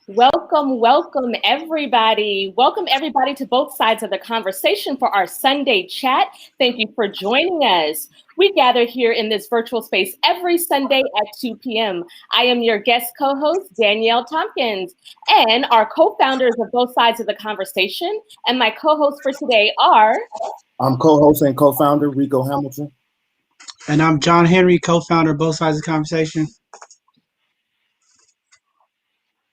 Welcome, everybody. Welcome, everybody, to both sides of the conversation for our Sunday chat. Thank you for joining us. We gather here in this virtual space every Sunday at 2 p.m. I am your guest co host, Danielle Tompkins, and our co founders of both sides of the conversation. And my co hosts for today are. I'm co-host and co-founder Rico Hamilton. And I'm John Henry, co-founder of Both Sides of the Conversation.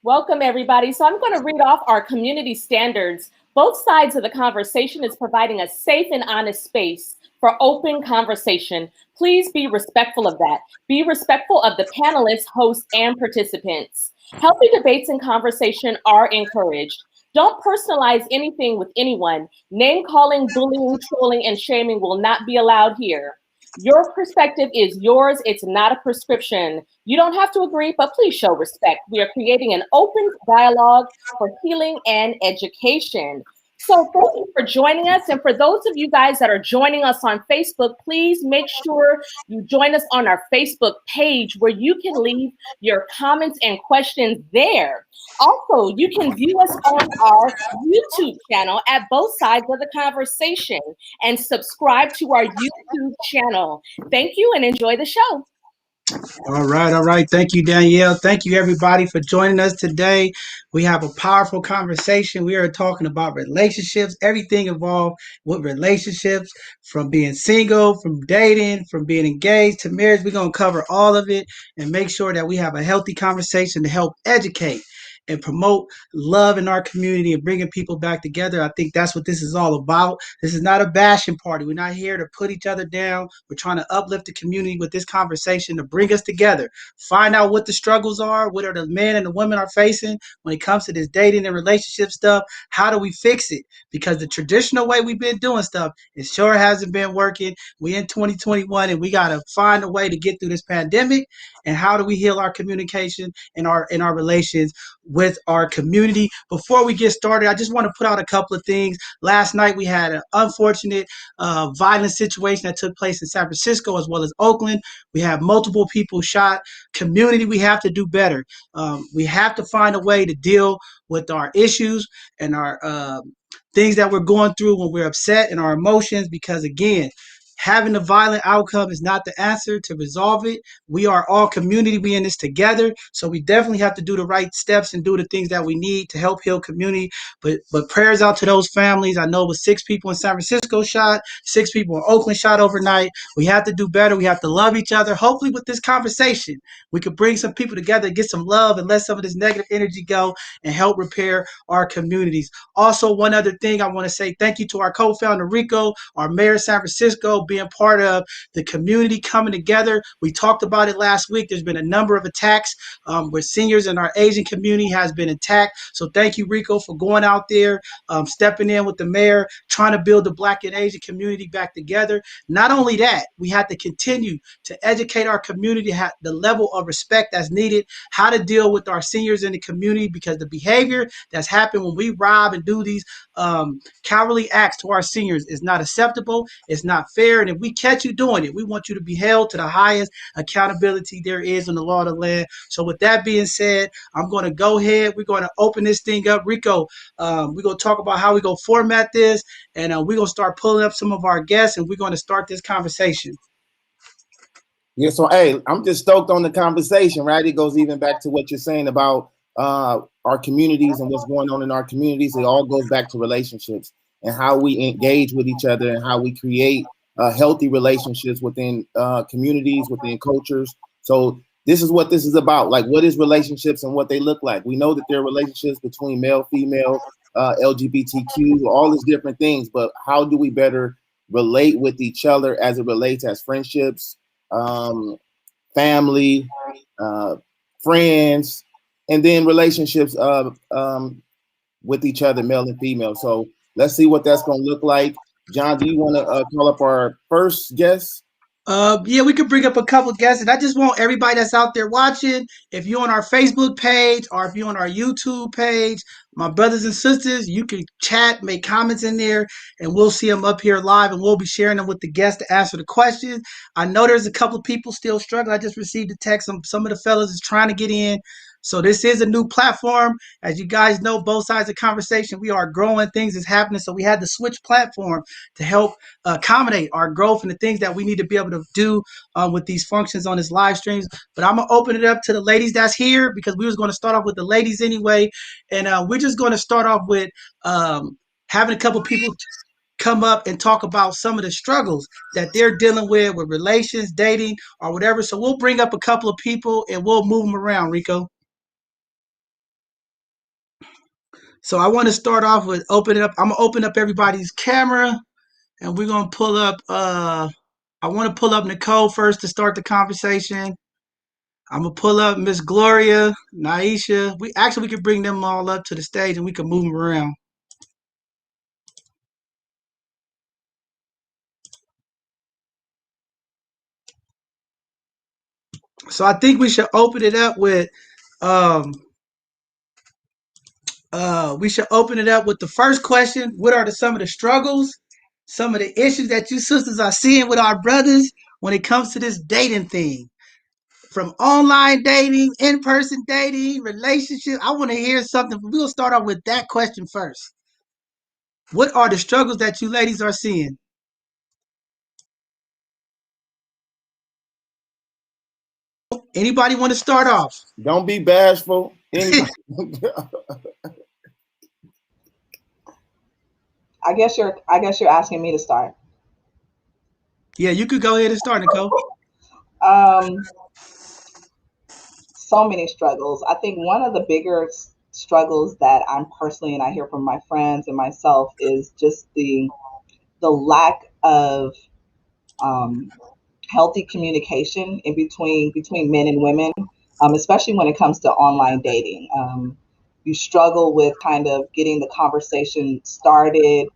Welcome, everybody. So I'm going to read off our community standards. Both sides of the conversation is providing a safe and honest space for open conversation. Please be respectful of that. Be respectful of the panelists, hosts, and participants. Healthy debates and conversation are encouraged. Don't personalize anything with anyone. Name calling, bullying, trolling, and shaming will not be allowed here. Your perspective is yours. It's not a prescription. You don't have to agree, but please show respect. We are creating an open dialogue for healing and education. So thank you for joining us. And for those of you guys that are joining us on Facebook, please make sure you join us on our Facebook page where you can leave your comments and questions there. Also, you can view us on our YouTube channel at both sides of the conversation and subscribe to our YouTube channel. Thank you and enjoy the show. All right. Thank you, Danielle. Thank you, everybody, for joining us today. We have a powerful conversation. We are talking about relationships, everything involved with relationships, from being single, from dating, from being engaged to marriage. We're going to cover all of it and make sure that we have a healthy conversation to help educate and promote love in our community and bringing people back together. I think that's what this is all about. This is not a bashing party. We're not here to put each other down. We're trying to uplift the community with this conversation to bring us together, find out what the struggles are, what are the men and the women are facing when it comes to this dating and relationship stuff. How do we fix it? Because the traditional way we've been doing stuff, it sure hasn't been working. We in 2021 and we got to find a way to get through this pandemic. And how do we heal our communication and our relations with our community? Before we get started, I just want to put out a couple of things. Last night we had an unfortunate violent situation that took place in San Francisco as well as Oakland. We have multiple people shot. Community, we have to do better. We have to find a way to deal with our issues and our things that we're going through when we're upset and our emotions, because again, having a violent outcome is not the answer to resolve it. We are all community. We in this together. So we definitely have to do the right steps and do the things that we need to help heal community. But prayers out to those families. I know it was 6 people in San Francisco shot, 6 people in Oakland shot overnight. We have to do better. We have to love each other. Hopefully with this conversation, we could bring some people together, get some love and let some of this negative energy go and help repair our communities. Also, one other thing I want to say, thank you to our co-founder Rico, our mayor of San Francisco, being part of the community coming together. We talked about it last week. There's been a number of attacks where seniors in our Asian community has been attacked. So thank you, Rico, for going out there, stepping in with the mayor, trying to build the Black and Asian community back together. Not only that, we have to continue to educate our community, the level of respect that's needed, how to deal with our seniors in the community, because the behavior that's happened when we rob and do these cowardly acts to our seniors is not acceptable. It's not fair. And if we catch you doing it, we want you to be held to the highest accountability there is in the law of the land. So with that being said, I'm going to go ahead. We're going to open this thing up. Rico, we're going to talk about how we're going to format this, and we're going to start pulling up some of our guests, and we're going to start this conversation. Yeah, so hey, I'm just stoked on the conversation, right? It goes even back to what you're saying about our communities and what's going on in our communities. It all goes back to relationships and how we engage with each other and how we create healthy relationships within communities, within cultures. So this is what this is about. Like, what is relationships and what they look like? We know that there are relationships between male, female, LGBTQ, all these different things, but how do we better relate with each other as it relates as friendships, family, friends, and then relationships with each other, male and female. So let's see what that's going to look like. John, do you want to call up our first guest? Yeah, we could bring up a couple of guests, and I just want everybody that's out there watching, if you're on our Facebook page or if you're on our YouTube page, my brothers and sisters, you can chat, make comments in there, and we'll see them up here live, and we'll be sharing them with the guests to answer the questions. I know there's a couple of people still struggling. I just received a text. Some of the fellas is trying to get in. So this is a new platform. As you guys know, both sides of the conversation, we are growing, things is happening. So we had to switch platform to help accommodate our growth and the things that we need to be able to do with these functions on this live streams. But I'm gonna open it up to the ladies that's here because we was going to start off with the ladies anyway. And we're just going to start off with having a couple people come up and talk about some of the struggles that they're dealing with relations, dating, or whatever. So we'll bring up a couple of people and we'll move them around, Rico. So I want to start off with opening up. I'm gonna open up everybody's camera, and we're gonna pull up. I want to pull up Nicole first to start the conversation. I'm gonna pull up Miss Gloria, Naisha. We could bring them all up to the stage, and we can move them around. So I think we should open it up with the first question. What are some of the struggles, some of the issues that you sisters are seeing with our brothers when it comes to this dating thing? From online dating, in-person dating, relationship. I want to hear something. We'll start off with that question first. What are the struggles that you ladies are seeing? Anybody want to start off? Don't be bashful. Anybody? I guess you're asking me to start. Yeah, you could go ahead and start, Nicole. So many struggles. I think one of the bigger struggles that I'm personally, and I hear from my friends and myself, is just the lack of healthy communication in between men and women, especially when it comes to online dating. You struggle with kind of getting the conversation started.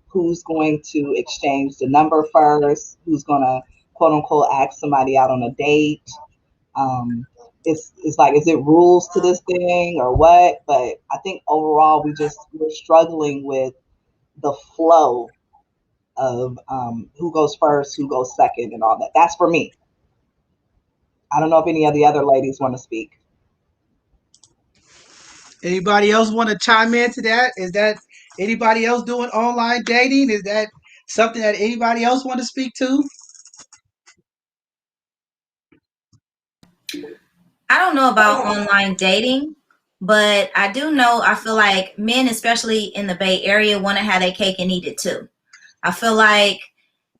Who's going to exchange the number first? Who's going to quote unquote ask somebody out on a date? It's like, is it rules to this thing or what? But I think overall we're struggling with the flow of who goes first, who goes second, and all that. That's for me. I don't know if any of the other ladies want to speak. Anybody else want to chime into that? Is that anybody else doing online dating? Is that something that anybody else want to speak to? I don't know about online dating, but I do know, I feel like men, especially in the Bay Area, want to have their cake and eat it too. I feel like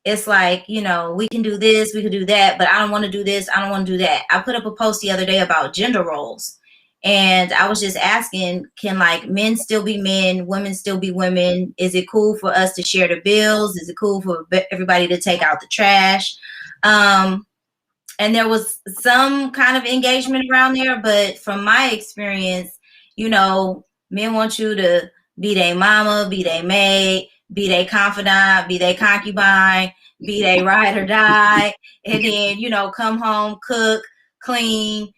it's like, we can do this, we can do that, but I don't want to do this, I don't want to do that. I put up a post the other day about gender roles. And I was just asking, can like men still be men, women still be women? Is it cool for us to share the bills? Is it cool for everybody to take out the trash? And there was some kind of engagement around there, but from my experience, men want you to be their mama, be their maid, be their confidant, be their concubine, be their ride or die, and then, come home, cook, clean,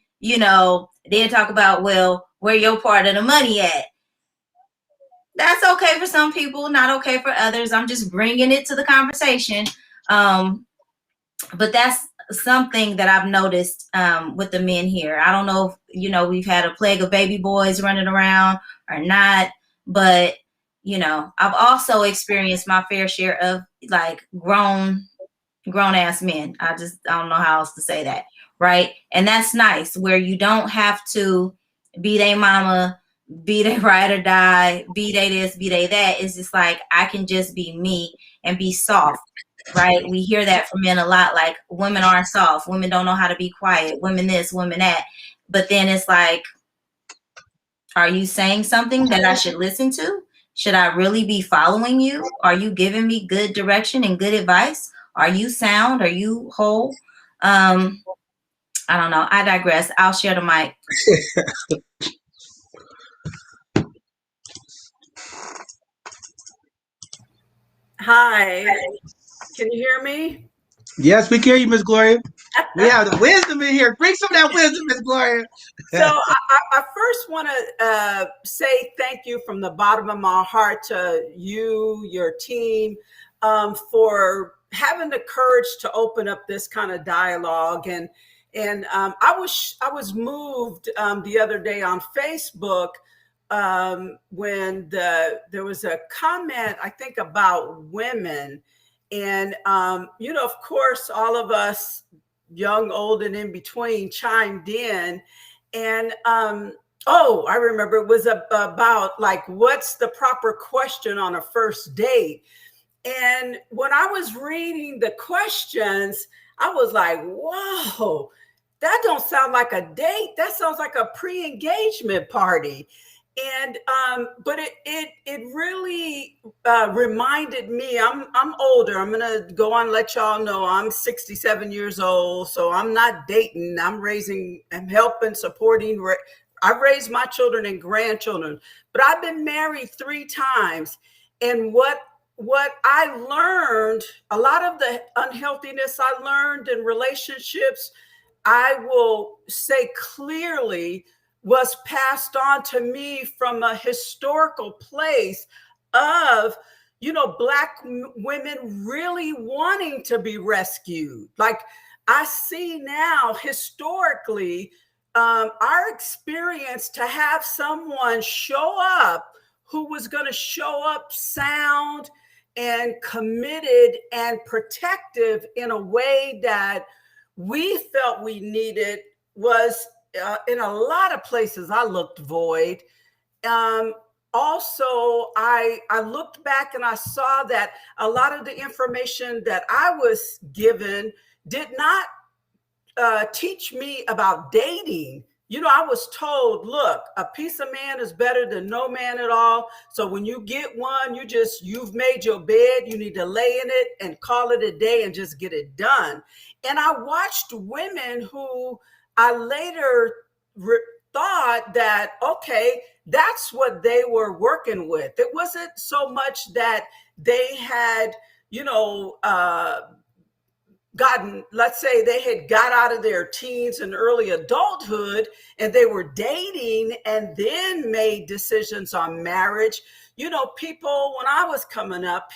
then talk about, well, where your part of the money at? That's okay for some people, not okay for others. I'm just bringing it to the conversation. But that's something that I've noticed with the men here. I don't know if, we've had a plague of baby boys running around or not, but, I've also experienced my fair share of like grown ass men. I don't know how else to say that. Right. And that's nice, where you don't have to be their mama, be they ride or die, be they this, be they that. It's just like, I can just be me and be soft. Right. We hear that from men a lot, like women aren't soft. Women don't know how to be quiet. Women this, women that. But then it's like, are you saying something that I should listen to? Should I really be following you? Are you giving me good direction and good advice? Are you sound? Are you whole? I don't know. I digress. I'll share the mic. Hi. Can you hear me? Yes, we can hear you, Miss Gloria. We have the wisdom in here. Bring some of that wisdom, Miss Gloria. So I first want to say thank you from the bottom of my heart to you, your team, for having the courage to open up this kind of dialogue. And And I was moved the other day on Facebook when there was a comment, I think, about women. And, of course, all of us, young, old, and in between, chimed in. And, I remember it was about, like, what's the proper question on a first date? And when I was reading the questions, I was like, whoa, that don't sound like a date. That sounds like a pre-engagement party. And but it really reminded me. I'm older. I'm gonna go on and let y'all know I'm 67 years old, so I'm not dating. I'm helping, supporting. I've raised my children and grandchildren, but I've been married 3 times. And what I learned, a lot of the unhealthiness I learned in relationships, I will say clearly, was passed on to me from a historical place of, Black women really wanting to be rescued. Like, I see now historically, our experience to have someone show up who was going to show up sound and committed and protective in a way that we felt we needed was in a lot of places I looked void. Also, I looked back and I saw that a lot of the information that I was given did not teach me about dating. I was told, look, a piece of man is better than no man at all. So when you get one, you've made your bed, you need to lay in it and call it a day and just get it done. And I watched women who I later thought that, okay, that's what they were working with. It wasn't so much that they had, let's say they had got out of their teens and early adulthood and they were dating and then made decisions on marriage. People, when I was coming up,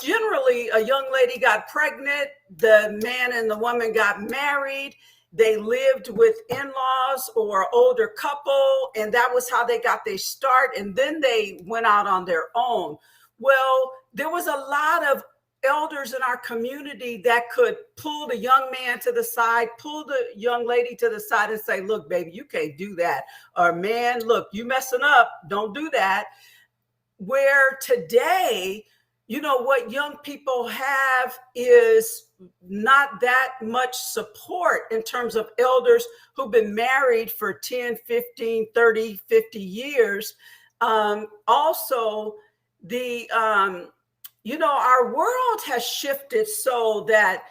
generally a young lady got pregnant, the man and the woman got married, they lived with in-laws or older couple, and that was how they got their start. And then they went out on their own. Well, there was a lot of elders in our community that could pull the young man to the side, pull the young lady to the side and say, look, baby, you can't do that. Or, man, look, you messing up. Don't do that. Where today, what young people have is not that much support in terms of elders who've been married for 10, 15, 30, 50 years. Also, our world has shifted so that,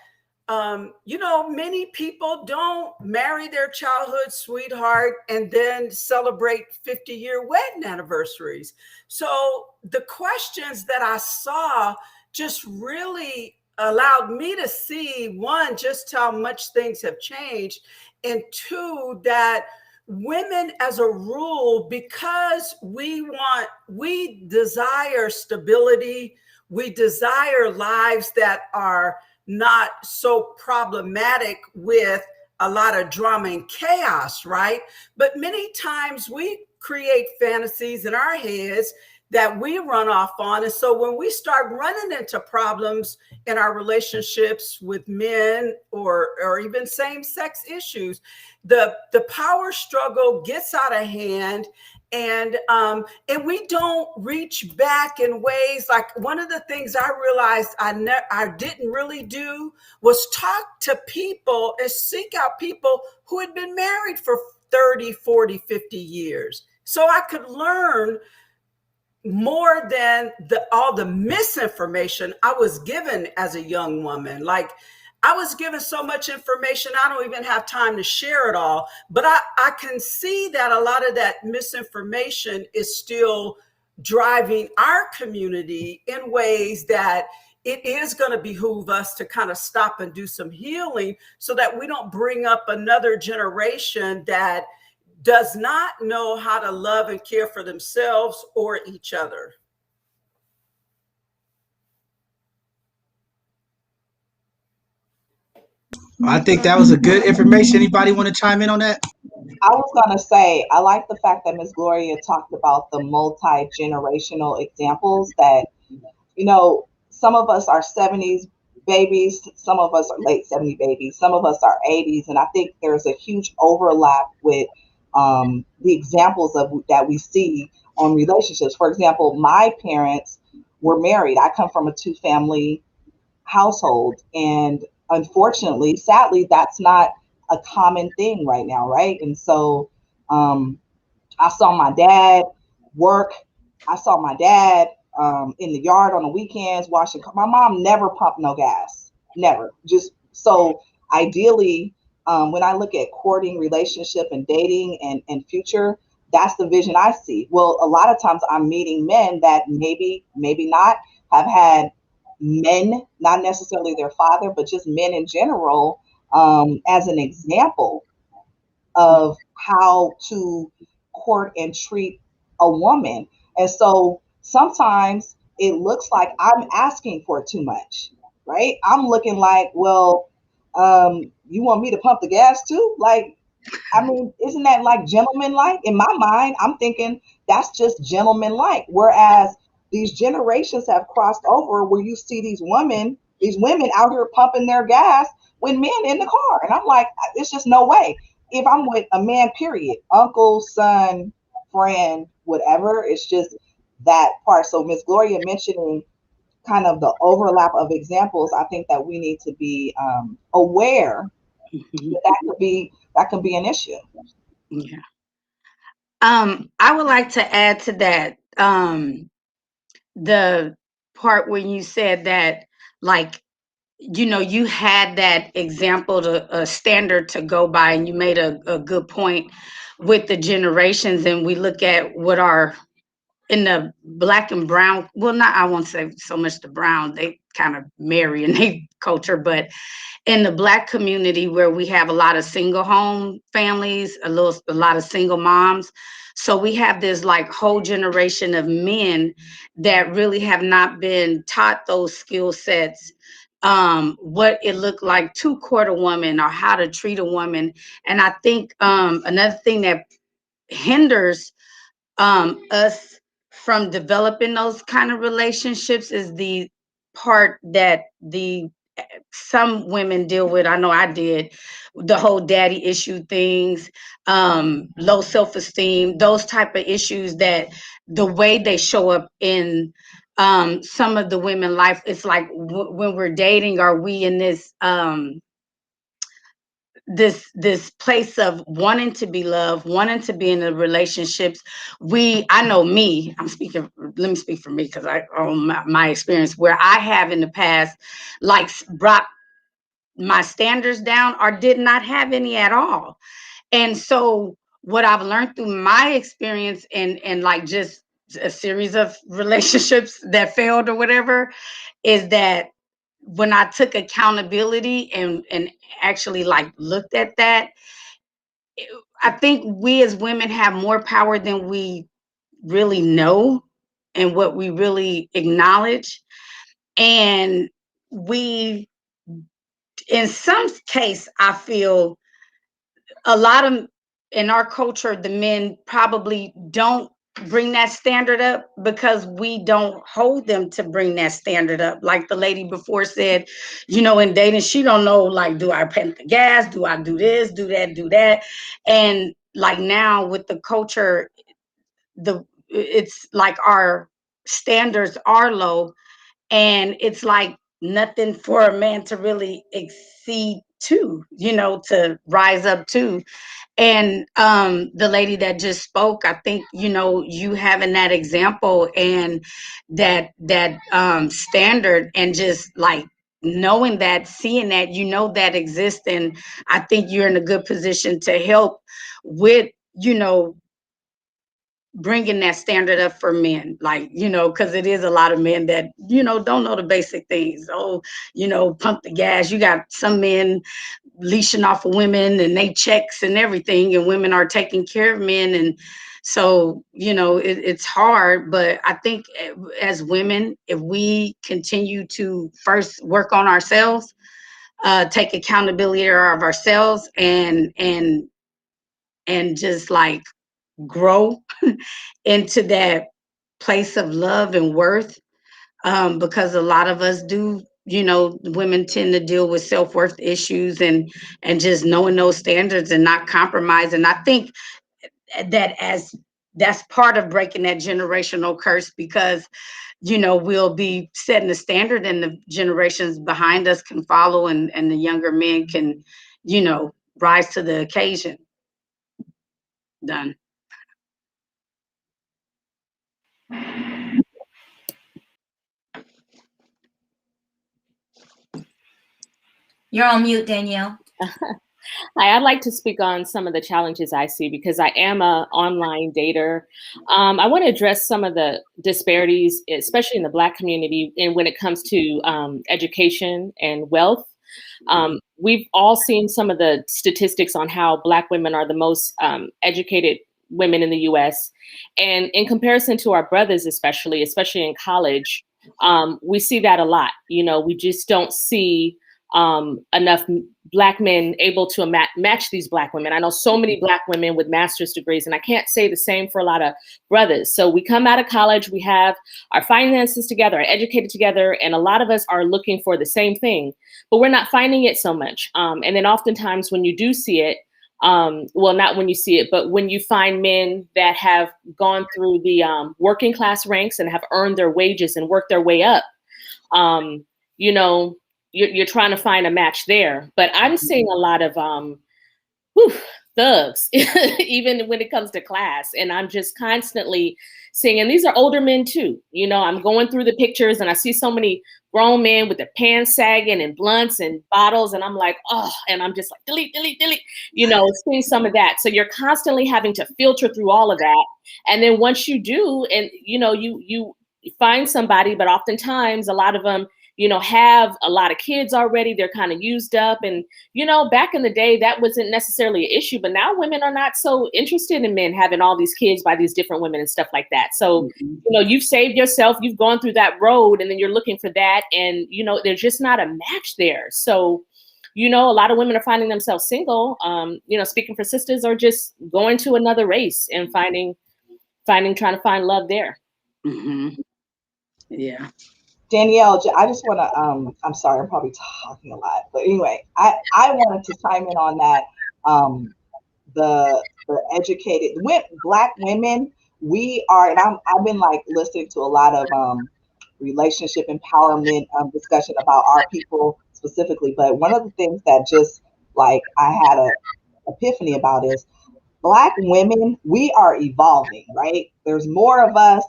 many people don't marry their childhood sweetheart and then celebrate 50-year wedding anniversaries. So the questions that I saw just really allowed me to see, one, just how much things have changed, and two, that women as a rule, because we desire stability, we desire lives that are not so problematic with a lot of drama and chaos, right? But many times we create fantasies in our heads that we run off on. And so when we start running into problems in our relationships with men or even same-sex issues, the power struggle gets out of hand, and we don't reach back in ways. Like, one of the things I realized I didn't really do was talk to people and seek out people who had been married for 30, 40, 50 years. So I could learn more than all the misinformation I was given as a young woman. Like, I was given so much information, I don't even have time to share it all. But I can see that a lot of that misinformation is still driving our community in ways that it is going to behoove us to kind of stop and do some healing so that we don't bring up another generation that does not know how to love and care for themselves or each other. I think that was a good information. Anybody want to chime in on that? I was gonna say, I like the fact that Miss Gloria talked about the multi-generational examples that, some of us are 70s babies, some of us are late 70s babies, some of us are 80s, and I think there's a huge overlap with the examples of that we see on relationships. For example, my parents were married. I come from a two-family household, and unfortunately, sadly, that's not a common thing right now, right? And so um, I saw my dad work. I saw my dad in the yard on the weekends washing. My mom never pumped no gas, never. Just so ideally, when I look at courting, relationship, and dating and future, that's the vision I see. Well, a lot of times I'm meeting men that maybe not have had men, not necessarily their father, but just men in general, as an example of how to court and treat a woman. And so sometimes it looks like I'm asking for too much, right? I'm looking like, well, you want me to pump the gas too? Like, I mean, isn't that like gentleman-like? In my mind, I'm thinking that's just gentleman-like. Whereas these generations have crossed over where you see these women out here pumping their gas with men in the car. And I'm like, it's just no way. If I'm with a man, period, uncle, son, friend, whatever, it's just that part. So Miss Gloria mentioning kind of the overlap of examples, I think that we need to be aware that could be an issue. Yeah. I would like to add to that, the part when you said that, like, you had that example, a standard to go by, and you made a good point with the generations. And we look at what are in the black and brown, well, not, I won't say so much the brown, they kind of marry in their culture, but in the Black community where we have a lot of single home families, a lot of single moms. So we have this like whole generation of men that really have not been taught those skill sets, what it looked like to court a woman or how to treat a woman. And I think another thing that hinders us from developing those kind of relationships is the part that some women deal with. I know I did, the whole daddy issue things, low self-esteem, those type of issues, that the way they show up in some of the women life. It's like when we're dating, are we in this this place of wanting to be loved, wanting to be in the relationships? I know me, let me speak for me, because I own my experience where I have in the past like brought my standards down or did not have any at all. And so what I've learned through my experience and like just a series of relationships that failed or whatever, is that when I took accountability and actually like looked at that, I think we as women have more power than we really know and what we really acknowledge. And we, in some case, I feel a lot of, in our culture, the men probably don't bring that standard up because we don't hold them to bring that standard up. Like the lady before said, in dating, she don't know, like, do I pump the gas? Do I do this, do that, do that? And like now with the culture, it's like our standards are low, and it's like nothing for a man to really exceed to, to rise up to. And the lady that just spoke, I think, you having that example and that standard, and just like knowing that, seeing that, that exists. And I think you're in a good position to help with, bringing that standard up for men, like, because it is a lot of men that, don't know the basic things. Oh, pump the gas. You got some men leashing off of women and they checks and everything, and women are taking care of men. And so, it's hard, but I think as women, if we continue to first work on ourselves, take accountability of ourselves and just like grow into that place of love and worth, because a lot of us do, women tend to deal with self-worth issues and just knowing those standards and not compromising. I think that that's part of breaking that generational curse, because we'll be setting the standard and the generations behind us can follow, and the younger men can rise to the occasion. Done. You're on mute, Danielle. Hi, I'd like to speak on some of the challenges I see because I am an online dater. I want to address some of the disparities, especially in the Black community, and when it comes to education and wealth. We've all seen some of the statistics on how Black women are the most educated women in the U.S. And in comparison to our brothers, especially in college, we see that a lot. We just don't see enough Black men able to match these Black women. I know so many Black women with master's degrees, and I can't say the same for a lot of brothers. So we come out of college, we have our finances together, are educated together, and a lot of us are looking for the same thing, but we're not finding it so much. And then oftentimes when you do see it, well, not when you see it, but when you find men that have gone through the working class ranks and have earned their wages and worked their way up, you're trying to find a match there. But I'm seeing a lot of thugs, even when it comes to class. And I'm just constantly seeing, and these are older men too. I'm going through the pictures and I see so many grown men with their pants sagging and blunts and bottles. And I'm like, oh, and I'm just like, delete, seeing some of that. So you're constantly having to filter through all of that. And then once you do, and you find somebody, but oftentimes a lot of them, have a lot of kids already. They're kind of used up. And, back in the day, that wasn't necessarily an issue. But now women are not so interested in men having all these kids by these different women and stuff like that. So, you've saved yourself. You've gone through that road and then you're looking for that. And, there's just not a match there. So, a lot of women are finding themselves single, speaking for sisters, or just going to another race and trying to find love there. Mm-hmm. Yeah. Danielle, I just want to, I'm sorry, I'm probably talking a lot, but anyway, I wanted to chime in on that. The educated Black women, we are, and I've been like listening to a lot of relationship empowerment discussion about our people specifically, but one of the things that just like I had a epiphany about is Black women, we are evolving, right? There's more of us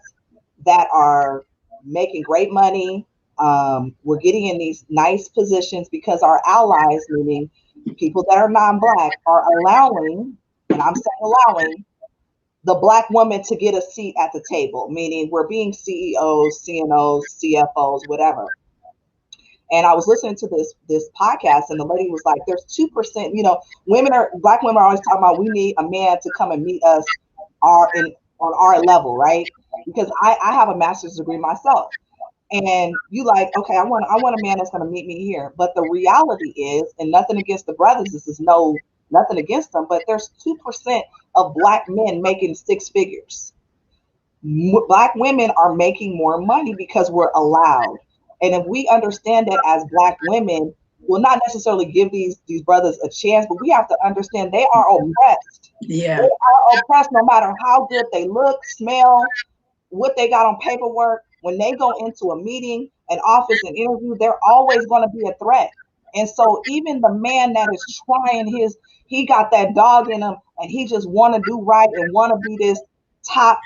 that are making great money. We're getting in these nice positions because our allies, meaning people that are non-Black, are allowing, and I'm saying allowing, the Black woman to get a seat at the table, meaning we're being CEOs, CNOs, CFOs, whatever. And I was listening to this podcast, and the lady was like, there's 2%, Black women are always talking about, we need a man to come and meet us on our level, right? Because I have a master's degree myself, and you like, okay, I want a man that's going to meet me here. But the reality is, and nothing against the brothers, this is nothing against them, but there's 2% of Black men making six figures. Black women are making more money because we're allowed. And if we understand that as Black women, we'll not necessarily give these brothers a chance, but we have to understand they are oppressed. Yeah. They are oppressed no matter how good they look, smell, what they got on paperwork. When they go into a meeting, an office, an interview, they're always going to be a threat. And so even the man that is trying he got that dog in him and he just want to do right and want to be this top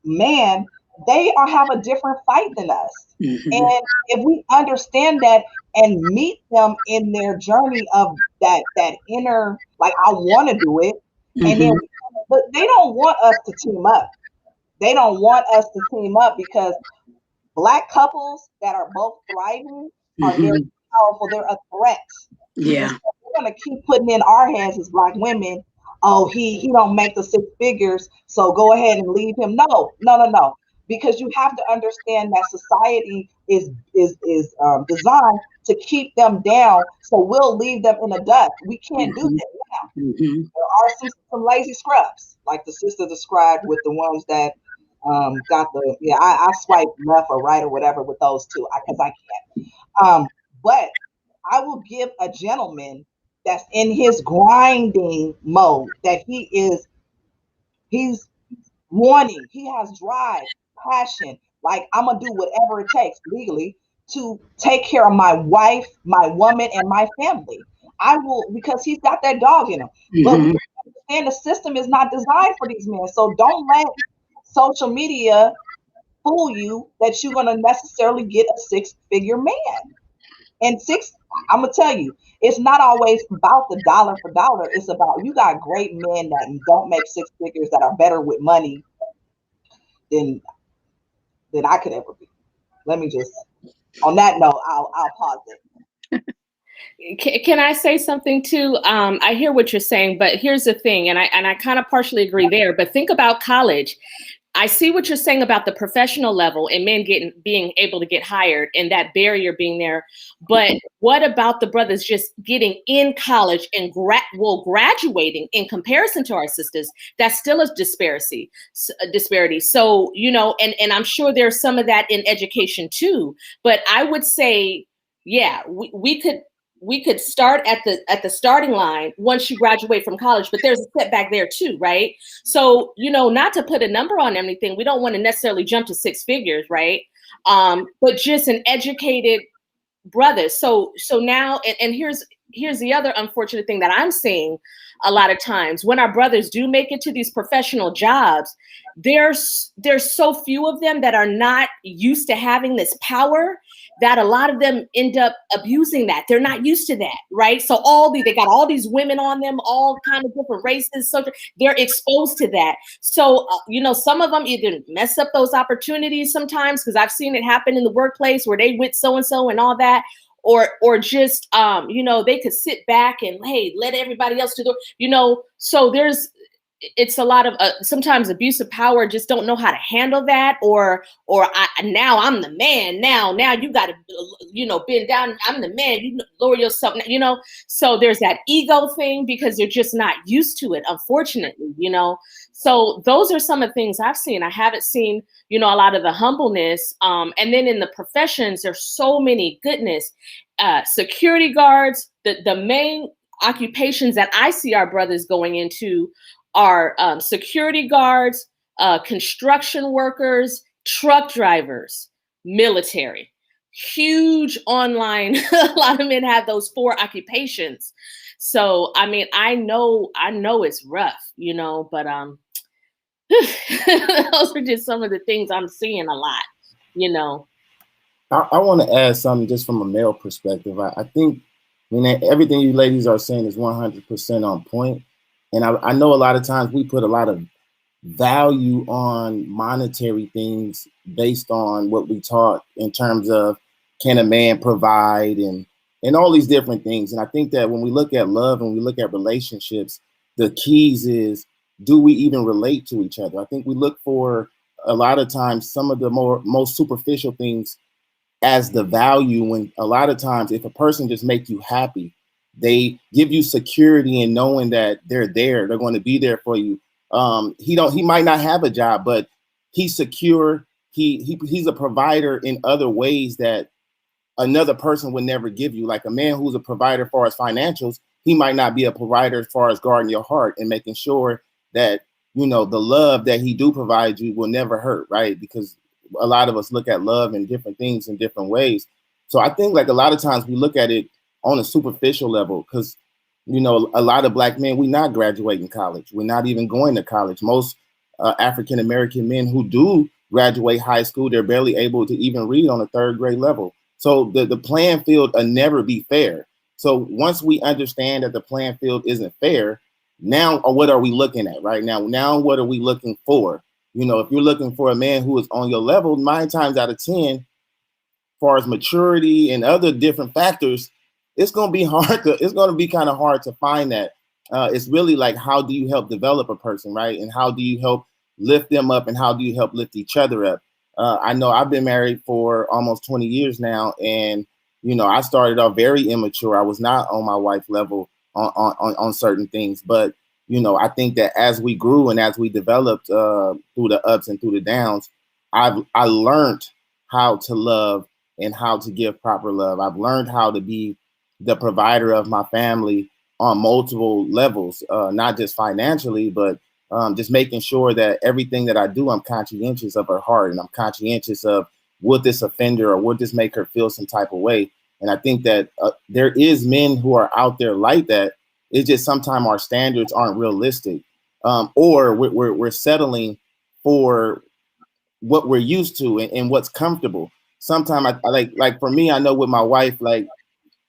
man, they have a different fight than us. Mm-hmm. And if we understand that and meet them in their journey of that inner, like, I want to do it. Mm-hmm. And then, but they don't want us to team up. They don't want us to team up because Black couples that are both thriving are very powerful. They're a threat. Yeah. So we're going to keep putting in our hands as Black women. Oh, he don't make the six figures, so go ahead and leave him. No. because you have to understand that society is designed to keep them down. So we'll leave them in the dust. We can't do that now. Mm-hmm. There are some lazy scrubs, like the sister described, with the ones that got the, I swipe left or right or whatever with those two, because I can't. But I will give a gentleman that's in his grinding mode, that he's wanting, he has drive, passion, like I'm gonna do whatever it takes legally to take care of my wife, my woman, and my family. I will, because he's got that dog in him. But we understand the system is not designed for these men. So don't let social media fool you that you're gonna necessarily get a six-figure man. And I'm gonna tell you, it's not always about the dollar for dollar. It's about, you got great men that don't make six figures that are better with money than I could ever be. Let me just, on that note, I'll pause it. Can I say something too? I hear what you're saying, but here's the thing, and I kind of partially agree there. But think about college. I see what you're saying about the professional level and men being able to get hired and that barrier being there. But what about the brothers just getting in college and graduating in comparison to our sisters? That's still a disparity. So, you know, and I'm sure there's some of that in education too. But I would say, yeah, we could start at the starting line once you graduate from college, but there's a setback there too, right? So, you know, not to put a number on anything, we don't want to necessarily jump to six figures, right? But just an educated brother. So now, and here's the other unfortunate thing that I'm seeing a lot of times. When our brothers do make it to these professional jobs, there's so few of them that are not used to having this power, that a lot of them end up abusing that. They're not used to that, right? So they got all these women on them, all kind of different races, so they're exposed to that. So, you know, some of them either mess up those opportunities sometimes, because I've seen it happen in the workplace where they with so-and-so and all that, or just, you know, they could sit back and, hey, let everybody else do the, you know, so it's a lot of sometimes abuse of power, just don't know how to handle that, or now I'm the man, now you got to, you know, bend down, I'm the man, you lower yourself, you know. So there's that ego thing because they're just not used to it, unfortunately, you know. So those are some of the things I've seen. I haven't seen, you know, a lot of the humbleness, and then in the professions there's so many goodness, security guards, the main occupations that I see our brothers going into are security guards, construction workers, truck drivers, military. Huge online. A lot of men have those 4 occupations. So I mean, I know it's rough, you know, but those are just some of the things I'm seeing a lot, you know. I want to add something just from a male perspective. I think, I mean, everything you ladies are saying is 100% on point. And I know a lot of times we put a lot of value on monetary things based on what we taught in terms of, can a man provide, and all these different things. And I think that when we look at love and we look at relationships, the keys is, do we even relate to each other? I think we look for a lot of times some of the most superficial things as the value, when a lot of times if a person just make you happy, they give you security in knowing that they're going to be there for you. He might not have a job, but he's secure. He's a provider in other ways that another person would never give you. Like a man who's a provider as far as financials, he might not be a provider as far as guarding your heart and making sure that, you know, the love that he do provide you will never hurt, right? Because a lot of us look at love and different things in different ways. So I think like a lot of times we look at it on a superficial level, because, you know, a lot of Black men, we're not graduating college. We're not even going to college. Most African-American men who do graduate high school, they're barely able to even read on a 3rd grade level. So the playing field will never be fair. So once we understand that the playing field isn't fair, now what are we looking at right now? Now, what are we looking for? You know, if you're looking for a man who is on your level, 9 times out of 10, as far as maturity and other different factors, it's going to be kind of hard to find that. It's really like, how do you help develop a person, right? And how do you help lift them up, and how do you help lift each other up? I know I've been married for almost 20 years now, and I started off very immature. I was not on my wife level on certain things, but I think that as we grew and as we developed through the ups and through the downs, I learned how to love and how to give proper love. I've learned how to be the provider of my family on multiple levels, not just financially, but just making sure that everything that I do, I'm conscientious of her heart, and I'm conscientious of would this offender or would this make her feel some type of way. And I think that there is men who are out there like that. It's just sometimes our standards aren't realistic, or we're settling for what we're used to and what's comfortable. Sometimes I like for me, I know with my wife, like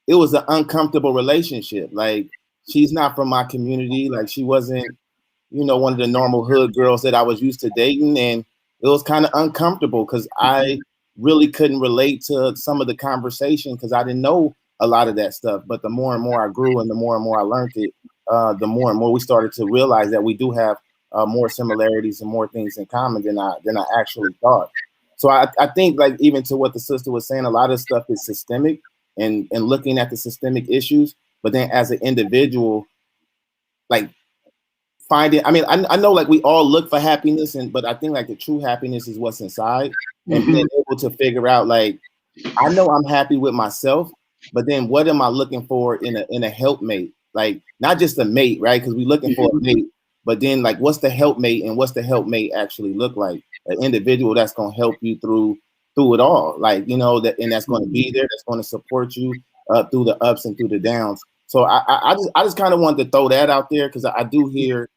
it was an uncomfortable relationship. Like she's not from my community. Like she wasn't, one of the normal hood girls that I was used to dating. And it was kind of uncomfortable because I really couldn't relate to some of the conversation because I didn't know a lot of that stuff. But the more and more I grew and the more I learned it, the more and more we started to realize that we do have more similarities and more things in common than I actually thought. So I think, like, even to what the sister was saying, a lot of stuff is systemic and looking at the systemic issues. But then as an individual, like finding, I know like we all look for happiness, but I think like the true happiness is what's inside, and being able to figure out, like, I know I'm happy with myself, but then what am I looking for in a helpmate? Like not just a mate, right? Because we're looking for a mate, but then like what's the helpmate and what's the helpmate actually look like? An individual that's going to help you through it all, like, that, and that's going to be there, that's going to support you through the ups and through the downs. So I just kind of wanted to throw that out there because I do hear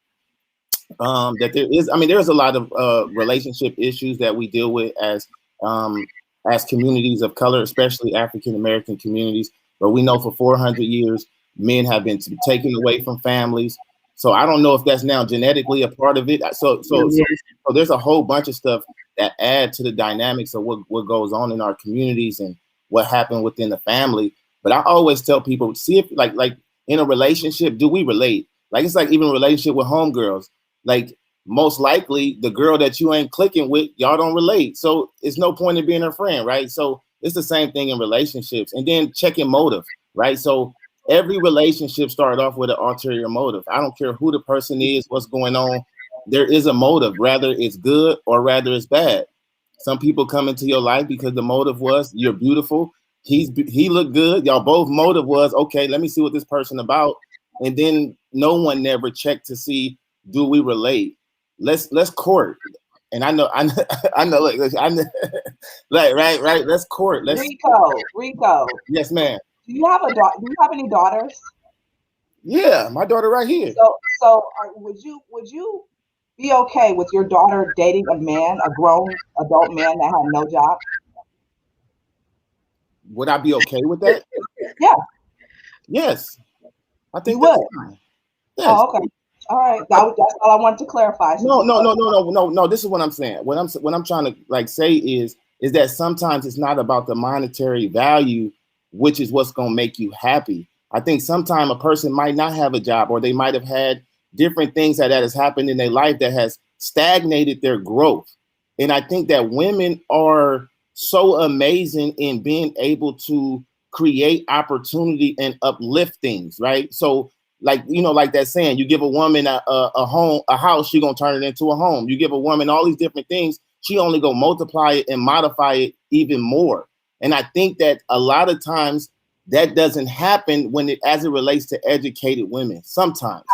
that there's a lot of relationship issues that we deal with as communities of color, especially African American communities. But we know for 400 years, men have been taken away from families. So I don't know if that's now genetically a part of it. So there's a whole bunch of stuff that add to the dynamics of what goes on in our communities and what happened within the family. But I always tell people, see if like in a relationship, do we relate? Like it's like even a relationship with homegirls. Like most likely the girl that you ain't clicking with, y'all don't relate. So it's no point in being her friend, right? So it's the same thing in relationships. And then checking motive, right? So every relationship started off with an ulterior motive. I don't care who the person is, what's going on. There is a motive, rather it's good or rather it's bad. Some people come into your life because the motive was you're beautiful. He looked good. Y'all both motive was, okay, let me see what this person about. And then no one never checked to see, do we relate? Let's court. And I know, like, right. Let's court. Rico. Yes, ma'am. Do you have any daughters? Yeah, my daughter right here. So would you be okay with your daughter dating a man, a grown adult man that had no job? Would I be okay with that? Yeah. Yes. I think you would. Yes. Oh, okay. All right. That's all I wanted to clarify. No. This is what I'm saying. What I'm trying to like say is that sometimes it's not about the monetary value, which is what's going to make you happy. I think sometimes a person might not have a job, or they might have had different things that has happened in their life that has stagnated their growth. And I think that women are so amazing in being able to create opportunity and uplift things, right? So like, like that saying, you give a woman a house, she's going to turn it into a home. You give a woman all these different things, she only go multiply it and modify it even more. And I think that a lot of times that doesn't happen as it relates to educated women. Sometimes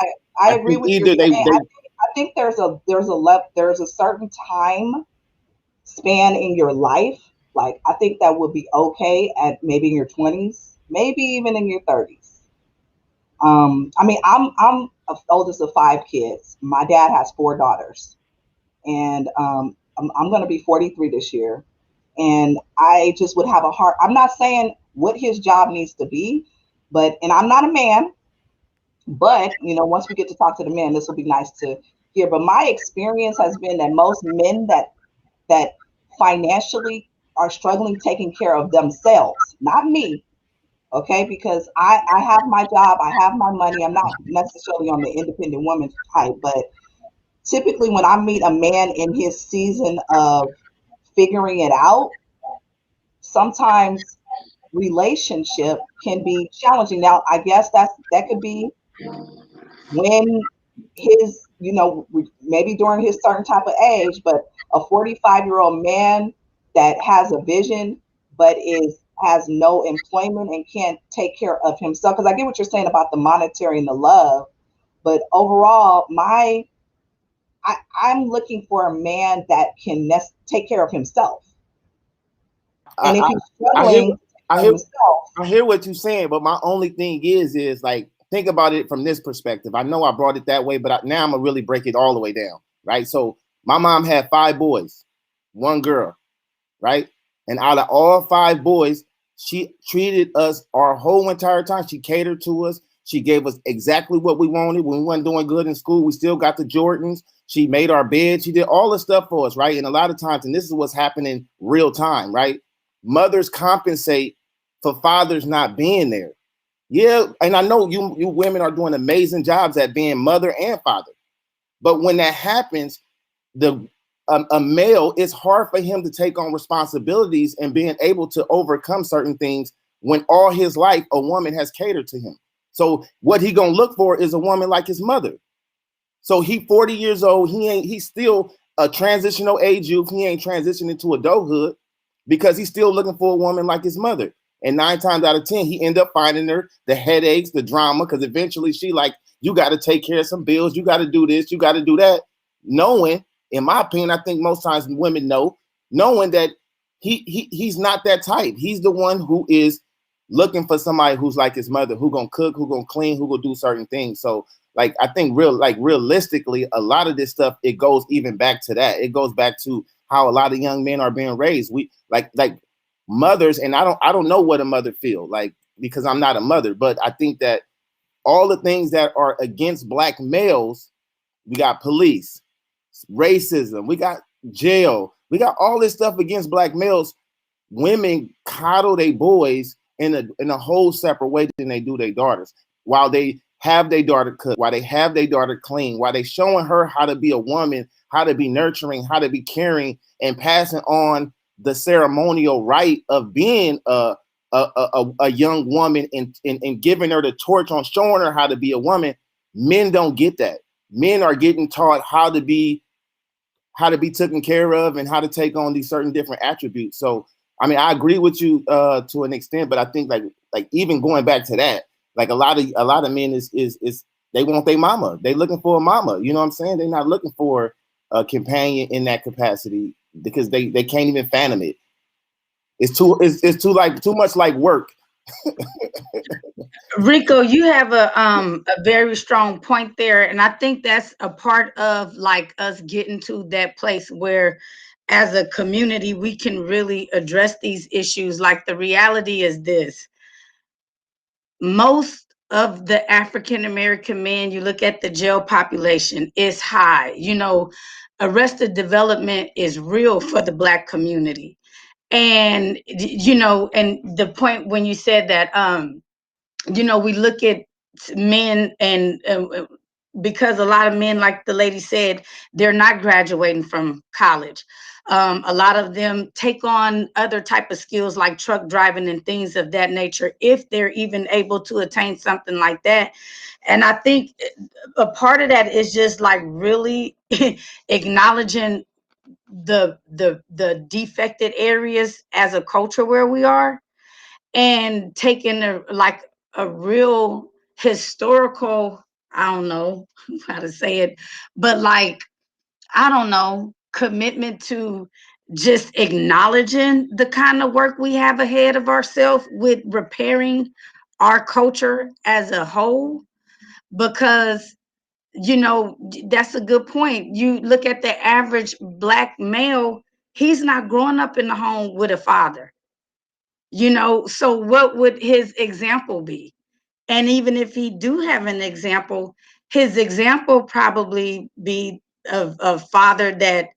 I agree with you. I think there's a certain time span in your life. Like I think that would be okay at maybe in your 20s, maybe even in your 30s. I'm the oldest of 5 kids. My dad has 4 daughters, and I'm going to be 43 this year. And I just would have a heart. I'm not saying what his job needs to be, and I'm not a man, but once we get to talk to the men, this will be nice to hear. But my experience has been that most men that financially are struggling taking care of themselves, not me. Okay, because I have my job, I have my money. I'm not necessarily on the independent woman type, but typically when I meet a man in his season of figuring it out, sometimes relationship can be challenging. Now, I guess that could be when his, maybe during his certain type of age, but a 45-year-old man that has a vision but has no employment and can't take care of himself. Because I get what you're saying about the monetary and the love, but overall, I'm looking for a man that can take care of himself. And if he's struggling, I hear what you're saying, but my only thing is like, think about it from this perspective. I know I brought it that way, but now I'm gonna really break it all the way down, right? So my mom had 5 boys, 1 girl, right? And out of all 5 boys, she treated us our whole entire time. She catered to us. She gave us exactly what we wanted. When we weren't doing good in school, we still got the Jordans. She made our bed. She did all the stuff for us, right? And a lot of times, and this is what's happening real time, right? Mothers compensate for fathers not being there. Yeah, and I know you women are doing amazing jobs at being mother and father. But when that happens, a male, it's hard for him to take on responsibilities and being able to overcome certain things when all his life a woman has catered to him. So what he gonna look for is a woman like his mother. So he 40 years old, he's still a transitional age youth. He ain't transitioned into adulthood because he's still looking for a woman like his mother. And 9 times out of 10, he end up finding her the headaches, the drama, because eventually she like, you got to take care of some bills. You got to do this. You got to do that. Knowing, in my opinion, I think most times women knowing that he's not that type. He's the one who is looking for somebody who's like his mother, who gonna cook, who gonna clean, who gonna do certain things. So like, I think realistically, a lot of this stuff, it goes even back to that. It goes back to how a lot of young men are being raised. We like mothers, and I don't know what a mother feel like because I'm not a mother, but I think that all the things that are against Black males, we got police, racism, we got jail, we got all this stuff against Black males. Women coddle their boys in a whole separate way than they do their daughters. While they have their daughter cook, while they have their daughter clean, while they showing her how to be a woman, how to be nurturing, how to be caring, and passing on the ceremonial right of being a young woman and giving her the torch on showing her how to be a woman. Men don't get that. Men are getting taught how to be taken care of and how to take on these certain different attributes. So, I mean, I agree with you to an extent, but I think like even going back to that, like a lot of men is they want their mama. They looking for a mama. You know what I'm saying? They're not looking for a companion in that capacity because they can't even fathom it. It's too much like work. Rico, you have a very strong point there, and I think that's a part of like us getting to that place where as a community we can really address these issues. Like, the reality is this: most of the African American men, you look at the jail population, is high. Arrested development is real for the Black community. And and the point when you said that we look at men and because a lot of men, like the lady said, they're not graduating from college. A lot of them take on other type of skills like truck driving and things of that nature, if they're even able to attain something like that. And I think a part of that is just like really acknowledging the defected areas as a culture where we are, and taking a real historical, I don't know how to say it, but like, I don't know, commitment to just acknowledging the kind of work we have ahead of ourselves with repairing our culture as a whole. Because that's a good point. You look at the average Black male, he's not growing up in the home with a father. So what would his example be? And even if he do have an example, his example probably be of a father that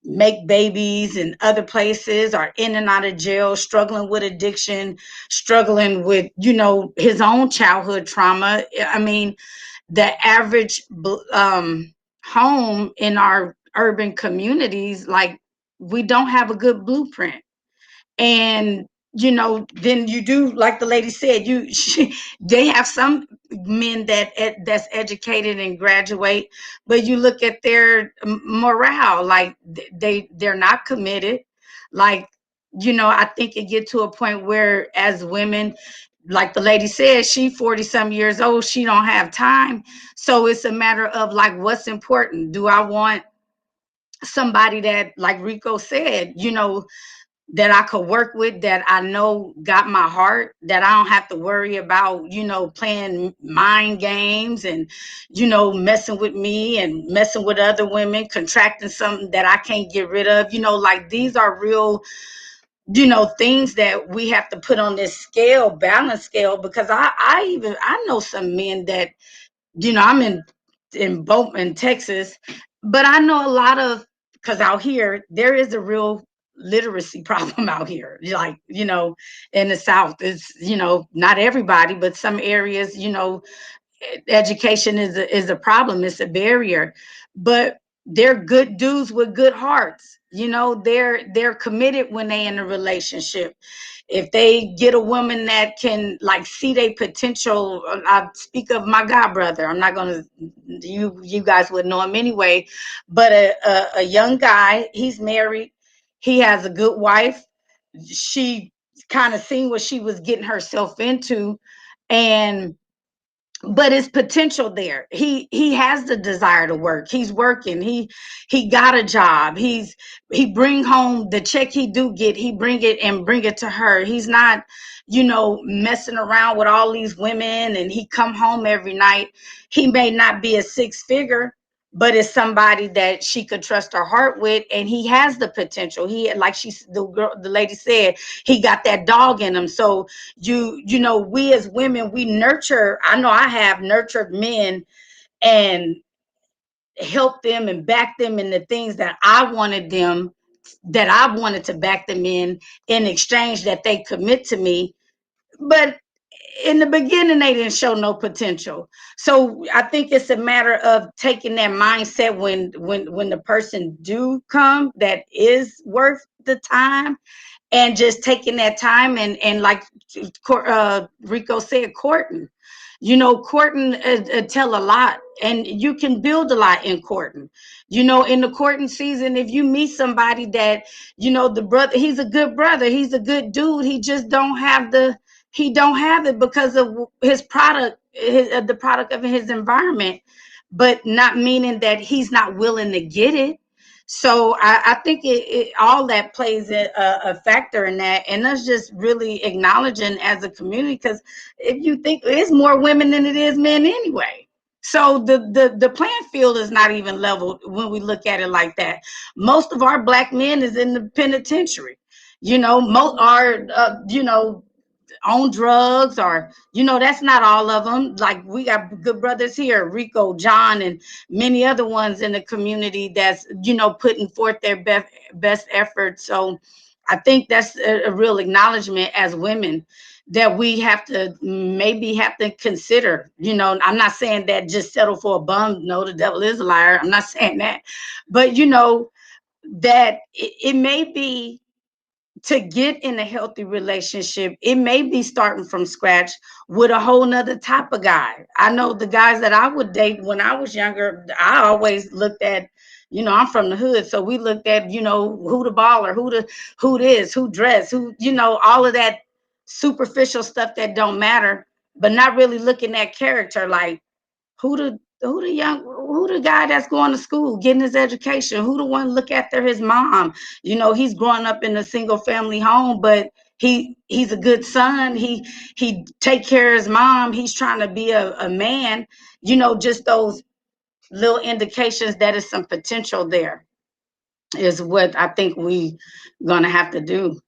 make babies in other places, or in and out of jail, struggling with addiction, struggling with, his own childhood trauma. I mean, the average home in our urban communities, like we don't have a good blueprint. And you know, then you do, like the lady said, they have some men that's educated and graduate, but you look at their morale, like they're not committed. Like, you know, I think it get to a point where as women, like the lady said, she 40 some years old, she don't have time. So it's a matter of like, what's important? Do I want somebody that, like Rico said, you know, that I could work with, that I know got my heart, that I don't have to worry about, you know, playing mind games and, you know, messing with me and messing with other women, contracting something that I can't get rid of. You know, like these are real, you know, things that we have to put on this scale, balance scale, because I know some men that, you know, I'm in Texas, but I know a lot of, because out here there is a real literacy problem out here. Like, you know, in the South, it's, you know, not everybody, but some areas, you know, education is a problem. It's a barrier, but they're good dudes with good hearts. You know, they're committed when they in a relationship. If they get a woman that can like see their potential, I speak of my god brother. I'm not gonna, you guys would know him anyway, but a young guy, he's married, he has a good wife. She kind of seen what she was getting herself into, and but it's potential there. He has the desire to work. He's working. He got a job. He bring home the check he do get. He bring it to her. He's not, you know, messing around with all these women, and he come home every night. He may not be a six figure, but it's somebody that she could trust her heart with, and he has the potential. He, like the lady said, he got that dog in him. So you know, we as women, we nurture. I know I have nurtured men and helped them and backed them in the things that I wanted to back them in exchange that they commit to me. But in the beginning, they didn't show no potential. So I think it's a matter of taking that mindset when the person do come that is worth the time, and just taking that time and like Rico said, courting. You know, courting tell a lot, and you can build a lot in courting. You know, in the courting season, if you meet somebody that, you know, the brother, he's a good brother, he's a good dude, he just don't have it because of his product, the product of his environment, but not meaning that he's not willing to get it. So I think it all that plays a factor in that, and us just really acknowledging as a community, because if you think, it's more women than it is men anyway. So the playing field is not even leveled when we look at it like that. Most of our black men is in the penitentiary. You know, most are you know, on drugs, or, you know, that's not all of them. Like, we got good brothers here, Rico, John, and many other ones in the community that's, you know, putting forth their best efforts. So I think that's a real acknowledgement as women that we have to consider. You know, I'm not saying that just settle for a bum. No, the devil is a liar. I'm not saying that, but you know, that it may be, to get in a healthy relationship, it may be starting from scratch with a whole nother type of guy. I know the guys that I would date when I was younger, I always looked at, you know, I'm from the hood, so we looked at, you know, who the baller, who this, who dress, who, you know, all of that superficial stuff that don't matter, but not really looking at character, like who the guy that's going to school, getting his education, who the one look after his mom. You know, he's growing up in a single family home, but he's a good son. He take care of his mom. He's trying to be a man. You know, just those little indications that is some potential there is what I think we gonna have to do.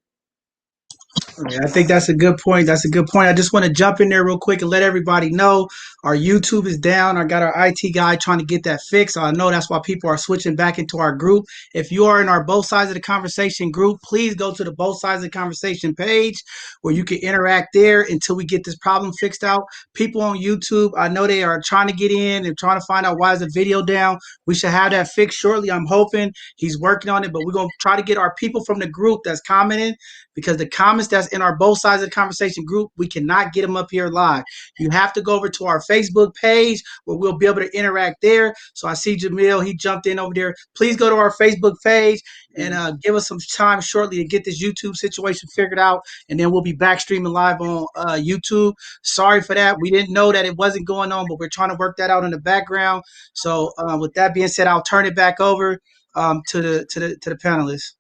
Yeah, I think that's a good point. That's a good point. I just want to jump in there real quick and let everybody know our YouTube is down. I got our IT guy trying to get that fixed. I know that's why people are switching back into our group. If you are in our Both Sides of the Conversation group, please go to the Both Sides of the Conversation page where you can interact there until we get this problem fixed out. People on YouTube, I know they are trying to get in and trying to find out why is the video down. We should have that fixed shortly. I'm hoping he's working on it, but we're going to try to get our people from the group that's commenting, because the comments that's in our Both Sides of the Conversation group, we cannot get them up here live. You have to go over to our Facebook page where we'll be able to interact there. So I see Jamil, he jumped in over there. Please go to our Facebook page and give us some time shortly to get this YouTube situation figured out, and then we'll be back streaming live on YouTube. Sorry for that. We didn't know that it wasn't going on, but we're trying to work that out in the background. So with that being said, I'll turn it back over to the panelists.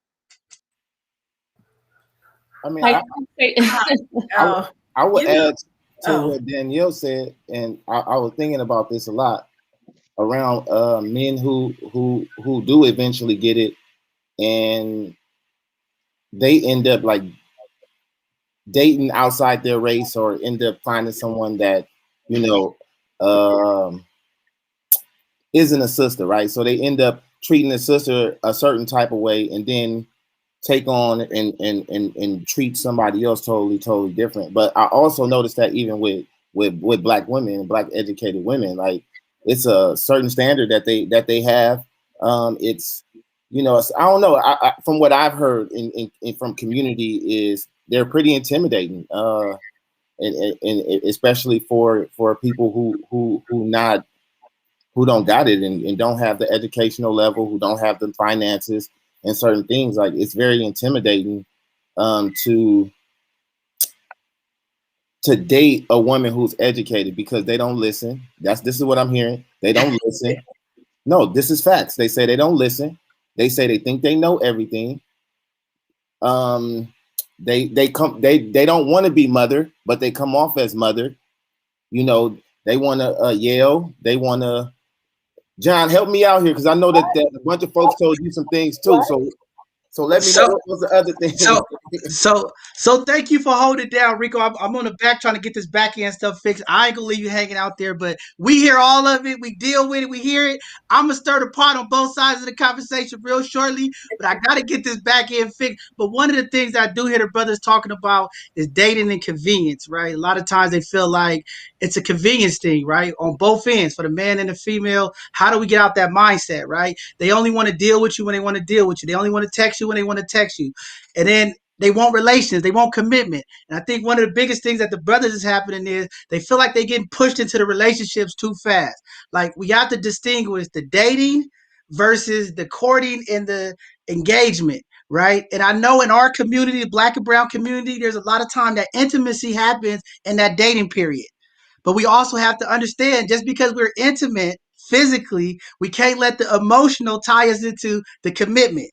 I mean, Oh, I would You know- add to what Danielle said, and I was thinking about this a lot around men who do eventually get it, and they end up like dating outside their race, or end up finding someone that, you know, isn't a sister, right? So they end up treating the sister a certain type of way, and then take on and treat somebody else totally different. But I also noticed that even with Black women and Black educated women, like, it's a certain standard that they have. It's, you know, I don't know. I from what I've heard in from community, is they're pretty intimidating, and especially for people who don't got it, and don't have the educational level, who don't have the finances and certain things. Like, it's very intimidating to date a woman who's educated, because they don't listen. This is what I'm hearing. They don't listen. No, this is facts. They say they don't listen. They say they think they know everything. They don't want to be mother, but they come off as mother. You know, they want to yell. They want to. John, help me out here, because I know that a bunch of folks told you some things too. So let me know what was the other thing. So thank you for holding it down, Rico. I'm on the back trying to get this back end stuff fixed. I ain't gonna leave you hanging out there, but we hear all of it. We deal with it. We hear it. I'm gonna stir the pot on both sides of the conversation real shortly, but I gotta get this back end fixed. But one of the things I do hear the brothers talking about is dating and convenience, right? A lot of times they feel like it's a convenience thing, right? On both ends, for the man and the female. How do we get out that mindset, right? They only want to deal with you when they want to deal with you. They only want to text you when they want to text you. And then they want relations. They want commitment. And I think one of the biggest things that the brothers is happening is they feel like they're getting pushed into the relationships too fast. Like, we have to distinguish the dating versus the courting and the engagement, right? And I know in our community, the Black and brown community, there's a lot of time that intimacy happens in that dating period. But we also have to understand, just because we're intimate physically, we can't let the emotional tie us into the commitment.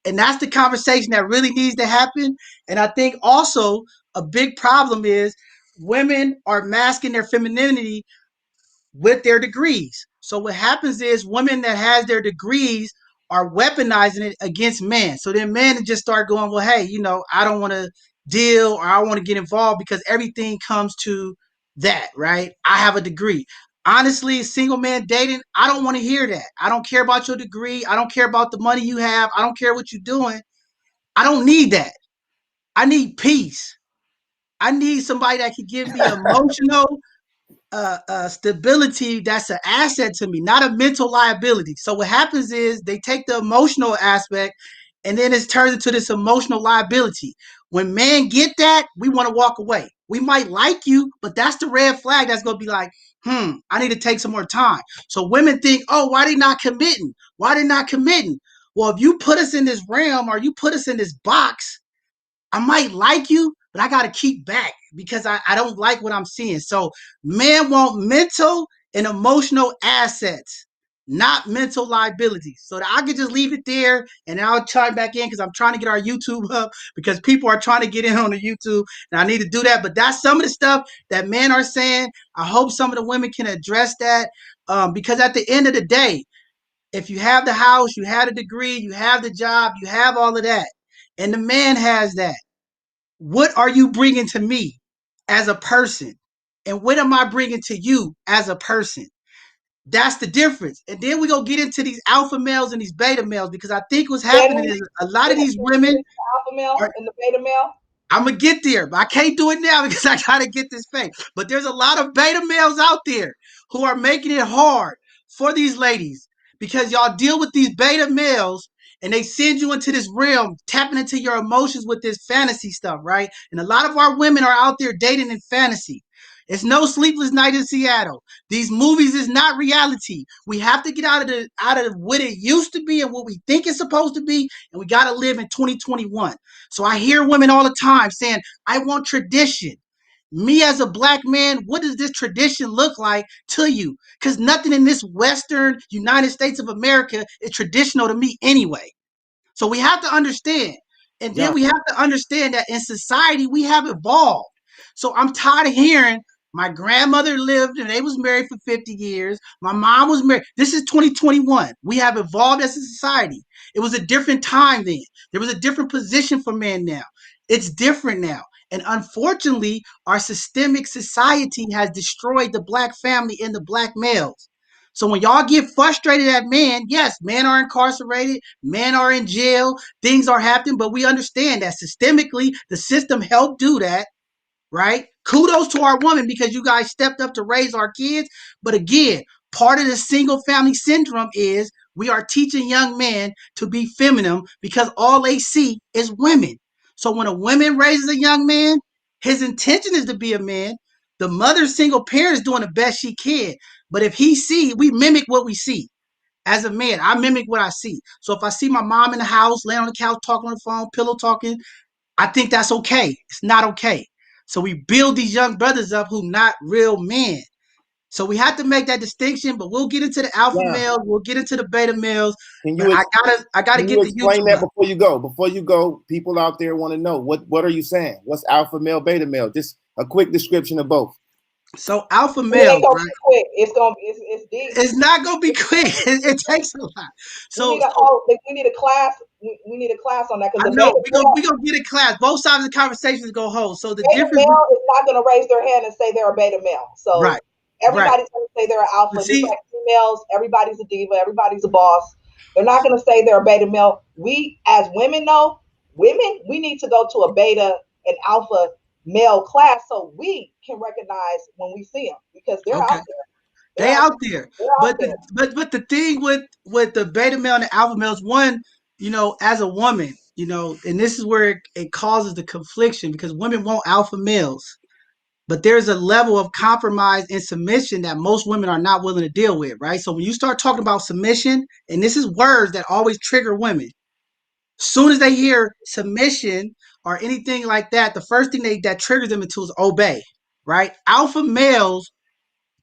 And that's the conversation that really needs to happen. And I think also a big problem is women are masking their femininity with their degrees. So what happens is women that has their degrees are weaponizing it against men. So then men just start going, well, hey, you know, I don't want to deal, or I want to get involved, because everything comes to that, right? I have a degree. Honestly, single man dating, I don't want to hear that. I don't care about your degree. I don't care about the money you have. I don't care what you're doing. I don't need that. I need peace. I need somebody that can give me emotional stability that's an asset to me, not a mental liability. So what happens is they take the emotional aspect, and then it's turned into this emotional liability. When men get that, we want to walk away. We might like you, but that's the red flag that's going to be like, I need to take some more time. So women think, oh, why they not committing? Why they not committing? Well, if you put us in this realm, or you put us in this box, I might like you, but I got to keep back, because I don't like what I'm seeing. So men want mental and emotional assets, not mental liabilities. So that I could just leave it there, and I'll chime back in, because I'm trying to get our YouTube up, because people are trying to get in on the YouTube, and I need to do that. But that's some of the stuff that men are saying. I hope some of the women can address that, because at the end of the day, if you have the house, you have the degree, you have the job, you have all of that, and the man has that, what are you bringing to me as a person? And what am I bringing to you as a person? That's the difference. And then we go get into these alpha males and these beta males, because I think what's happening is a lot of these women alpha male are, and the beta male. I'm gonna get there, but I can't do it now because I gotta get this fake. But there's a lot of beta males out there who are making it hard for these ladies, because y'all deal with these beta males and they send you into this realm, tapping into your emotions with this fantasy stuff, right? And a lot of our women are out there dating in fantasy. It's no Sleepless Night in Seattle. These movies is not reality. We have to get out of what it used to be and what we think it's supposed to be, and we gotta live in 2021. So I hear women all the time saying, I want tradition. Me as a black man, what does this tradition look like to you? Because nothing in this Western United States of America is traditional to me anyway. So we have to understand. And then Yeah. we have to understand that in society, we have evolved. So I'm tired of hearing my grandmother lived and they was married for 50 years. My mom was married. This is 2021. We have evolved as a society. It was a different time then. There was a different position for men now. It's different now. And unfortunately, our systemic society has destroyed the black family and the black males. So when y'all get frustrated at men, yes, men are incarcerated, men are in jail, things are happening, but we understand that systemically the system helped do that, right? Kudos to our woman because you guys stepped up to raise our kids. But again, part of the single family syndrome is we are teaching young men to be feminine because all they see is women. So when a woman raises a young man, his intention is to be a man. The mother single parent is doing the best she can. But if we mimic what we see. As a man, I mimic what I see. So if I see my mom in the house, laying on the couch, talking on the phone, pillow talking, I think that's okay. It's not okay. So we build these young brothers up who not real men. So we have to make that distinction, but we'll get into the alpha Yeah. males, we'll get into the beta males. Can But you I gotta can get you the explain YouTube that up. before you go? Before you go, people out there want to know what are you saying? What's alpha male, beta male? Just a quick description of both. So alpha It ain't males, gonna right? be quick. It's deep. It's not gonna be quick. It takes a lot. We need a class. We need a class on that because I the know beta we gonna get a class. Both sides of the conversation go hold. So the beta difference, male is not going to raise their hand and say they're a beta male. So right, everybody's going to say they're an alpha. But Just see, like females, everybody's a diva, everybody's a boss. They're not going to say they're a beta male. We, as women, we need to go to a beta and alpha male class so we can recognize when we see them because they're okay. out there. They out there. They're out there. But the thing with the beta male and the alpha males, one, as a woman, and this is where it causes the confliction because women want alpha males, but there's a level of compromise and submission that most women are not willing to deal with, right? So when you start talking about submission, and this is words that always trigger women, soon as they hear submission or anything like that, the first thing that triggers them into is obey, right? Alpha males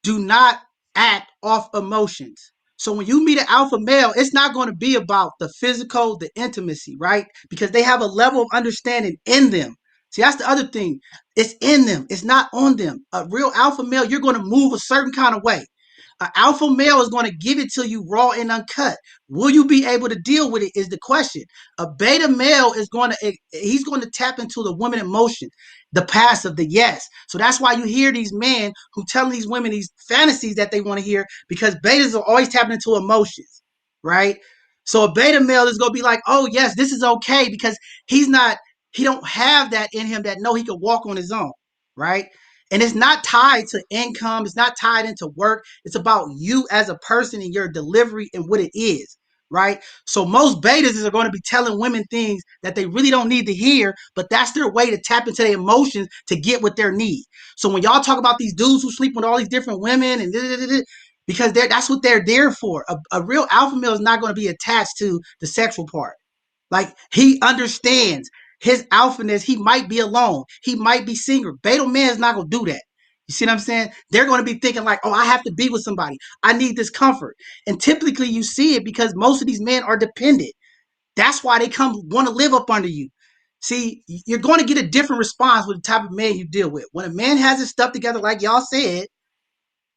do not act off emotions. So when you meet an alpha male, it's not going to be about the physical, the intimacy, right? Because they have a level of understanding in them. See, that's the other thing. It's in them. It's not on them. A real alpha male, you're going to move a certain kind of way. An alpha male is going to give it to you raw and uncut. Will you be able to deal with it is the question. A beta male he's going to tap into the woman emotion, the passive, the yes. So that's why you hear these men who tell these women these fantasies that they want to hear because betas are always tapping into emotions, right? So a beta male is going to be like, oh yes, this is okay because he don't have that in him that know he can walk on his own, right? And it's not tied to income. It's not tied into work. It's about you as a person and your delivery and what it is, right? So most betas are going to be telling women things that they really don't need to hear, but that's their way to tap into their emotions to get what they need. So when y'all talk about these dudes who sleep with all these different women and because that's what they're there for. A real alpha male is not going to be attached to the sexual part. Like he understands his alphaness. He might be alone. He might be single. Beta man is not going to do that. You see what I'm saying? They're going to be thinking like, oh, I have to be with somebody. I need this comfort. And typically you see it because most of these men are dependent. That's why they want to live up under you. See, you're going to get a different response with the type of man you deal with. When a man has his stuff together, like y'all said,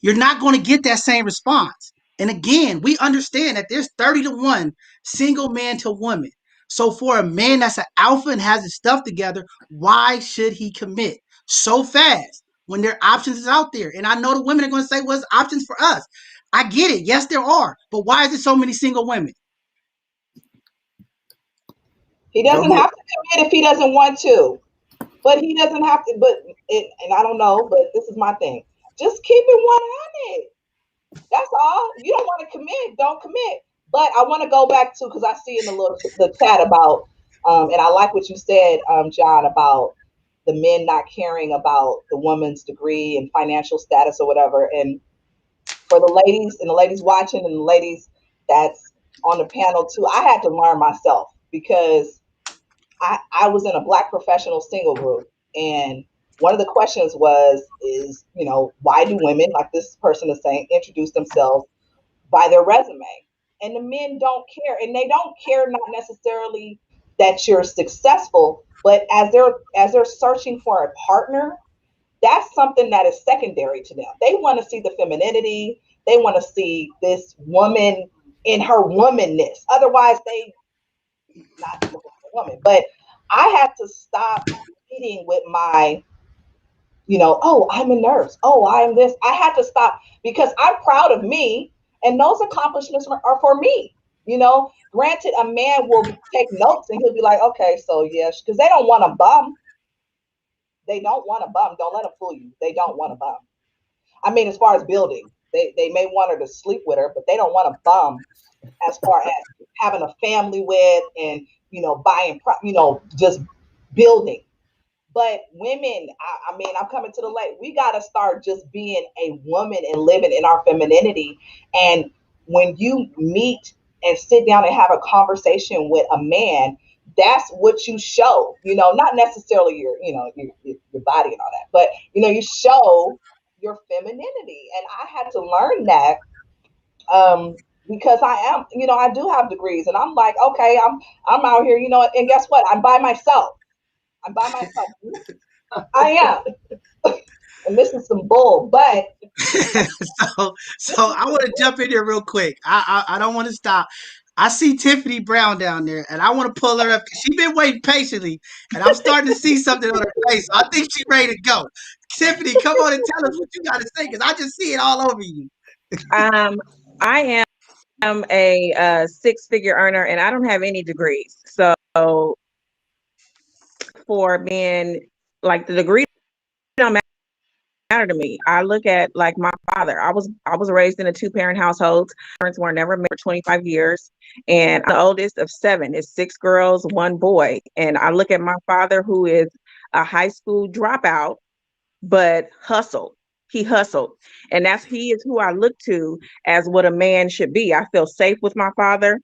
you're not going to get that same response. And again, we understand that there's 30 to 1 single man to woman. So for a man that's an alpha and has his stuff together, why should he commit so fast when there are options out there? And I know the women are going to say, "What's options for us?" I get it. Yes, there are. But why is there so many single women? He doesn't have to commit if he doesn't want to. But he doesn't have to, and I don't know, but this is my thing. Just keep it 100. That's all. You don't want to commit, don't commit. But I want to go back to, because I see in the chat about, and I like what you said, John, about the men not caring about the woman's degree and financial status or whatever. And for the ladies and the ladies watching and the ladies that's on the panel too, I had to learn myself because I was in a Black professional single group, and one of the questions is, why do women, like this person is saying, introduce themselves by their resume? And the men don't care, and they don't care not necessarily that you're successful, but as they're searching for a partner, that's something that is secondary to them. They want to see the femininity. They want to see this woman in her womanness. Otherwise, they not looking for a woman. But I had to stop eating with my, oh, I'm a nurse. Oh, I am this. I had to stop because I'm proud of me, and those accomplishments are for me. Granted, a man will take notes and he'll be like, okay, so yes, because they don't want a bum. They don't want a bum. Don't let them fool you. They don't want a bum. I mean, as far as building, they may want her to sleep with her, but they don't want a bum as far as having a family with and, buying, just building. But women, I mean, I'm coming to the late. We got to start just being a woman and living in our femininity. And when you meet and sit down and have a conversation with a man, that's what you show, not necessarily your body and all that, but, you show your femininity. And I had to learn that because I am, I do have degrees, and I'm like, okay, I'm out here, and guess what? I'm by myself. I am. And this is some bull, but so I want to jump in here real quick. I don't want to stop. I see Tiffany Brown down there, and I want to pull her up. She's been waiting patiently, and I'm starting to see something on her face. So I think she's ready to go. Tiffany, come on and tell us what you got to say, because I just see it all over you. I am a six-figure earner, and I don't have any degrees. So for men, like, the degree don't matter to me. I look at, like, my father. I was raised in a two-parent household. Parents were never married for 25 years, and I'm the oldest of 7. It's 6 girls, 1 boy. And I look at my father, who is a high school dropout, but hustled. He hustled, and he is who I look to as what a man should be. I feel safe with my father.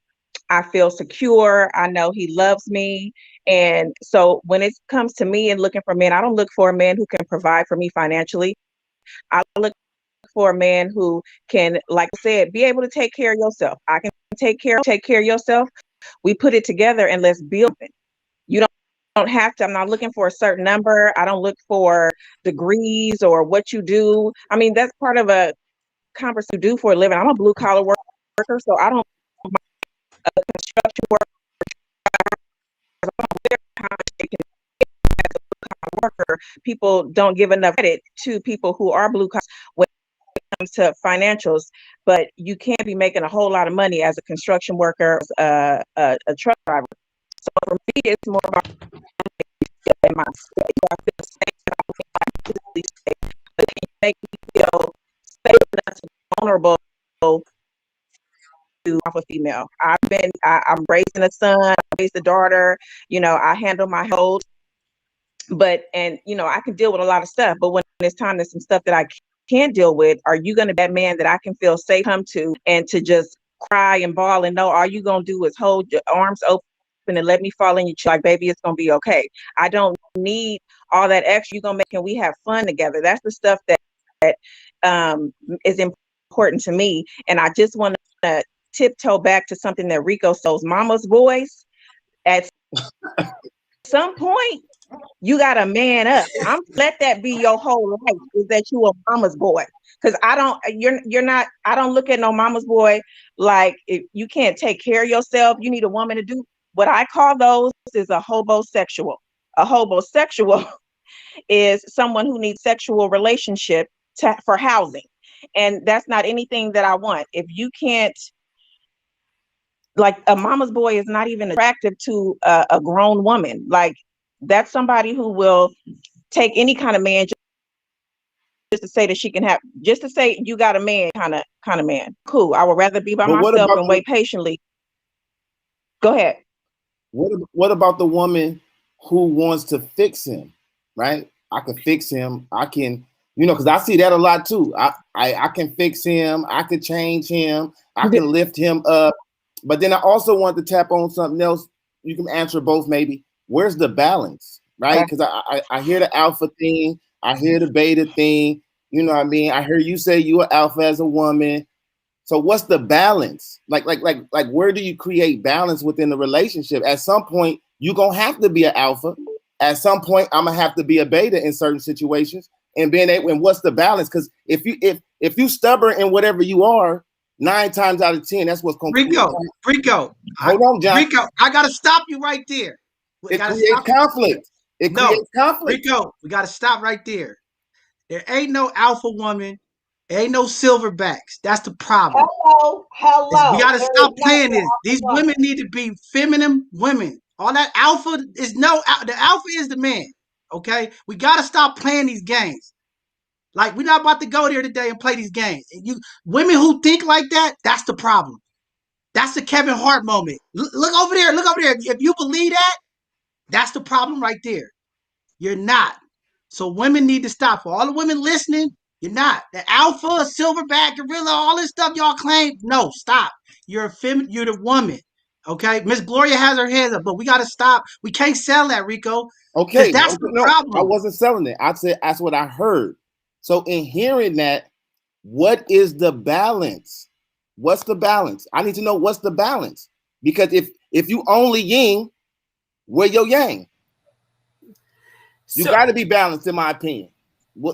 I feel secure. I know he loves me. And so when it comes to me and looking for men, I don't look for a man who can provide for me financially. I look for a man who can, like I said, be able to take care of yourself. I can take care of yourself. We put it together and let's build it. You don't have to. I'm not looking for a certain number. I don't look for degrees or what you do. I mean, that's part of a conversation you do for a living. I'm a blue collar worker, so I don't construction worker. Worker, people don't give enough credit to people who are blue collar when it comes to financials, but you can't be making a whole lot of money as a construction worker, a truck driver. So for me, it's more about my space. I feel safe, and I feel physically safe, but can you make me feel safe enough and vulnerable to a female? I'm raising a son, I raised a daughter, I handle my household. But, I can deal with a lot of stuff, but when it's time to some stuff that I can't deal with, are you going to be that man that I can feel safe come to and to just cry and bawl and know all you going to do is hold your arms open and let me fall in your chest like, baby, it's going to be okay. I don't need all that extra. Can we have fun together? That's the stuff that is important to me. And I just want to tiptoe back to something that Rico says, mama's boys. At some point, you got to man up. Let that be your whole life, is that you a mama's boy. Because I don't look at no mama's boy like, if you can't take care of yourself, you need a woman to do What I call those is a hobosexual. A hobosexual is someone who needs sexual relationship for housing. And that's not anything that I want. If you can't, like, a mama's boy is not even attractive to a grown woman. Like, that's somebody who will take any kind of man just to say that she can have, just to say you got a man kind of man. Cool. I would rather be by myself and wait patiently. Go ahead. What about the woman who wants to fix him, right? I can fix him. I can, because I see that a lot too. I can fix him. I could change him. I can lift him up. But then I also want to tap on something else. You can answer both maybe. Where's the balance, right? Because I hear the alpha thing. I hear the beta thing. You know what I mean? I hear you say you are alpha as a woman. So what's the balance? Like where do you create balance within the relationship? At some point, you're gonna have to be an alpha. At some point, I'm gonna have to be a beta in certain situations. And what's the balance? Because if you stubborn in whatever you are, 9 times out of 10, that's what's going to Rico. Hold on, John. Rico, I gotta stop you right there. It creates conflict. Creates conflict. Rico, we gotta stop right there. There ain't no alpha woman. There ain't no silverbacks. That's the problem. Hello. We gotta stop playing this. These women need to be feminine women. All that alpha is the alpha is the man. Okay, we gotta stop playing these games. Like, we're not about to go there today and play these games. Women who think like that, that's the problem. That's the Kevin Hart moment. Look over there. Look over there. If you believe that, that's the problem right there. You're not. So women need to stop. For all the women listening, you're not. The alpha, silverback, gorilla, all this stuff y'all claim. No, stop. You're you're the woman. Okay? Miss Gloria has her hands up, but we got to stop. We can't sell that, Rico. Okay. That's the problem. I wasn't selling it. I said that's what I heard. So in hearing that, what is the balance? What's the balance? I need to know what's the balance. Because if you only yin, where your yang? You got to be balanced, in my opinion.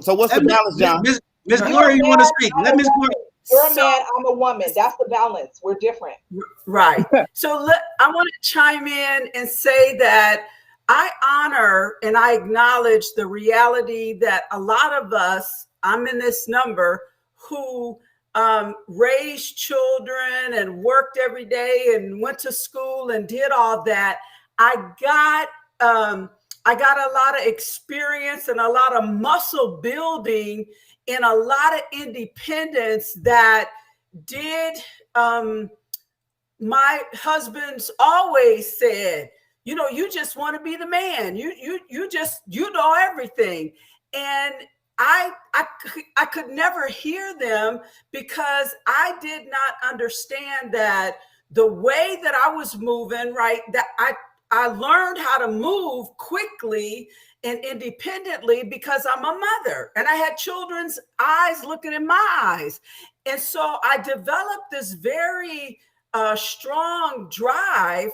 So what's the balance, John? Miss Gloria, you want to speak? Let Miss Gloria. You're a man, I'm a woman. That's the balance. We're different. Right. So I want to chime in and say that I honor and I acknowledge the reality that a lot of us, I'm in this number, who raised children and worked every day and went to school and did all that. I got a lot of experience and a lot of muscle building and a lot of independence that did. My husband's always said, you just want to be the man. You know everything. And I could never hear them because I did not understand that the way that I was moving, right, that I learned how to move quickly and independently because I'm a mother and I had children's eyes looking in my eyes. And so I developed this very strong drive.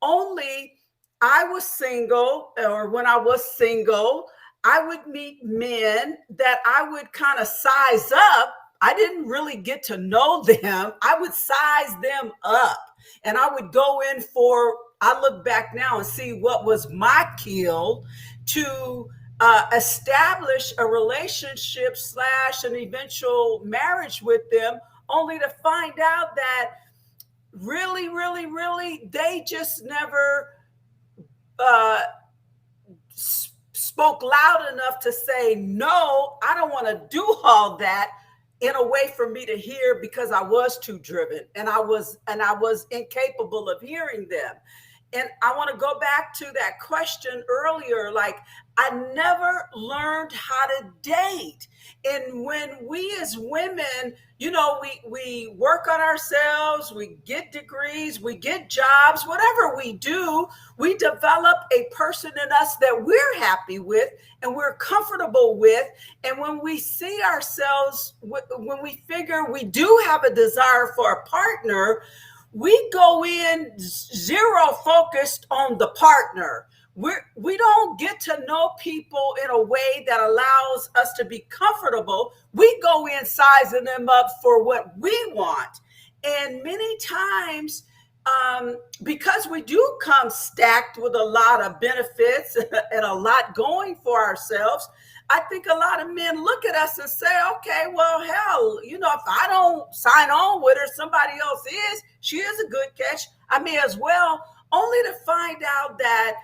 Only I was single, or when I was single, I would meet men that I would kind of size up. I didn't really get to know them. I would size them up and I would go in for, I look back now and see what was my kill to establish a relationship / an eventual marriage with them, only to find out that really, really, really, they just never spoke loud enough to say, no, I don't want to do all that, in a way for me to hear, because I was too driven and I was incapable of hearing them. And I want to go back to that question earlier. Like, I never learned how to date. And when we as women, we work on ourselves, we get degrees, we get jobs, whatever we do, we develop a person in us that we're happy with and we're comfortable with. And when we see ourselves, when we figure we do have a desire for a partner, we go in zero focused on the partner. We don't get to know people in a way that allows us to be comfortable. We go in sizing them up for what we want. And many times because we do come stacked with a lot of benefits and a lot going for ourselves, I think a lot of men look at us and say, okay, well, hell, you know, if I don't sign on with her, somebody else is. She is a good catch. I may as well, only to find out that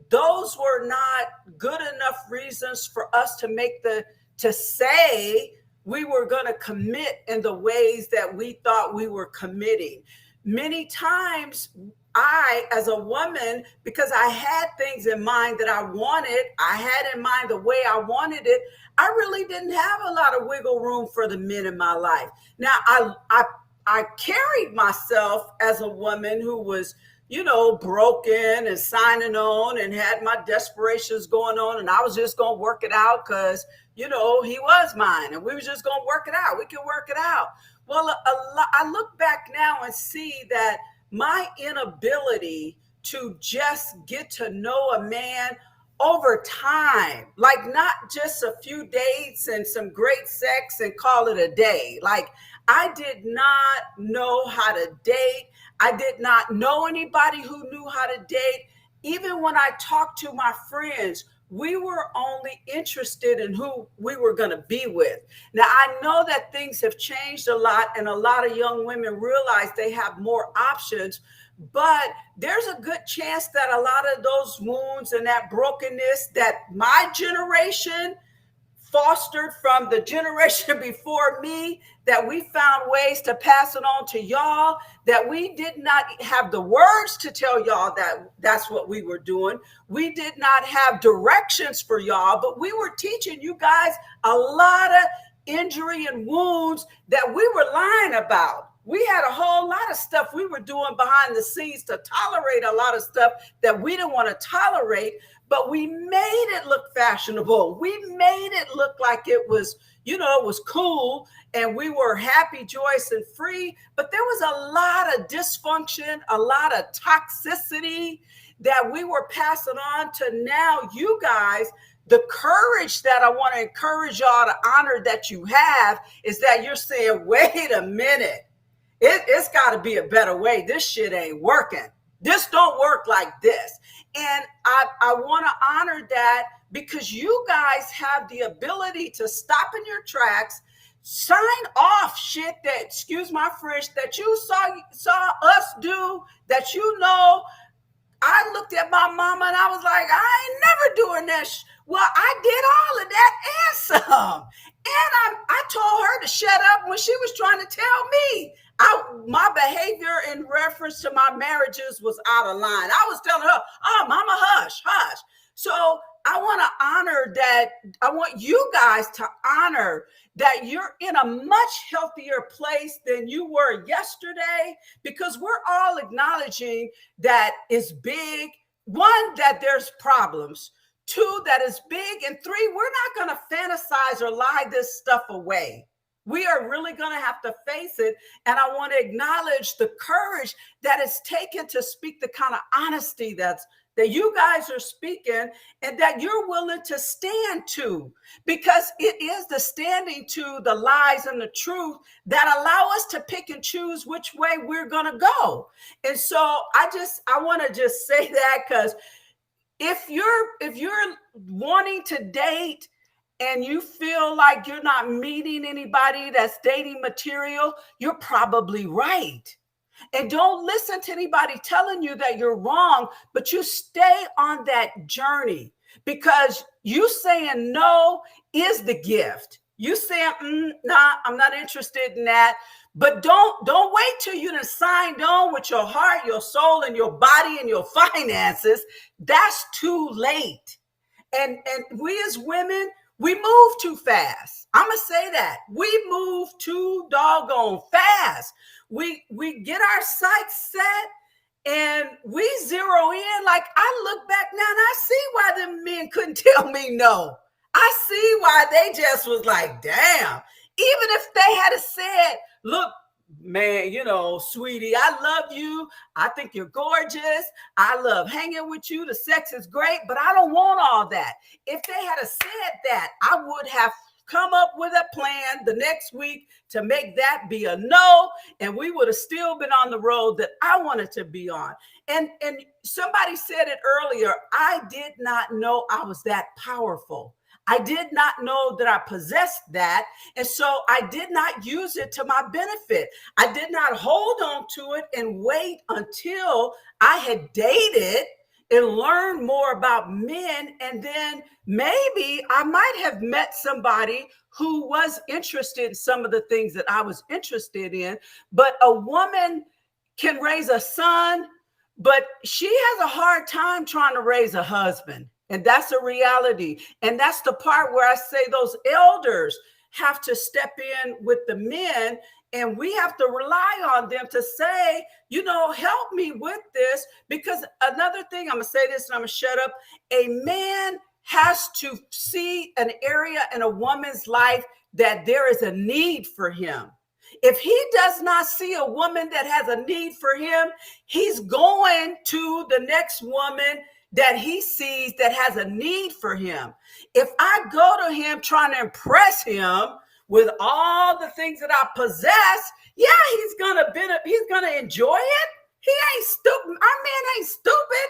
those were not good enough reasons for us to say we were going to commit in the ways that we thought we were committing. Many times I, as a woman, because I had things in mind that I wanted, I had in mind the way I wanted it, I really didn't have a lot of wiggle room for the men in my life. Now, I carried myself as a woman who was, you know, broken and signing on and had my desperations going on, and I was just going to work it out because, you know, he was mine and we were just going to work it out. We can work it out. Well, I look back now and see that my inability to just get to know a man over time, like not just a few dates and some great sex and call it a day. Like, I did not know how to date. I did not know anybody who knew how to date. Even when I talked to my friends, we were only interested in who we were going to be with. Now, I know that things have changed a lot, and a lot of young women realize they have more options, but there's a good chance that a lot of those wounds and that brokenness that my generation fostered from the generation before me, that we found ways to pass it on to y'all, that we did not have the words to tell y'all that that's what we were doing. We did not have directions for y'all, but we were teaching you guys a lot of injury and wounds that we were lying about. We had a whole lot of stuff we were doing behind the scenes to tolerate a lot of stuff that we didn't want to tolerate, but we made it look fashionable. We made it look like it was, you know, it was cool and we were happy, joyous, and free. But there was a lot of dysfunction, a lot of toxicity that we were passing on to now you guys. The courage that I want to encourage y'all to honor that you have is that you're saying, wait a minute. It's got to be a better way. This shit ain't working. This don't work like this. And I want to honor that because you guys have the ability to stop in your tracks, sign off shit that, excuse my French, that you saw us do, that you know. I looked at my mama and I was like, I ain't never doing that. Well, I did all of that and some. And I told her to shut up when she was trying to tell me. My behavior in reference to my marriages was out of line. I was telling her, oh, mama, hush, hush. So I want to honor that. I want you guys to honor that you're in a much healthier place than you were yesterday, because we're all acknowledging that it's big. One, that there's problems. Two, that it's big. And three, we're not going to fantasize or lie this stuff away. We are really going to have to face it. And I want to acknowledge the courage that it's taken to speak the kind of honesty that you guys are speaking and that you're willing to stand to, because it is the standing to the lies and the truth that allow us to pick and choose which way we're going to go. And so I want to just say that, because if you're wanting to date and you feel like you're not meeting anybody that's dating material, you're probably right. And don't listen to anybody telling you that you're wrong, but you stay on that journey, because you saying no is the gift. You saying, nah, I'm not interested in that. But don't wait till you done signed on with your heart, your soul, and your body and your finances. That's too late. And we as women, we move too fast. I'm going to say that. We move too doggone fast. We get our sights set and we zero in. Like, I look back now and I see why them men couldn't tell me no. I see why they just was like, damn. Even if they had said, look, man, you know, sweetie, I love you. I think you're gorgeous. I love hanging with you. The sex is great, but I don't want all that. If they had said that, I would have come up with a plan the next week to make that be a no, and we would have still been on the road that I wanted to be on. And somebody said it earlier, I did not know I was that powerful. I did not know that I possessed that. And so I did not use it to my benefit. I did not hold on to it and wait until I had dated and learned more about men. And then maybe I might have met somebody who was interested in some of the things that I was interested in. But a woman can raise a son, but she has a hard time trying to raise a husband. And that's a reality. And that's the part where I say those elders have to step in with the men, and we have to rely on them to say, you know, help me with this. Because another thing, I'm going to say this and I'm going to shut up. A man has to see an area in a woman's life that there is a need for him. If he does not see a woman that has a need for him, he's going to the next woman that he sees that has a need for him. If I go to him trying to impress him with all the things that I possess, yeah, he's gonna enjoy it. He ain't stupid. Our man ain't stupid.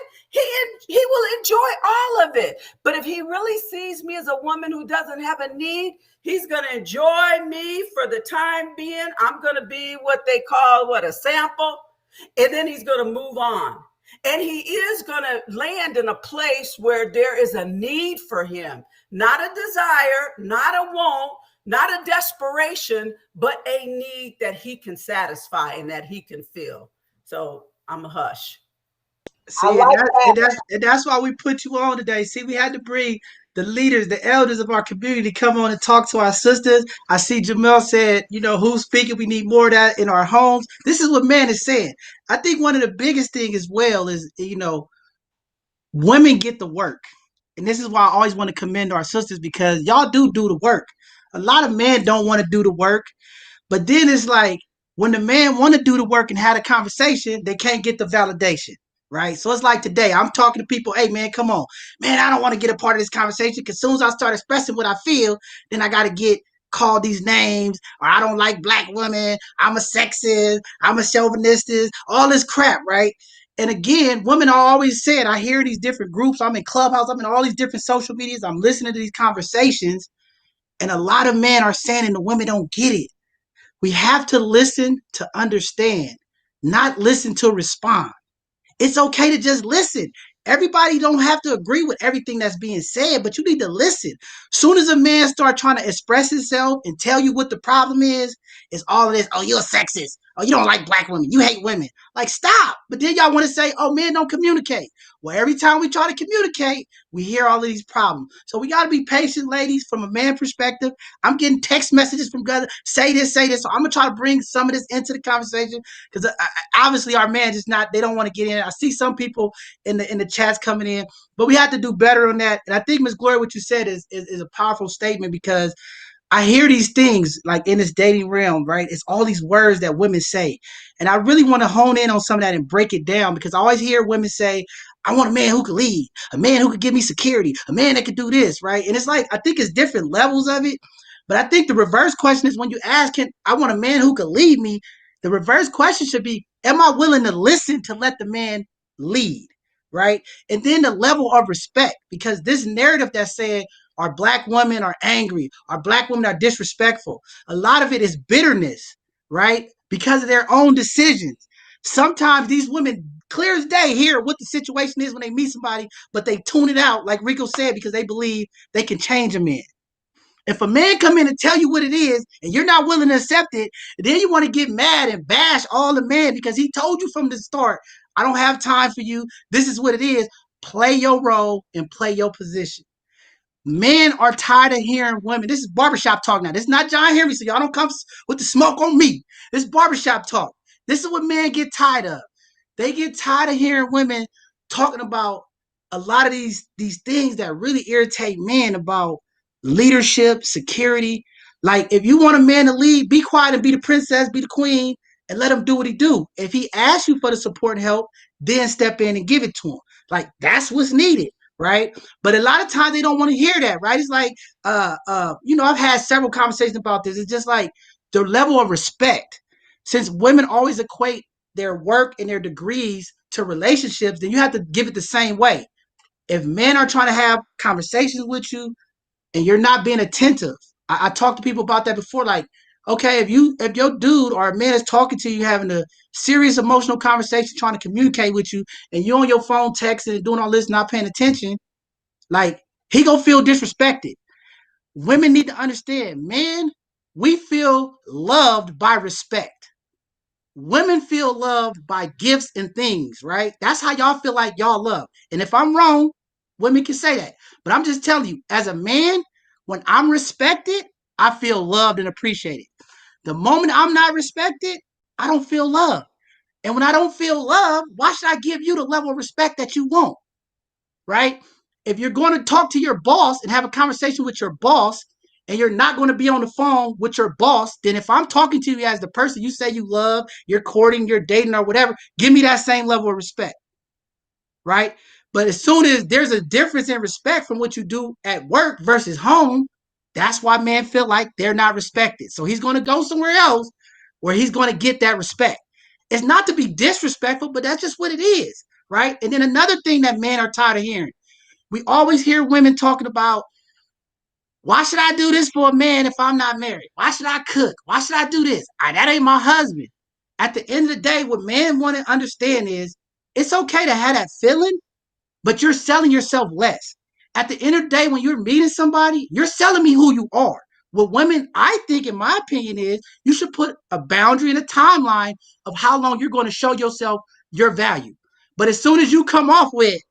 He will enjoy all of it. But if he really sees me as a woman who doesn't have a need, he's gonna enjoy me for the time being. I'm gonna be what they call a sample, and then he's gonna move on. And he is going to land in a place where there is a need for him, not a desire, not a want, not a desperation, but a need that he can satisfy and that he can fill. So I'm a hush. See, and that's why we put you on today. See, we had to bring the leaders, the elders of our community come on and talk to our sisters. I see Jamel said, you know, who's speaking? We need more of that in our homes. This is what man is saying. I think one of the biggest things as well is, you know, women get the work. And this is why I always want to commend our sisters, because y'all do the work. A lot of men don't want to do the work. But then it's like when the man want to do the work and have a conversation, they can't get the validation. Right. So it's like today, I'm talking to people. Hey, man, come on, man. I don't want to get a part of this conversation, because as soon as I start expressing what I feel, then I got to get called these names, or I don't like black women. I'm a sexist. I'm a chauvinist, all this crap. Right. And again, women are always said, I hear these different groups. I'm in Clubhouse. I'm in all these different social medias. I'm listening to these conversations. And a lot of men are saying, and the women don't get it. We have to listen to understand, not listen to respond. It's okay to just listen. Everybody don't have to agree with everything that's being said, but you need to listen. Soon as a man start trying to express himself and tell you what the problem is, it's all of this. Oh, you're a sexist. Oh, you don't like black women. You hate women. Like, stop. But then y'all want to say, oh, men don't communicate. Well, every time we try to communicate, we hear all of these problems. So we got to be patient, ladies, from a man perspective. I'm getting text messages from guys, say this. So I'm going to try to bring some of this into the conversation, because obviously our men just not, they don't want to get in. I see some people in the chats coming in, but we have to do better on that. And I think, Ms. Gloria, what you said is a powerful statement, because I hear these things like in this dating realm, right? It's all these words that women say. And I really want to hone in on some of that and break it down, because I always hear women say, I want a man who could lead, a man who could give me security, a man that could do this, right? And it's like, I think it's different levels of it. But I think the reverse question is, when you ask, I want a man who could lead me, the reverse question should be, am I willing to listen to let the man lead, right? And then the level of respect, because this narrative that said our black women are angry, our black women are disrespectful, a lot of it is bitterness, right? Because of their own decisions. Sometimes these women, clear as day, hear what the situation is when they meet somebody, but they tune it out, like Rico said, because they believe they can change a man. If a man come in and tell you what it is, and you're not willing to accept it, then you want to get mad and bash all the men because he told you from the start, I don't have time for you. This is what it is. Play your role and play your position. Men are tired of hearing women. This is barbershop talk now. This is not John Henry, so y'all don't come with the smoke on me. This is barbershop talk. This is what men get tired of. They get tired of hearing women talking about a lot of these things that really irritate men about leadership, security. Like, if you want a man to lead, be quiet and be the princess, be the queen, and let him do what he do. If he asks you for the support and help, then step in and give it to him. Like, that's what's needed. right? But a lot of times they don't want to hear that, right? It's like, I've had several conversations about this. It's just like the level of respect. Since women always equate their work and their degrees to relationships, then you have to give it the same way. If men are trying to have conversations with you and you're not being attentive, I talked to people about that before. Like, okay, if your dude or a man is talking to you, having a serious emotional conversation, trying to communicate with you, and you're on your phone texting and doing all this, not paying attention, like, he gonna feel disrespected. Women need to understand, man, we feel loved by respect. Women feel loved by gifts and things, right? That's how y'all feel like y'all love. And if I'm wrong, women can say that. But I'm just telling you, as a man, when I'm respected, I feel loved and appreciated. The moment I'm not respected, I don't feel love. And when I don't feel love, why should I give you the level of respect that you want? Right? If you're going to talk to your boss and have a conversation with your boss, and you're not going to be on the phone with your boss, then if I'm talking to you as the person you say you love, you're courting, you're dating or whatever, give me that same level of respect. Right? But as soon as there's a difference in respect from what you do at work versus home, that's why men feel like they're not respected. So he's going to go somewhere else where he's going to get that respect. It's not to be disrespectful, but that's just what it is. Right? And then another thing that men are tired of hearing. We always hear women talking about, why should I do this for a man if I'm not married? Why should I cook? Why should I do this? That ain't my husband. At the end of the day, what men want to understand is it's okay to have that feeling, but you're selling yourself less. At the end of the day, when you're meeting somebody, you're selling me who you are. What women, I think, in my opinion, is you should put a boundary and a timeline of how long you're going to show yourself your value. But as soon as you come off with,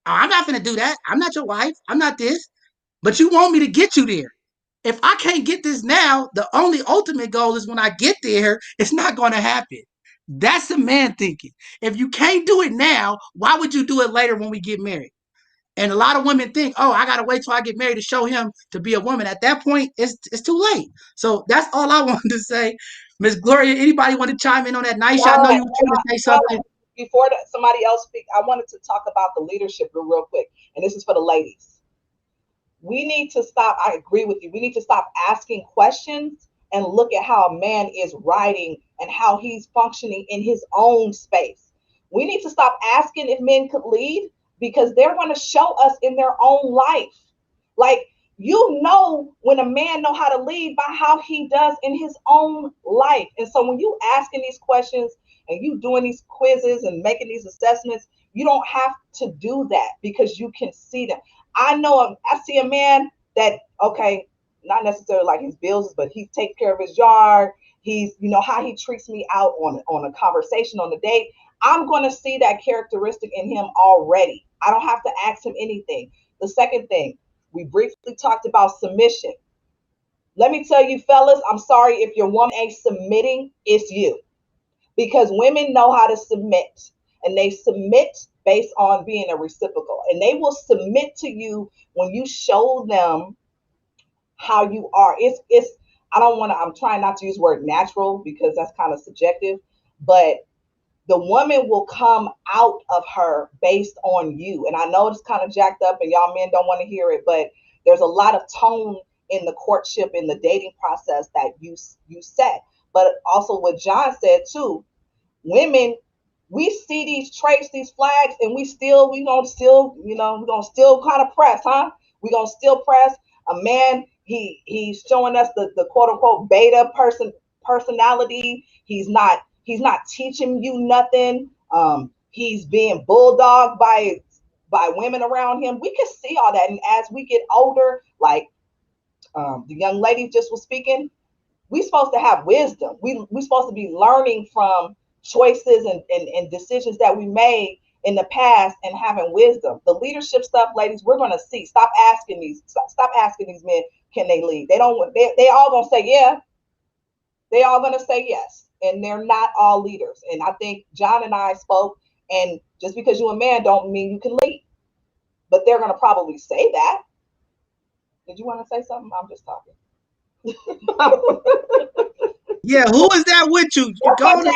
I'm not going to do that. I'm not your wife. I'm not this. But you want me to get you there. If I can't get this now, the only ultimate goal is when I get there, it's not going to happen. That's a man thinking. If you can't do it now, why would you do it later when we get married? And a lot of women think, oh, I got to wait till I get married to show him to be a woman. At that point, it's too late. So that's all I wanted to say. Miss Gloria, anybody want to chime in on that? Nice, I know you were trying to say something. Before somebody else speak, I wanted to talk about the leadership real quick. And this is for the ladies. We need to stop. I agree with you. We need to stop asking questions and look at how a man is writing and how he's functioning in his own space. We need to stop asking if men could lead, because they're going to show us in their own life. Like, you know, when a man know how to lead by how he does in his own life. And so when you asking these questions and you doing these quizzes and making these assessments, you don't have to do that because you can see them. I know I see a man that, okay, not necessarily like his bills, but he takes care of his yard. He's, how he treats me out on a conversation, on the date. I'm going to see that characteristic in him already. I don't have to ask him anything. The second thing, we briefly talked about submission. Let me tell you, fellas, I'm sorry if your woman ain't submitting, it's you. Because women know how to submit, and they submit based on being a reciprocal, and they will submit to you when you show them how you are. I'm trying not to use the word natural because that's kind of subjective, but the woman will come out of her based on you. And I know it's kind of jacked up and y'all men don't want to hear it, but there's a lot of tone in the courtship, in the dating process that you set. But also what John said too, women, we see these traits, these flags, and we're gonna still kind of press, huh? We're gonna still press. A man, he's showing us the quote unquote beta personality. He's not teaching you nothing. He's being bulldogged by women around him. We can see all that. And as we get older, like the young lady just was speaking, we're supposed to have wisdom. We're supposed to be learning from choices and decisions that we made in the past and having wisdom. The leadership stuff, ladies, we're going to see. Stop asking these men, can they lead? They all going to say, yeah. They all going to say yes. And they're not all leaders. And I think John and I spoke, and just because you're a man don't mean you can lead. But they're going to probably say that. Did you want to say something? I'm just talking. Yeah, who is that with you? Go on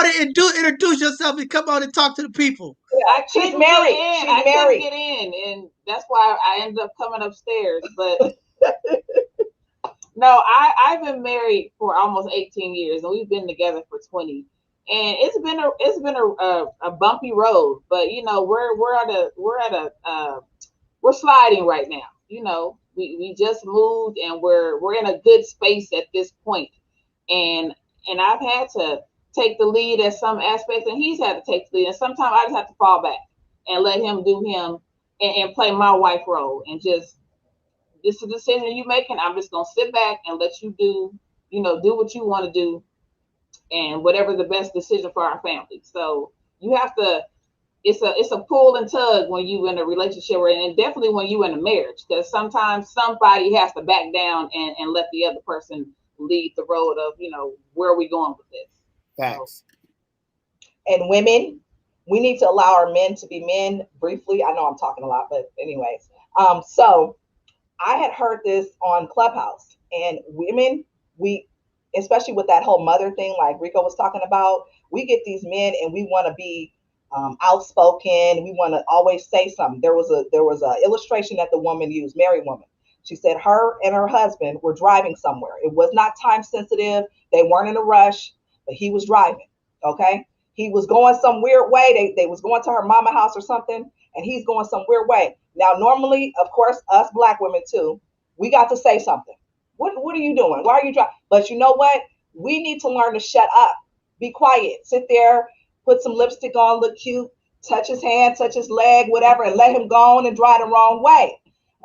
and introduce yourself and come on and talk to the people. She's married. I couldn't get in, and that's why I ended up coming upstairs. But no, I've been married for almost 18 years, and we've been together for 20. And it's been a bumpy road, but you know we're sliding right now. You know, we just moved, and we're in a good space at this point. And I've had to take the lead at some aspects, and he's had to take the lead. And sometimes I just have to fall back and let him do him and play my wife role. And just, this is a decision you make, and I'm just gonna sit back and let you do what you want to do, and whatever the best decision for our family. So you have to. It's a pull and tug when you in a relationship, and definitely when you in a marriage, because sometimes somebody has to back down and let the other person lead the road of, where are we going with this. Facts. And women, we need to allow our men to be men briefly. I know I'm talking a lot, but anyways. So I had heard this on Clubhouse, and women, we, especially with that whole mother thing, like Rico was talking about, we get these men and we want to be outspoken. We want to always say something. There was a illustration that the woman used, married woman. She said her and her husband were driving somewhere. It was not time sensitive. They weren't in a rush, but he was driving. Okay. He was going some weird way. They was going to her mama house or something, and he's going some weird way. Now, normally, of course, us Black women too, we got to say something. What are you doing? Why are you driving? But you know what? We need to learn to shut up, be quiet, sit there, put some lipstick on, look cute, touch his hand, touch his leg, whatever, and let him go on and drive the wrong way.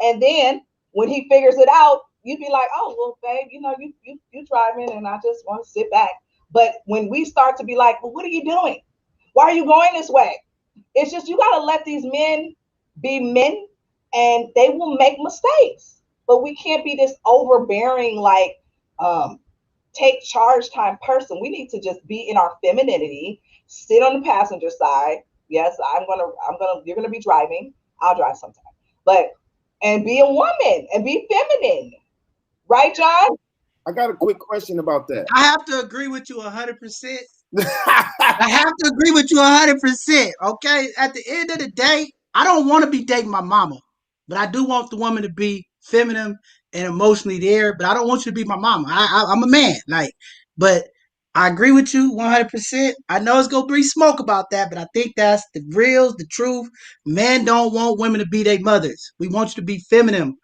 And then when he figures it out, you'd be like, oh, well, babe, you driving, and I just want to sit back. But when we start to be like, well, what are you doing? Why are you going this way? It's just, you got to let these men be men, and they will make mistakes. But we can't be this overbearing, like, take charge time person. We need to just be in our femininity, sit on the passenger side. Yes, you're gonna be driving. I'll drive sometime. And be a woman and be feminine. Right, John? I got a quick question about that. I have to agree with you 100%. I have to agree with you 100%. Okay. At the end of the day, I don't want to be dating my mama, but I do want the woman to be feminine and emotionally there. But I don't want you to be my mama. I'm a man. But I agree with you 100%. I know it's gonna be smoke about that, but I think that's the truth. Men don't want women to be their mothers. We want you to be feminine,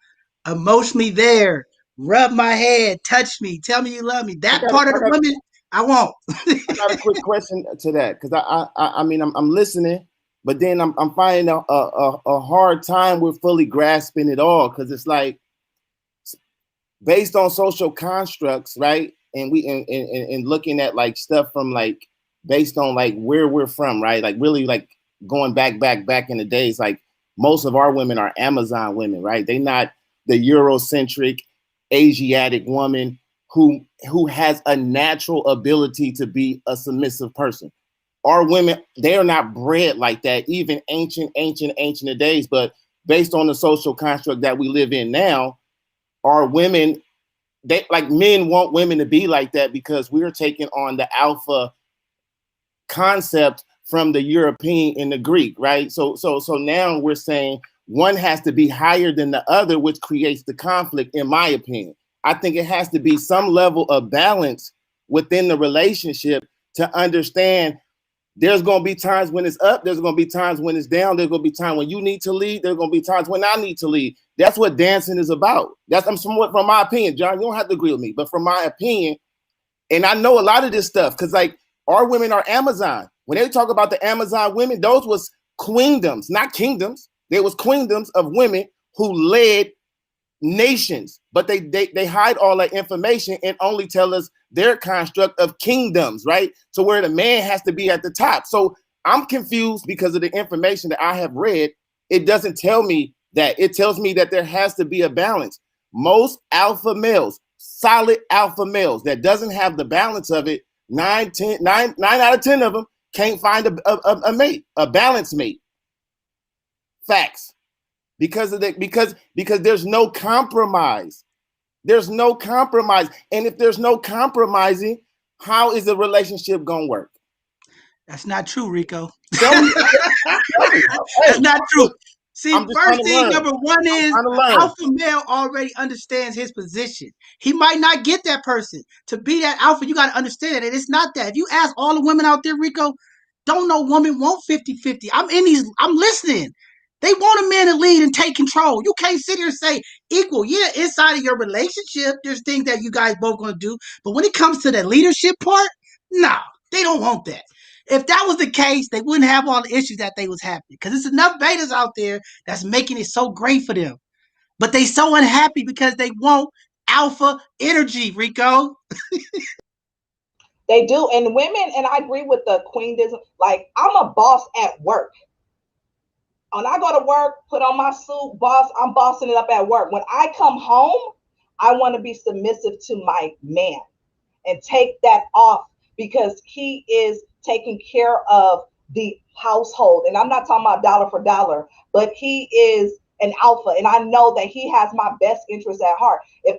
emotionally there. Rub my head, touch me, tell me you love me. That part of the women, I want. I got a quick question to that, because I mean I'm listening, but then I'm finding a hard time with fully grasping it all, because it's like based on social constructs, right? And we and looking at like stuff from like based on like where we're from, right? Like really like going back in the days, like most of our women are Amazon women, right? They not the Eurocentric Asiatic woman who has a natural ability to be a submissive person. Our women, they are not bred like that, even ancient days. But based on the social construct that we live in now, our women, they like men want women to be like that because we're taking on the alpha concept from the European and the Greek, right? So now we're saying one has to be higher than the other, which creates the conflict, in my opinion. I think it has to be some level of balance within the relationship to understand there's going to be times when it's up. There's going to be times when it's down. There's going to be times when you need to lead. There's going to be times when I need to lead. That's what dancing is about. I'm somewhat from my opinion, John. You don't have to agree with me, but from my opinion, and I know a lot of this stuff because like our women are Amazon. When they talk about the Amazon women, those was queendoms, not kingdoms. There was queendoms of women who led nations, but they hide all that information and only tell us their construct of kingdoms, right? So where the man has to be at the top. So I'm confused because of the information that I have read. It doesn't tell me that. It tells me that there has to be a balance. Most alpha males, solid alpha males that doesn't have the balance of it, 9 out of 10 of them can't find a mate, a balanced mate. Facts. Because there's no compromise. There's no compromise. And if there's no compromising, how is the relationship going to work? That's not true, Rico. Tell me. That's not true. See, I'm just first trying to thing, learn. number one is trying to an learn. alpha male already understands his position. He might not get that person. To be that alpha, you got to understand it. It's not that. If you ask all the women out there, Rico, don't no woman want 50-50. I'm listening. They want a man to lead and take control. You can't sit here and say equal. Yeah, inside of your relationship, there's things that you guys both going to do. But when it comes to the leadership part, no, they don't want that. If that was the case, they wouldn't have all the issues that they was having. Because there's enough betas out there that's making it so great for them. But they so unhappy because they want alpha energy, Rico. They do. And women, and I agree with the queendism, like I'm a boss at work. When I go to work, put on my suit, boss, I'm bossing it up at work. When I come home, I want to be submissive to my man and take that off because he is taking care of the household. And I'm not talking about dollar for dollar, but he is an alpha. And I know that he has my best interest at heart. If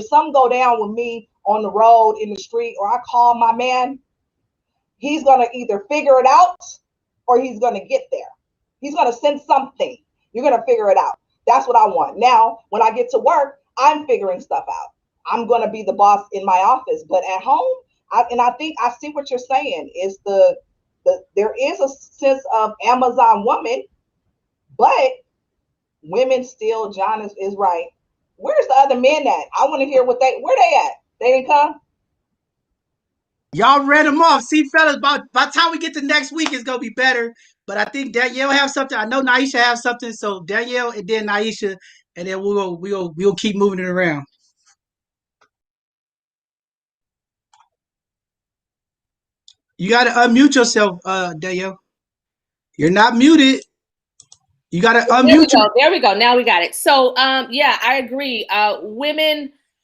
something go down with me on the road, in the street, or I call my man, he's going to either figure it out or he's going to get there. He's going to send something. You're going to figure it out. That's what I want. Now, when I get to work, I'm figuring stuff out. I'm going to be the boss in my office, but at home, I think I see what you're saying is there is a sense of Amazon woman, but women still, John is right. Where's the other men at? I want to hear where they at. They didn't come. Y'all read them off. See, fellas, by the time we get to next week, it's gonna be better. But I think Danielle have something. I know Naisha have something. So Danielle and then Naisha, and then we'll keep moving it around. You got to unmute yourself, Danielle. You're not muted. You got to unmute. There we go. Now we got it. So, yeah, I agree.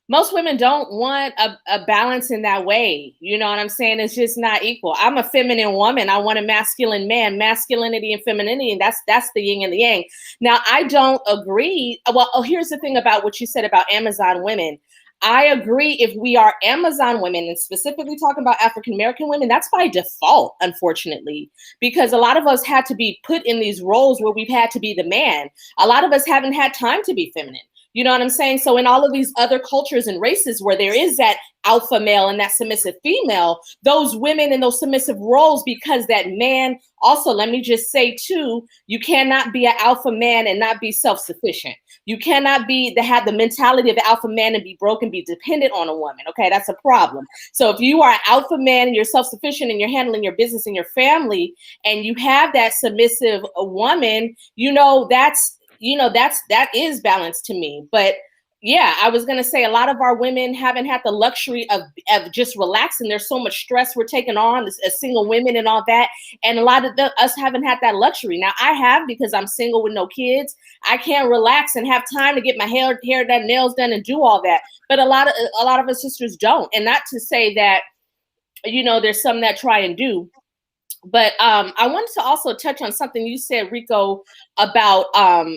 Most women don't want a balance in that way. You know what I'm saying? It's just not equal. I'm a feminine woman. I want a masculine man, masculinity and femininity. And that's the yin and the yang. Now, I don't agree. Well, here's the thing about what you said about Amazon women. I agree if we are Amazon women, and specifically talking about African-American women, that's by default, unfortunately, because a lot of us had to be put in these roles where we've had to be the man. A lot of us haven't had time to be feminine. You know what I'm saying? So in all of these other cultures and races where there is that alpha male and that submissive female, those women in those submissive roles, because that man also, let me just say too, you cannot be an alpha man and not be self-sufficient. You cannot have the mentality of the alpha man and be broken, be dependent on a woman. Okay, that's a problem. So if you are an alpha man and you're self-sufficient and you're handling your business and your family, and you have that submissive woman, that is balance to me. But yeah, I was going to say a lot of our women haven't had the luxury of just relaxing. There's so much stress we're taking on as single women and all that. And a lot of us haven't had that luxury. Now I have, because I'm single with no kids. I can't relax and have time to get my hair done, nails done, and do all that. But a lot of us sisters don't. And not to say that, there's some that try and do. But I wanted to also touch on something you said, Rico, about a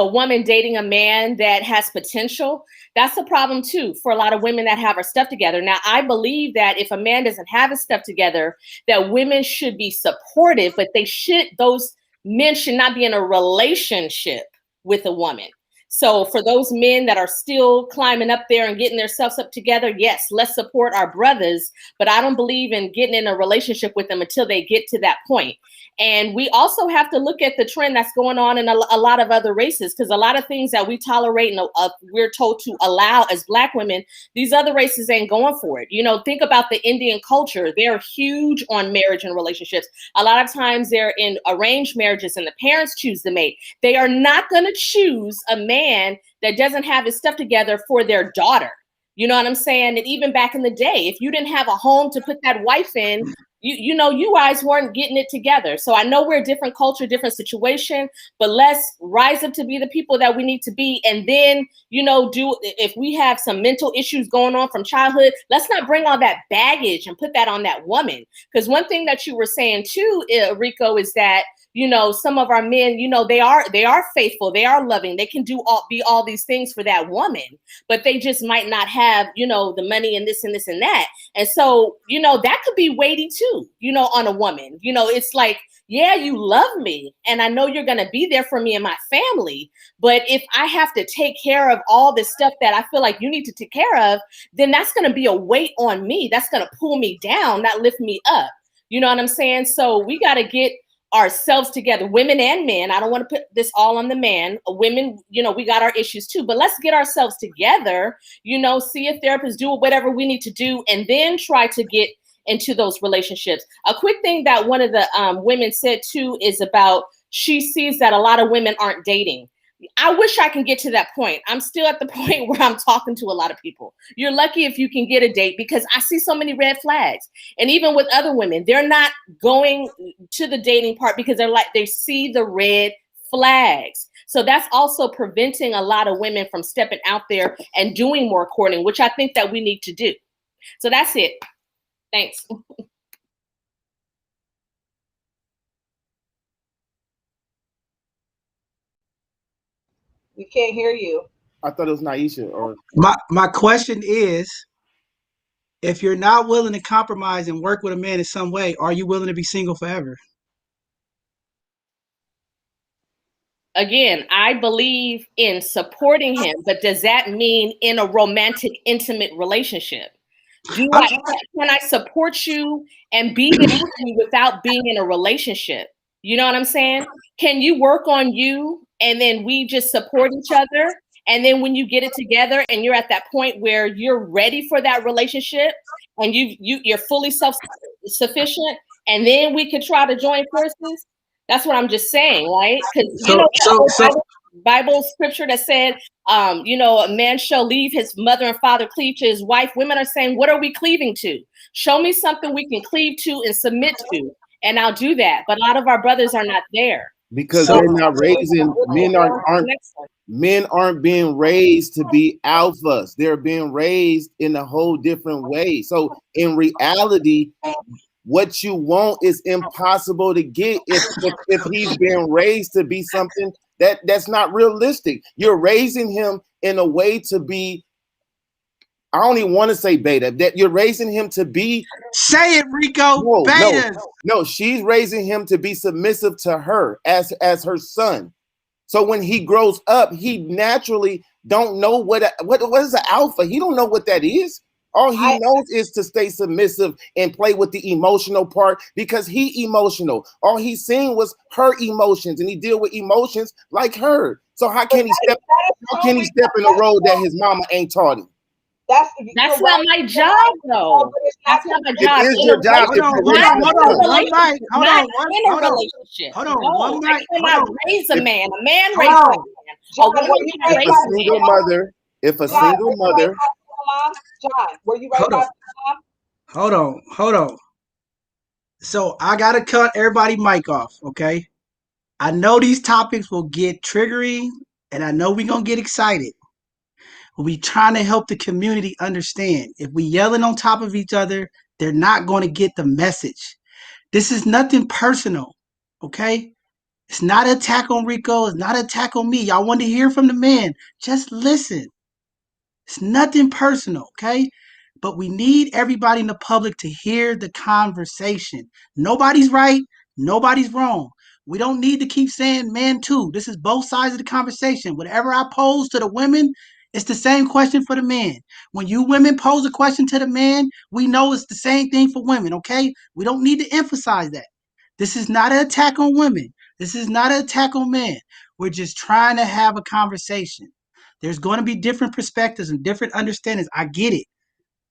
woman dating a man that has potential. That's a problem too for a lot of women that have her stuff together. Now, I believe that if a man doesn't have his stuff together, that women should be supportive, but those men should not be in a relationship with a woman. So for those men that are still climbing up there and getting themselves up together, yes, let's support our brothers, but I don't believe in getting in a relationship with them until they get to that point. And we also have to look at the trend that's going on in a lot of other races, because a lot of things that we tolerate and we're told to allow as Black women, these other races ain't going for it. Think about the Indian culture. They're huge on marriage and relationships. A lot of times they're in arranged marriages and the parents choose the mate. They are not going to choose a man that doesn't have his stuff together for their daughter. You know what I'm saying? And even back in the day, if you didn't have a home to put that wife in, you guys weren't getting it together. So I know we're a different culture, different situation, but let's rise up to be the people that we need to be. And then, if we have some mental issues going on from childhood, let's not bring all that baggage and put that on that woman. Because one thing that you were saying too, Rico, is that, you know, some of our men, you know, they are faithful, they are loving, they can be all these things for that woman, but they just might not have, you know, the money and this and this and that. And so, you know, that could be weighty too, you know, on a woman. You know, it's like, yeah, you love me and I know you're going to be there for me and my family, but if I have to take care of all this stuff that I feel like you need to take care of, then that's going to be a weight on me. That's going to pull me down, not lift me up. You know what I'm saying? So we got to get ourselves together, women and men. I don't want to put this all on the man. Women, you know, we got our issues too, but let's get ourselves together, you know, see if therapists do whatever we need to do, and then try to get into those relationships. A quick thing that one of the women said too is about, she sees that a lot of women aren't dating. I wish I can get to that point. I'm still at the point where I'm talking to a lot of people. You're lucky if you can get a date, because I see so many red flags. And even with other women, they're not going to the dating part because they see the red flags. So that's also preventing a lot of women from stepping out there and doing more courting, which I think that we need to do. So that's it. Thanks. We can't hear you. I thought it was Naisha. Or My question is, if you're not willing to compromise and work with a man in some way, are you willing to be single forever? Again, I believe in supporting him, but does that mean in a romantic, intimate relationship? Can I support you and be there with you without being in a relationship? You know what I'm saying? Can you work on you and then we just support each other? And then when you get it together and you're at that point where you're ready for that relationship and you're fully self-sufficient, and then we could try to join forces. That's what I'm just saying, right? Because Bible scripture that said, you know, a man shall leave his mother and father, cleave to his wife. Women are saying, what are we cleaving to? Show me something we can cleave to and submit to, and I'll do that. But a lot of our brothers are not there. Because they're not raising, men aren't being raised to be alphas. They're being raised in a whole different way. So in reality, what you want is impossible to get if he's being raised to be something that's not realistic. You're raising him in a way to be, I don't even want to say beta, that you're raising him to be. Say it, Rico. Beta. No, she's raising him to be submissive to her as her son. So when he grows up, he naturally don't know what is an alpha. He don't know what that is. All he knows is to stay submissive and play with the emotional part, because he emotional. All he's seen was her emotions, and he deal with emotions like her. So how can he step in a road that his mama ain't taught him? That's not my job, though. That's not my job. It is your job. Hold on. I cannot raise a man. A man raises a man. If a single mother. John, were you right about Hold on. So I gotta cut everybody mic off, okay? I know these topics will get triggering, and I know we're gonna get excited. But we trying to help the community understand. If we yelling on top of each other, they're not gonna get the message. This is nothing personal, okay? It's not an attack on Rico. It's not an attack on me. Y'all want to hear from the man. Just listen. It's nothing personal, okay? But we need everybody in the public to hear the conversation. Nobody's right. Nobody's wrong. We don't need to keep saying man too. This is both sides of the conversation. Whatever I pose to the women, it's the same question for the men. When you women pose a question to the man, we know it's the same thing for women, okay? We don't need to emphasize that. This is not an attack on women. This is not an attack on men. We're just trying to have a conversation. There's going to be different perspectives and different understandings. I get it.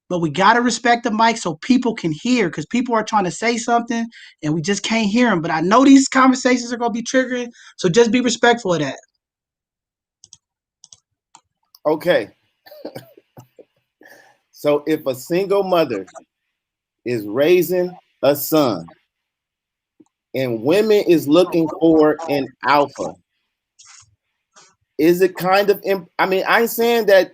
But we got to respect the mic so people can hear, because people are trying to say something and we just can't hear them. But I know these conversations are going to be triggering, so just be respectful of that. Okay. So if a single mother is raising a son and women is looking for an alpha, is it kind of, I mean, I ain't saying that,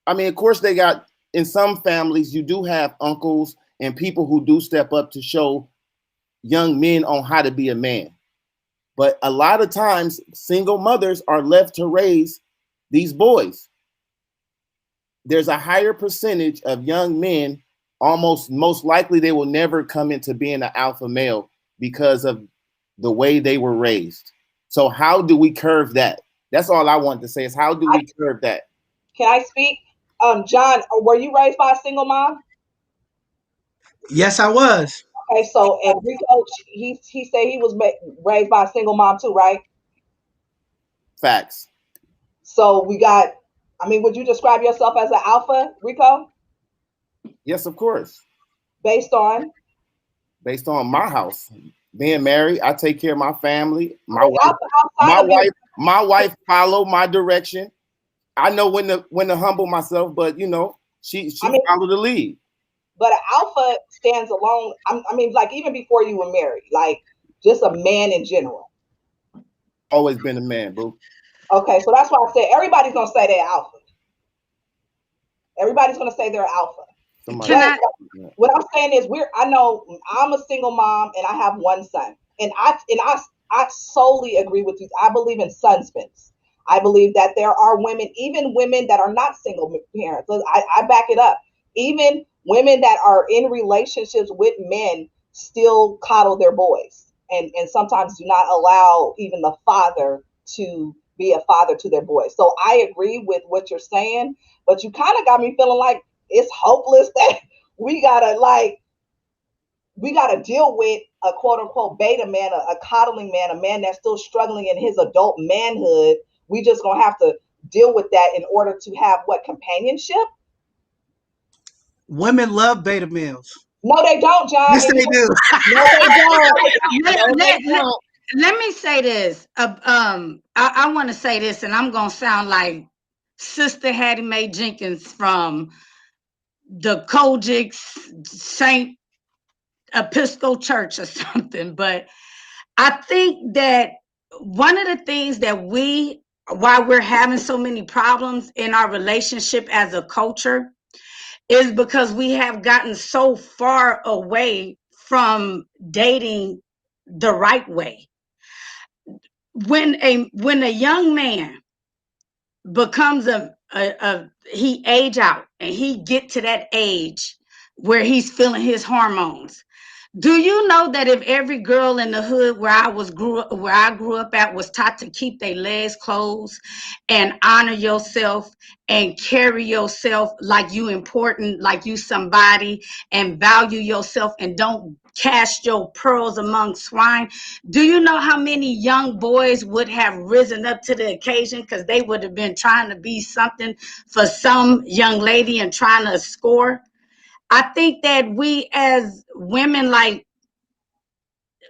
I mean, of course they got, in some families, you do have uncles and people who do step up to show young men on how to be a man. But a lot of times, single mothers are left to raise these boys. There's a higher percentage of young men, most likely they will never come into being an alpha male because of the way they were raised. So how do we curve that? That's all I want to say is how do we curve that? Can I speak? John, were you raised by a single mom? Yes, I was. Okay, so Enrico, he said he was raised by a single mom too, right? Facts. So we got, I mean, would you describe yourself as an alpha, Rico? Yes, of course. Based on my house. Being married, I take care of my family. My wife follow my direction. I know when to humble myself, but you know, she followed the lead. But an alpha stands alone. I mean, like even before you were married, like just a man in general. Always been a man, boo. Okay, so that's why I said everybody's gonna say they're alpha. Everybody's gonna say they're alpha. What I'm saying is I know I'm a single mom and I have one son. And I solely agree with you. I believe in sunspins. I believe that there are women, even women that are not single parents. I back it up. Even women that are in relationships with men still coddle their boys and sometimes do not allow even the father to be a father to their boys. So I agree with what you're saying, but you kind of got me feeling like it's hopeless that we gotta deal with a quote unquote beta man, a coddling man, a man that's still struggling in his adult manhood. We just gonna have to deal with that in order to have what, companionship? Women love beta males. No, they don't, John. Yes, they do. No, they don't. Let me say this. I want to say this, and I'm gonna sound like Sister Hattie Mae Jenkins from the Kojic Saint Episcopal Church or something. But I think that one of the things that why we're having so many problems in our relationship as a culture is because we have gotten so far away from dating the right way. When a young man becomes he age out and he get to that age where he's feeling his hormones. Do you know that if every girl in the hood where I grew up at was taught to keep their legs closed and honor yourself and carry yourself like you important, like you somebody, and value yourself and don't cast your pearls among swine? Do you know how many young boys would have risen up to the occasion because they would have been trying to be something for some young lady and trying to score? I think that we as women, like,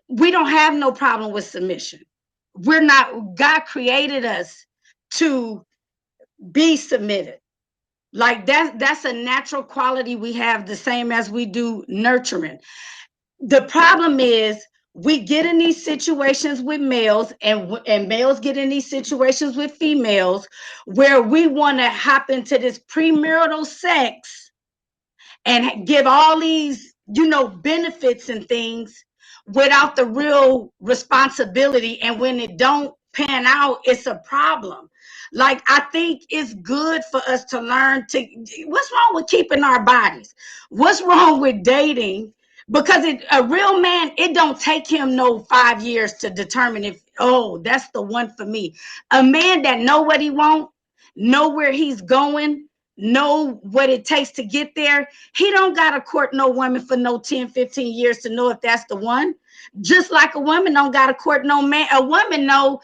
we don't have no problem with submission. God created us to be submitted. Like that's a natural quality we have, the same as we do nurturing. The problem is we get in these situations with males and males get in these situations with females where we want to hop into this premarital sex and give all these, benefits and things without the real responsibility. And when it don't pan out, it's a problem. Like, I think it's good for us to learn what's wrong with keeping our bodies? What's wrong with dating? Because a real man, it don't take him no 5 years to determine if, that's the one for me. A man that know what he want, know where he's going, know what it takes to get there. He don't got to court no woman for no 10, 15 years to know if that's the one. Just like a woman don't got to court no man. A woman know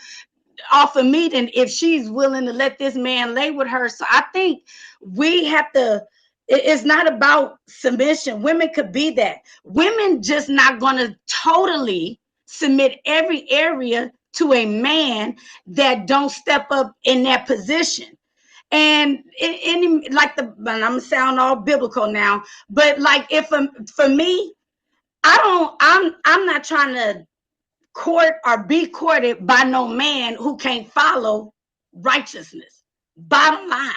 off of meeting if she's willing to let this man lay with her. So I think we have to, it's not about submission. Women could be that. Women just not going to totally submit every area to a man that don't step up in that position. And I'm gonna sound all biblical now, but like for me, I'm not trying to court or be courted by no man who can't follow righteousness. Bottom line.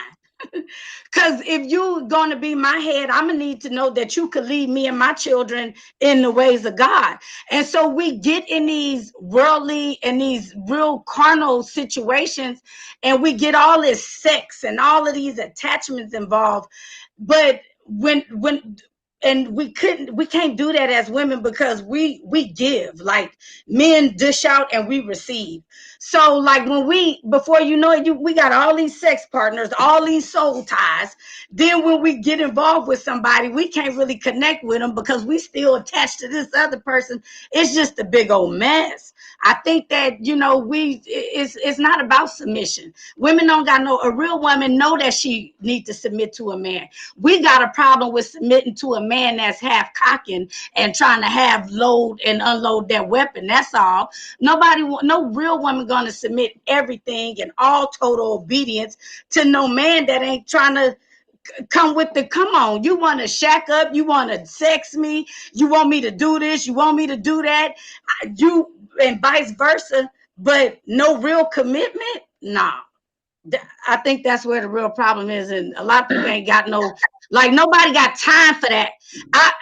Because if you're going to be my head, I'm going to need to know that you could lead me and my children in the ways of God. And so we get in these worldly and these real carnal situations, and we get all this sex and all of these attachments involved. But we can't do that as women, because we give. Like, men dish out and we receive. So like before you know it, we got all these sex partners, all these soul ties. Then when we get involved with somebody, we can't really connect with them because we still attached to this other person. It's just a big old mess. I think that, it's not about submission. Women don't got a real woman know that she need to submit to a man. We got a problem with submitting to a man that's half cocking and trying to have load and unload their weapon. That's all. No real woman going to submit everything and all total obedience to no man that ain't trying to come on, you want to shack up, you want to sex me, you want me to do this, you want me to do that, and vice versa, but no real commitment. Nah. I think that's where the real problem is, and a lot of people ain't got nobody got time for that.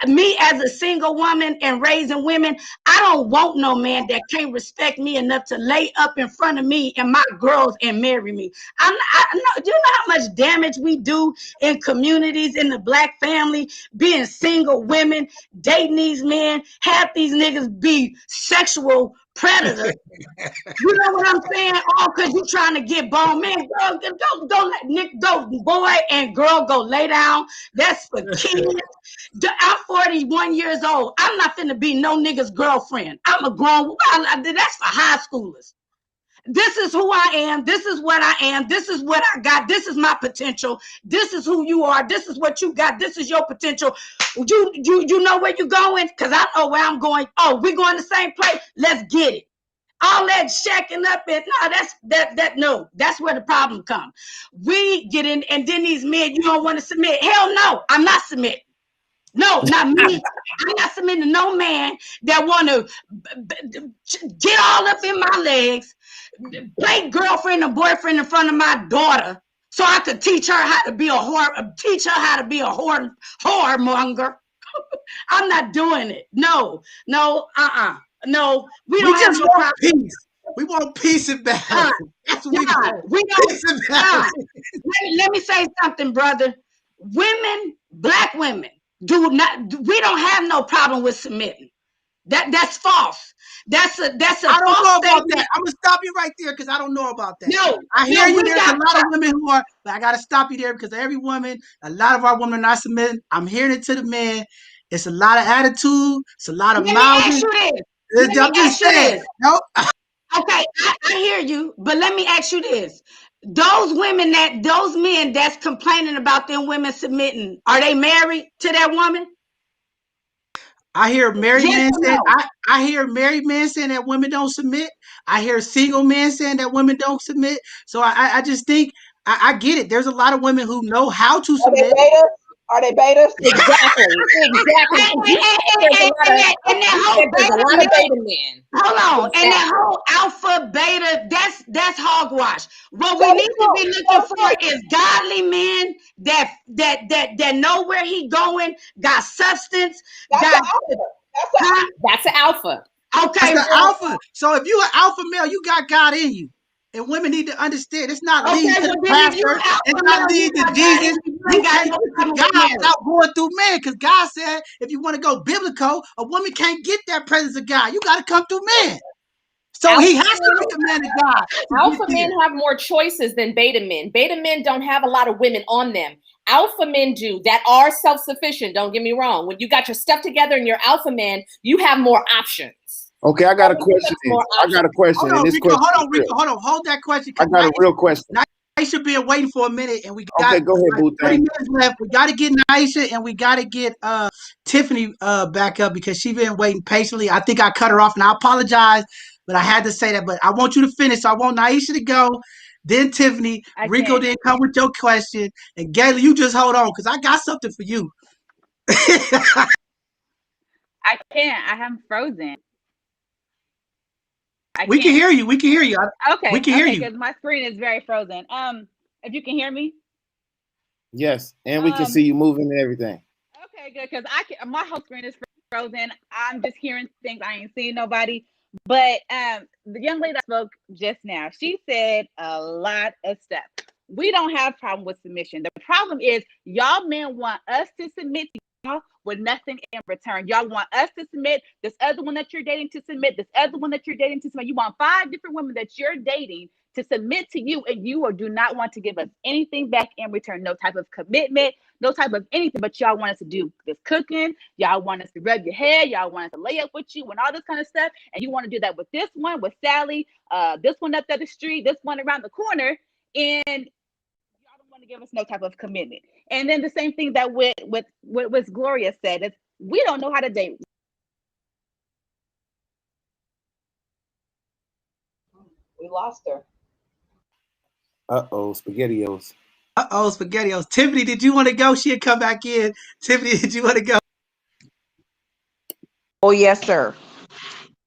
Me as a single woman and raising women, I don't want no man that can't respect me enough to lay up in front of me and my girls and marry me. I know, you know how much damage we do in communities, in the Black family, being single women, dating these men, half these niggas be sexual predators. You know what I'm saying? All because you trying to get bone. Man, girl, go, boy and girl, go lay down. That's for kids. I'm 41 years old. I'm not finna be no nigga's girlfriend. I'm a grown, that's for high schoolers. This is who I am. This is what I am. This is what I got. This is my potential. This is who you are. This is what you got. This is your potential. You know where you're going? Because I know where I'm going. Oh, we're going the same place. Let's get it. All that shacking up and that's where the problem comes. We get in, and then these men, you don't want to submit. Hell no, I'm not submitting. No, not me. I'm not submitting to no man that want to get all up in my legs, play girlfriend and boyfriend in front of my daughter, so I could teach her how to be a whoremonger. I'm not doing it. No, no, we don't have no problem. Peace. We want peace and balance. That's what we don't. Let me say something, brother. Women, Black women, we don't have no problem with submitting. That's false. That's a I don't know about that. I'm gonna stop you right there because I don't know about that. No, I hear you. There's a lot of women who are, but I gotta stop you there because every woman, a lot of our women are not submitting. I'm hearing it to the men. It's a lot of attitude. It's a lot of mouthing. I'm just saying. Nope. Okay, I hear you, but let me ask you this. Those men that's complaining about them women submitting, are they married to that woman? I hear married men saying, I hear married men saying that women don't submit. I hear single men saying that women don't submit. So I just think I get it. There's a lot of women who know how to submit. Are they betas? Exactly. And that whole there's a lot of beta men. Hold on. Exactly. And that whole alpha beta, that's hogwash. What we need to be looking for is godly men that know where he going, got substance. That's an alpha. Okay. That's an alpha. So if you're an alpha male, you got God in you. And women need to understand it's not leading to the pastor, it's not leading to Jesus. You can't get to God without going through man, because God said if you want to go biblical, a woman can't get that presence of God. You got to come through man. So alpha he has to be a man of God. Alpha men have more choices than beta men. Beta men don't have a lot of women on them. Alpha men do, that are self-sufficient. Don't get me wrong. When you got your stuff together and you're alpha man, you have more options. Okay, I got a question. Hold on, Rico, hold that question. I got a real question. Naisha been waiting for a minute, and we got okay. Go ahead, Boo. 30 minutes left. We got to get Naisha, and we got to get Tiffany back up because she's been waiting patiently. I think I cut her off, and I apologize, but I had to say that. But I want you to finish. So I want Naisha to go, then Tiffany. Rico then come with your question, and Gayla, you just hold on because I got something for you. I can't. I am frozen. We can hear you. We can hear you. Okay. We can hear you because my screen is very frozen. If you can hear me. Yes, and we can see you moving and everything. Okay, good, because my whole screen is frozen. I'm just hearing things. I ain't seeing nobody. But the young lady that spoke just now, she said a lot of stuff. We don't have a problem with submission. The problem is y'all men want us to submit to y'all with nothing in return. Y'all want us to submit, this other one that you're dating to submit, this other one that you're dating to submit. You want 5 different women that you're dating to submit to you, and you or do not want to give us anything back in return. No type of commitment, no type of anything, but y'all want us to do this cooking. Y'all want us to rub your hair. Y'all want us to lay up with you and all this kind of stuff. And you want to do that with this one, with Sally, this one up the street, this one around the corner. And y'all don't want to give us no type of commitment. And then the same thing that with what Gloria said is we don't know how to date. We lost her. SpaghettiOs. SpaghettiOs. Tiffany, did you want to go? She'll come back in. Tiffany, did you want to go? Oh, yes, sir.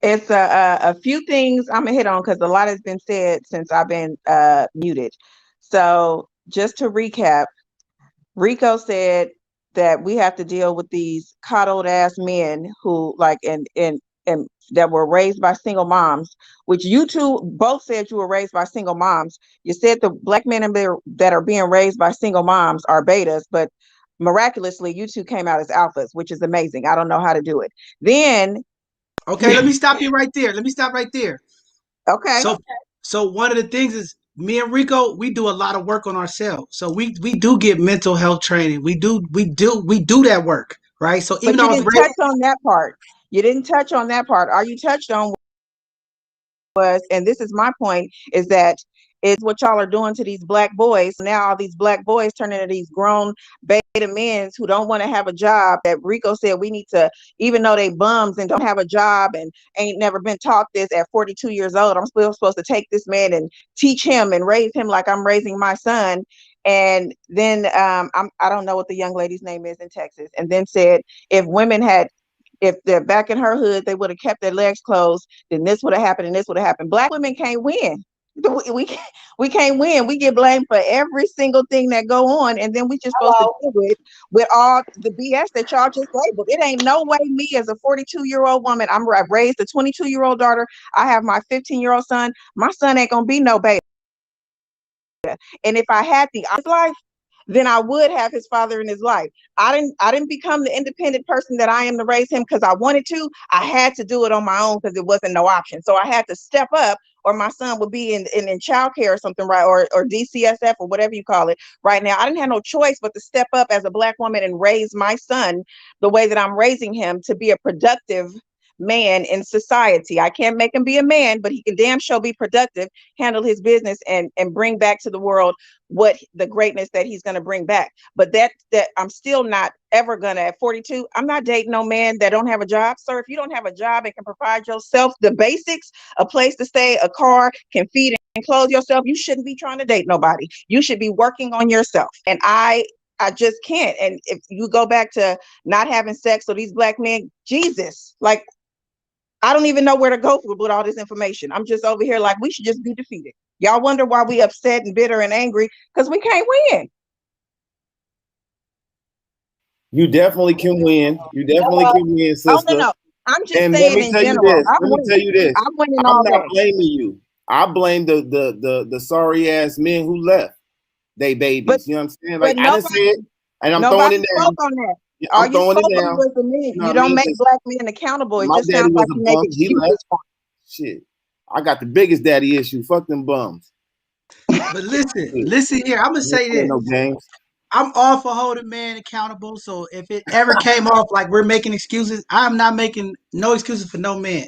It's a few things I'm gonna hit on because a lot has been said since I've been muted. So just to recap, Rico said that we have to deal with these coddled ass men who and that were raised by single moms, which you two both said you were raised by single moms. You said the black men that are being raised by single moms are betas, but miraculously you two came out as alphas, which is amazing. I don't know how to do it. Then okay, let me stop you right there. Okay. So one of the things is me and Rico, we do a lot of work on ourselves. So we do get mental health training. We do that work, right? So even though you didn't touch on that part. You didn't touch on that part. All you touched on was, and this is my point, is that it's what y'all are doing to these black boys. Now all these black boys turn into these grown beta men who don't want to have a job. That Rico said we need to, even though they bums and don't have a job and ain't never been taught this at 42 years old, I'm still supposed to take this man and teach him and raise him like I'm raising my son. And then I don't know what the young lady's name is in Texas. And then said if they're back in her hood, they would have kept their legs closed, then this would have happened and this would have happened. Black women can't win. We can't win. We get blamed for every single thing that go on, and then we just supposed to deal with all the BS that y'all just labeled. It ain't no way me as a 42-year-old woman, I've raised a 22-year-old daughter. I have my 15-year-old son. My son ain't gonna be no beta. And if I had the life, then I would have his father in his life. I didn't become the independent person that I am to raise him because I wanted to. I had to do it on my own because it wasn't no option. So I had to step up, or my son would be in child care or something, right? Or DCSF or whatever you call it right now. I didn't have no choice but to step up as a black woman and raise my son the way that I'm raising him to be a productive man in society. I can't make him be a man, but he can damn sure be productive, handle his business, and bring back to the world what the greatness that he's going to bring back. But that I'm still not ever gonna, at 42, I'm not dating no man that don't have a job. Sir, if you don't have a job and can provide yourself the basics, a place to stay, a car, can feed and clothe yourself, you shouldn't be trying to date nobody. You should be working on yourself. And I just can't. And if you go back to not having sex, so these black men, Jesus, like, I don't even know where to go with all this information. I'm just over here like, we should just be defeated. Y'all wonder why we upset and bitter and angry, because we can't win. You definitely can win. You definitely can win, sister. Oh, no. I'm just saying in general. Let me tell you this. I'm winning I'm all not day. blaming you. I blame the sorry ass men who left. They babies. But, you know what I'm saying? Like, nobody, I didn't say it, and I'm nobody throwing it down. spoke on that. I'm throwing it down. You don't make black men accountable. It just sounds like you make excuses for them. Shit. I got the biggest daddy issue. Fuck them bums. But listen here. I'm gonna say this. No games. I'm all for holding men accountable. So if it ever came off like we're making excuses, I'm not making no excuses for no man,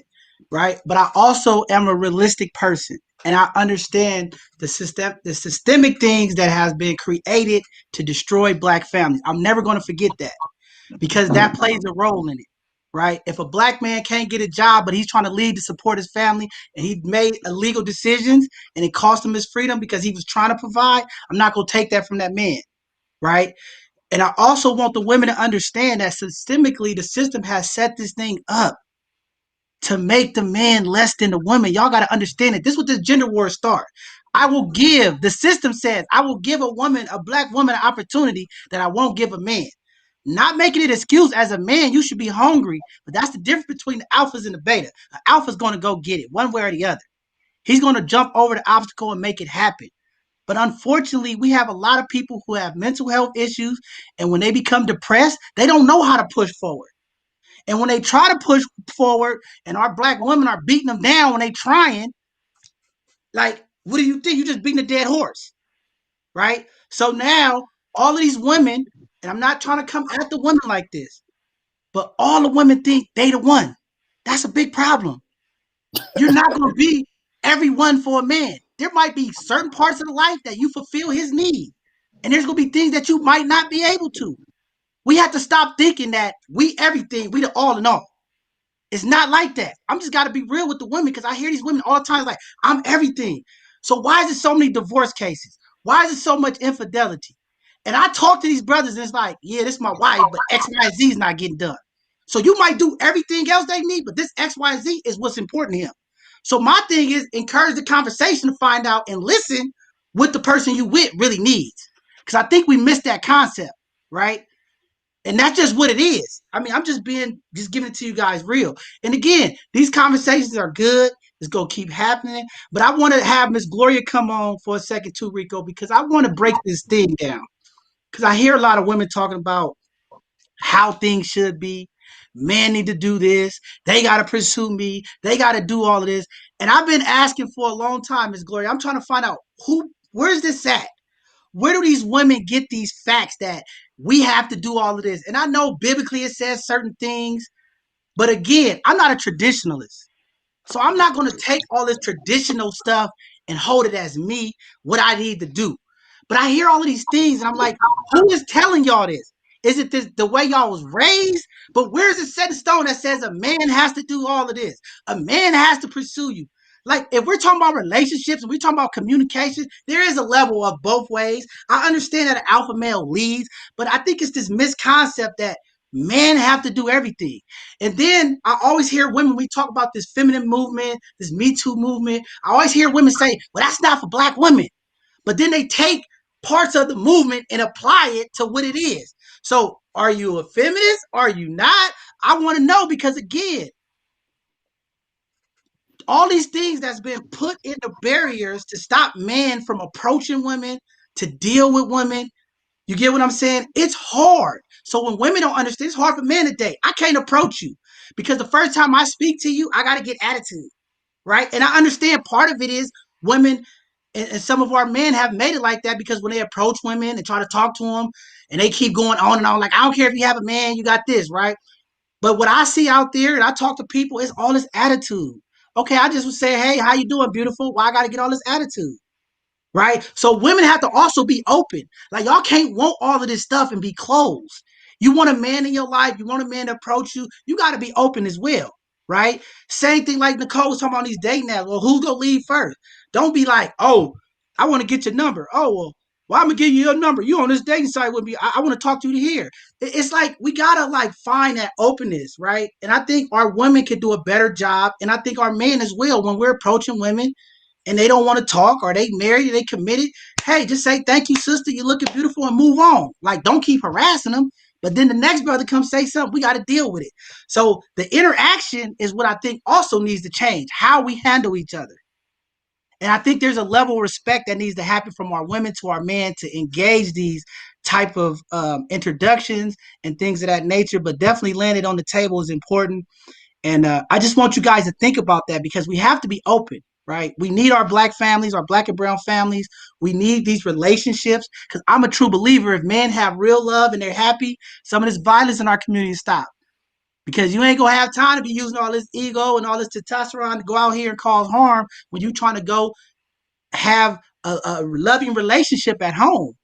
right? But I also am a realistic person, and I understand the systemic things that has been created to destroy black families. I'm never going to forget that, because that plays a role in it, right? If a black man can't get a job, but he's trying to lead to support his family, and he made illegal decisions, and it cost him his freedom because he was trying to provide, I'm not going to take that from that man. Right. And I also want the women to understand that systemically, the system has set this thing up to make the man less than the woman. Y'all got to understand it. This is what this gender war start. I will give, the system says, I will give a woman, a black woman, an opportunity that I won't give a man. Not making it excuse. As a man, you should be hungry, but that's the difference between the alphas and the beta. The alpha's going to go get it one way or the other. He's going to jump over the obstacle and make it happen. But unfortunately, we have a lot of people who have mental health issues, and when they become depressed, they don't know how to push forward. And when they try to push forward, and our black women are beating them down when they trying, like, what do you think? You're just beating a dead horse, right? So now all of these women, and I'm not trying to come at the women like this, but all the women think they the one. That's a big problem. You're not going to be everyone for a man. There might be certain parts of the life that you fulfill his need, and there's going to be things that you might not be able to. We have to stop thinking that we everything, we the all in all. It's not like that. I'm just got to be real with the women, because I hear these women all the time like, I'm everything. So why is there so many divorce cases? Why is there so much infidelity? And I talk to these brothers, and it's like, yeah, this is my wife, but X, Y, Z is not getting done. So you might do everything else they need, but this X, Y, Z is what's important to him. So my thing is encourage the conversation to find out and listen what the person you with really needs. Because I think we missed that concept, right? And that's just what it is. I mean, I'm just giving it to you guys real. And again, these conversations are good. It's going to keep happening. But I want to have Miss Gloria come on for a second too, Rico, because I want to break this thing down. Because I hear a lot of women talking about how things should be. Men need to do this. They got to pursue me. They got to do all of this. And I've been asking for a long time, Miss Gloria. I'm trying to find out where's this at? Where do these women get these facts that we have to do all of this? And I know biblically it says certain things, but again, I'm not a traditionalist. So I'm not going to take all this traditional stuff and hold it as me, what I need to do. But I hear all of these things and I'm like, who is telling y'all this? Is it this the way y'all was raised? But where's it set in stone that says a man has to do all of this? A man has to pursue you. Like, if we're talking about relationships and we're talking about communication, there is a level of both ways. I understand that an alpha male leads, but I think it's this misconcept that men have to do everything. And then I always hear women, we talk about this feminine movement, this Me Too movement. I always hear women say, well, that's not for black women. But then they take parts of the movement and apply it to what it is. So are you a feminist? Are you not? I want to know, because again, all these things that's been put into barriers to stop men from approaching women, to deal with women. You get what I'm saying? It's hard. So when women don't understand, it's hard for men to date. I can't approach you because the first time I speak to you, I got to get attitude, right? And I understand part of it is women and some of our men have made it like that, because when they approach women and try to talk to them and they keep going on and on, like, I don't care if you have a man, you got this, right? But what I see out there and I talk to people, it's all this attitude. Okay, I just would say, hey, how you doing, beautiful? Why I got to get all this attitude? Right? So women have to also be open. Like, y'all can't want all of this stuff and be closed. You want a man in your life, you want a man to approach you, you got to be open as well, right? Same thing like Nicole was talking about these dating apps. Well, who's going to lead first? Don't be like, oh, I want to get your number. Oh, well, I'm going to give you your number. You on this dating site with me. I want to talk to you here. It's like we got to like find that openness, right? And I think our women can do a better job. And I think our men as well, when we're approaching women, and they don't want to talk, or they married, or they committed, hey, just say, thank you, sister, you're looking beautiful, and move on. Like, don't keep harassing them. But then the next brother comes say something, we got to deal with it. So the interaction is what I think also needs to change, how we handle each other. And I think there's a level of respect that needs to happen from our women to our men to engage these type of introductions and things of that nature. But definitely laying it on the table is important. And I just want you guys to think about that, because we have to be open. Right? We need our black families, our black and brown families. We need these relationships, because I'm a true believer. If men have real love and they're happy, some of this violence in our community stop. Because you ain't going to have time to be using all this ego and all this testosterone to go out here and cause harm when you're trying to go have a loving relationship at home.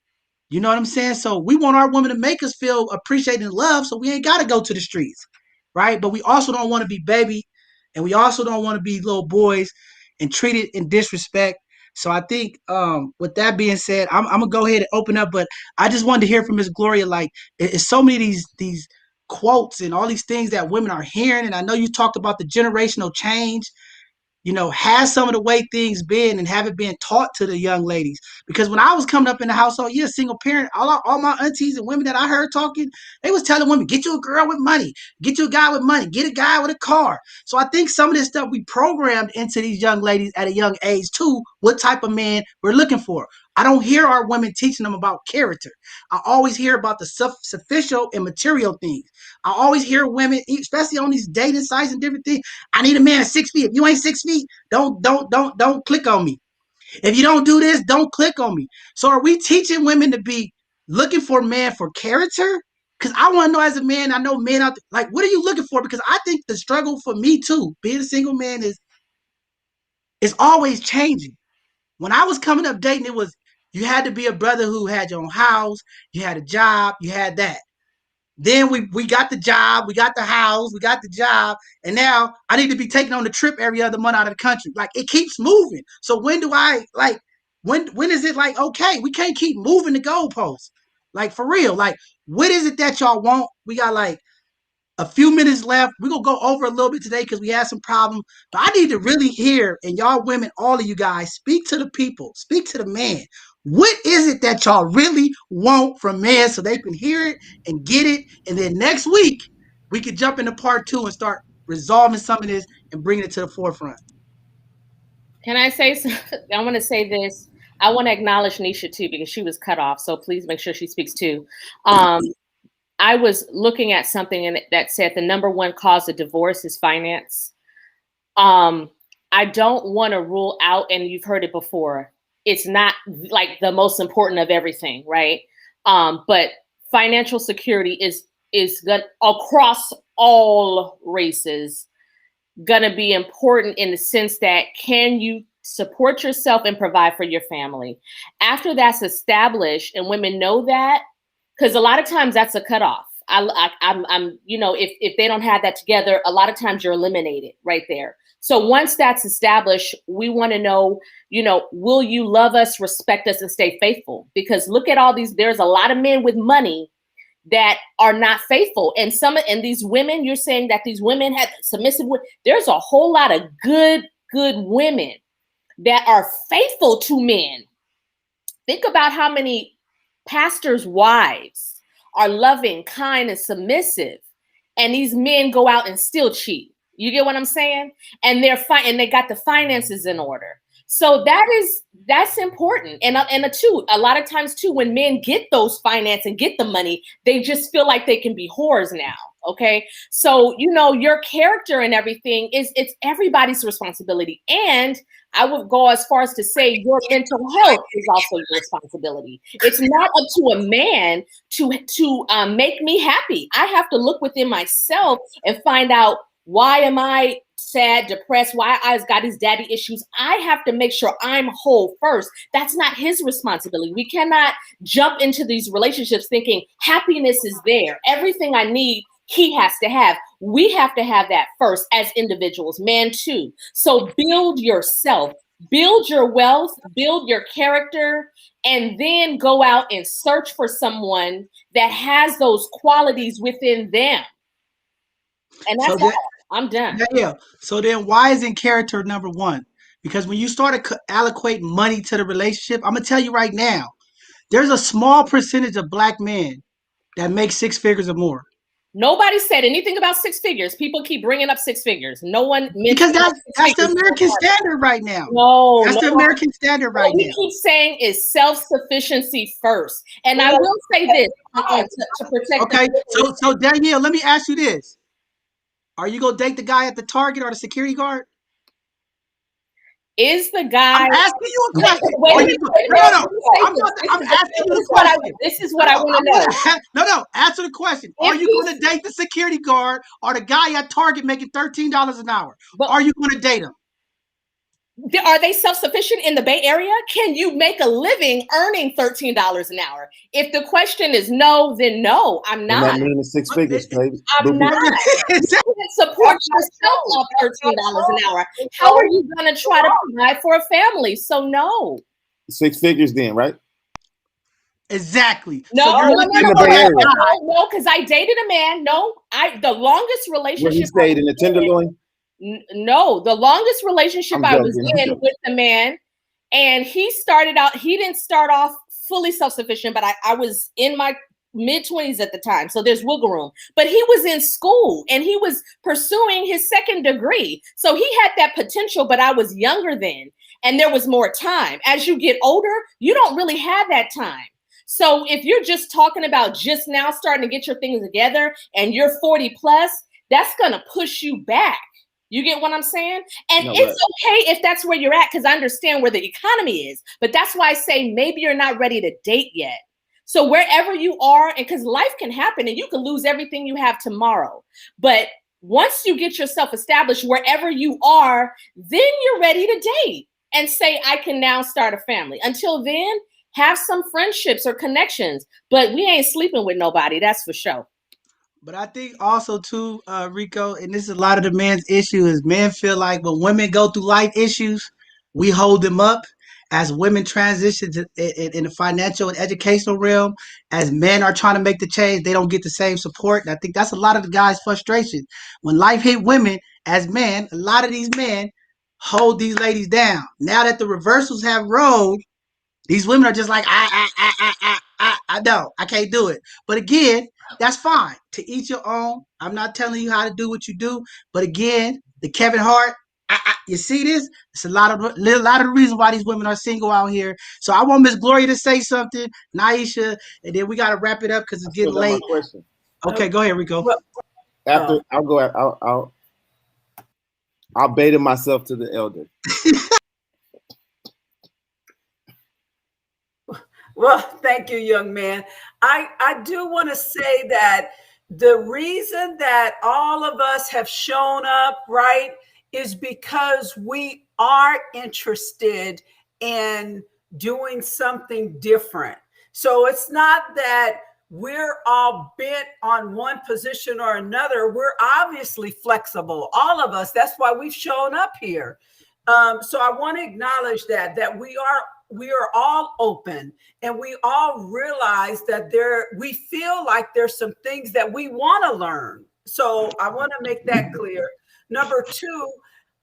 You know what I'm saying? So we want our women to make us feel appreciated and loved, so we ain't got to go to the streets. Right? But we also don't want to be baby, and we also don't want to be little boys and treated in disrespect. So I think with that being said, I'm gonna go ahead and open up, but I just wanted to hear from Miss Gloria. Like, it's so many of these quotes and all these things that women are hearing, and I know you talked about the generational change. has some of the way things been and have it been taught to the young ladies. Because when I was coming up in the household, single parent, all my aunties and women that I heard talking, they was telling women, get you a girl with money, get you a guy with money, get a guy with a car. So I think some of this stuff we programmed into these young ladies at a young age too, what type of man we're looking for. I don't hear our women teaching them about character. I always hear about the superficial and material things. I always hear women, especially on these dating sites and different things, I need a man at 6 feet. If you ain't 6 feet, don't click on me. If you don't do this, don't click on me. So are we teaching women to be looking for men for character? Because I want to know, as a man, I know men out there, like, what are you looking for? Because I think the struggle for me too, being a single man, is always changing. When I was coming up dating, it was, you had to be a brother who had your own house, you had a job, you had that. Then we got the job, we got the house, we got the job, and now I need to be taking on the trip every other month out of the country. Like, it keeps moving. So when do I, like, when is it like, okay, we can't keep moving the goalposts? Like, for real, like, what is it that y'all want? We got like a few minutes left. We're going to go over a little bit today because we had some problems. But I need to really hear, and y'all women, all of you guys, speak to the people, speak to the man. What is it that y'all really want from men so they can hear it and get it? And then next week, we can jump into part 2 and start resolving some of this and bringing it to the forefront. Can I say something? I want to say this. I want to acknowledge Nisha too, because she was cut off. So please make sure she speaks too. I was looking at something that said the number one cause of divorce is finance. I don't want to rule out, and you've heard it before, it's not like the most important of everything, right? But financial security is good across all races, gonna be important in the sense that, can you support yourself and provide for your family? After that's established and women know that, because a lot of times that's a cutoff. I'm if they don't have that together, a lot of times you're eliminated right there. So once that's established, we want to know, will you love us, respect us, and stay faithful? Because look at all these, there's a lot of men with money that are not faithful. And these women, you're saying that these women have submissive, there's a whole lot of good women that are faithful to men. Think about how many pastors' wives are loving, kind, and submissive, and these men go out and still cheat. You get what I'm saying? And they got the finances in order. So that's important. And a lot of times too, when men get those finance and get the money, they just feel like they can be whores now. Okay. So, your character and everything it's everybody's responsibility. And I would go as far as to say your mental health is also your responsibility. It's not up to a man to make me happy. I have to look within myself and find out, why am I sad, depressed? Why I've got these daddy issues? I have to make sure I'm whole first. That's not his responsibility. We cannot jump into these relationships thinking happiness is there. Everything I need, he has to have. We have to have that first as individuals, man too. So build yourself, build your wealth, build your character, and then go out and search for someone that has those qualities within them. And that's all. I'm done. Yeah. So then why isn't character number one? Because when you start to allocate money to the relationship, I'm going to tell you right now, there's a small percentage of Black men that make 6 figures or more. Nobody said anything about 6 figures. People keep bringing up 6 figures. No one mentioned, because that's the American standard right now. No, that's the American standard right now. What we keep saying is self-sufficiency first. And I will say this to protect. Okay, so Danielle, let me ask you this. Are you going to date the guy at the Target or the security guard? Is the guy... I'm asking you a question. I'm asking you a question. This is what I want to know. No, answer the question. Are you going to date the security guard or the guy at Target making $13 an hour? Are you going to date him? Are they self-sufficient in the Bay Area? Can you make a living earning $13 an hour? If the question is no, then no, I'm not. That means 6 figures, baby. I'm not. You can support yourself off $13 an hour. How are you going to try to provide for a family? So no. 6 figures then, right? Exactly. No, because I dated a man. No, the longest relationship. When he stayed in the Tenderloin? No, the longest relationship I'm I was joking. in with the man, and he didn't start off fully self-sufficient, but I was in my mid-20s at the time, so there's wiggle room. But he was in school and he was pursuing his second degree. So he had that potential, but I was younger then and there was more time. As you get older, you don't really have that time. So if you're just talking about just now starting to get your things together and you're 40 plus, that's going to push you back. You get what I'm saying? And No, it's okay if that's where you're at, because I understand where the economy is. But that's why I say maybe you're not ready to date yet. So wherever you are, and because life can happen and you can lose everything you have tomorrow. But once you get yourself established wherever you are, then you're ready to date and say, I can now start a family. Until then, have some friendships or connections. But we ain't sleeping with nobody, that's for sure. But I think also too, Rico, and this is a lot of the men's issue, is men feel like when women go through life issues, we hold them up. As women transition in the financial and educational realm, as men are trying to make the change, they don't get the same support. And I think that's a lot of the guys' frustration. When life hit women, as men, a lot of these men hold these ladies down. Now that the reversals have rolled, these women are just like, I don't, I can't do it. But again, that's fine. To each your own. I'm not telling you how to do what you do. But again, the Kevin Hart, you see this? It's a lot of the reason why these women are single out here. So I want Miss Gloria to say something, Naisha, and then we got to wrap it up because it's getting late. Okay, go ahead, Rico. After I'll bait myself to the elder. Well, thank you, young man. I do want to say that the reason that all of us have shown up, right, is because we are interested in doing something different. So it's not that we're all bent on one position or another. We're obviously flexible, all of us. That's why we've shown up here. So I want to acknowledge that we are all open, and we all realize that we feel like there's some things that we want to learn. So I want to make that clear. Number two,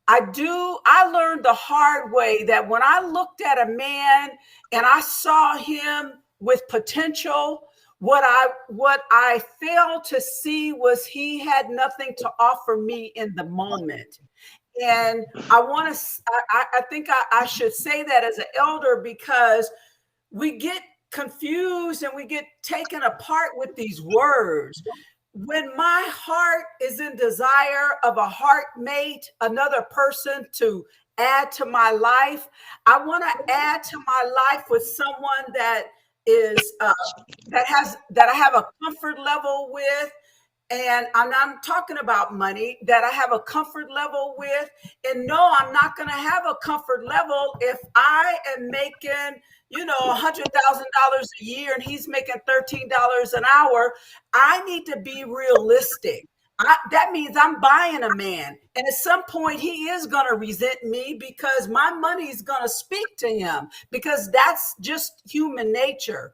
I learned the hard way that when I looked at a man and I saw him with potential, what I failed to see was he had nothing to offer me in the moment. And I think I should say that as an elder, because we get confused and we get taken apart with these words. When my heart is in desire of a heart mate, another person to add to my life, I want to add to my life with someone that is that I have a comfort level with. And I'm not talking about money, that I have a comfort level with. And no, I'm not going to have a comfort level if I am making, $100,000 a year and he's making $13 an hour. I need to be realistic. That means I'm buying a man. And at some point, he is going to resent me because my money is going to speak to him, because that's just human nature.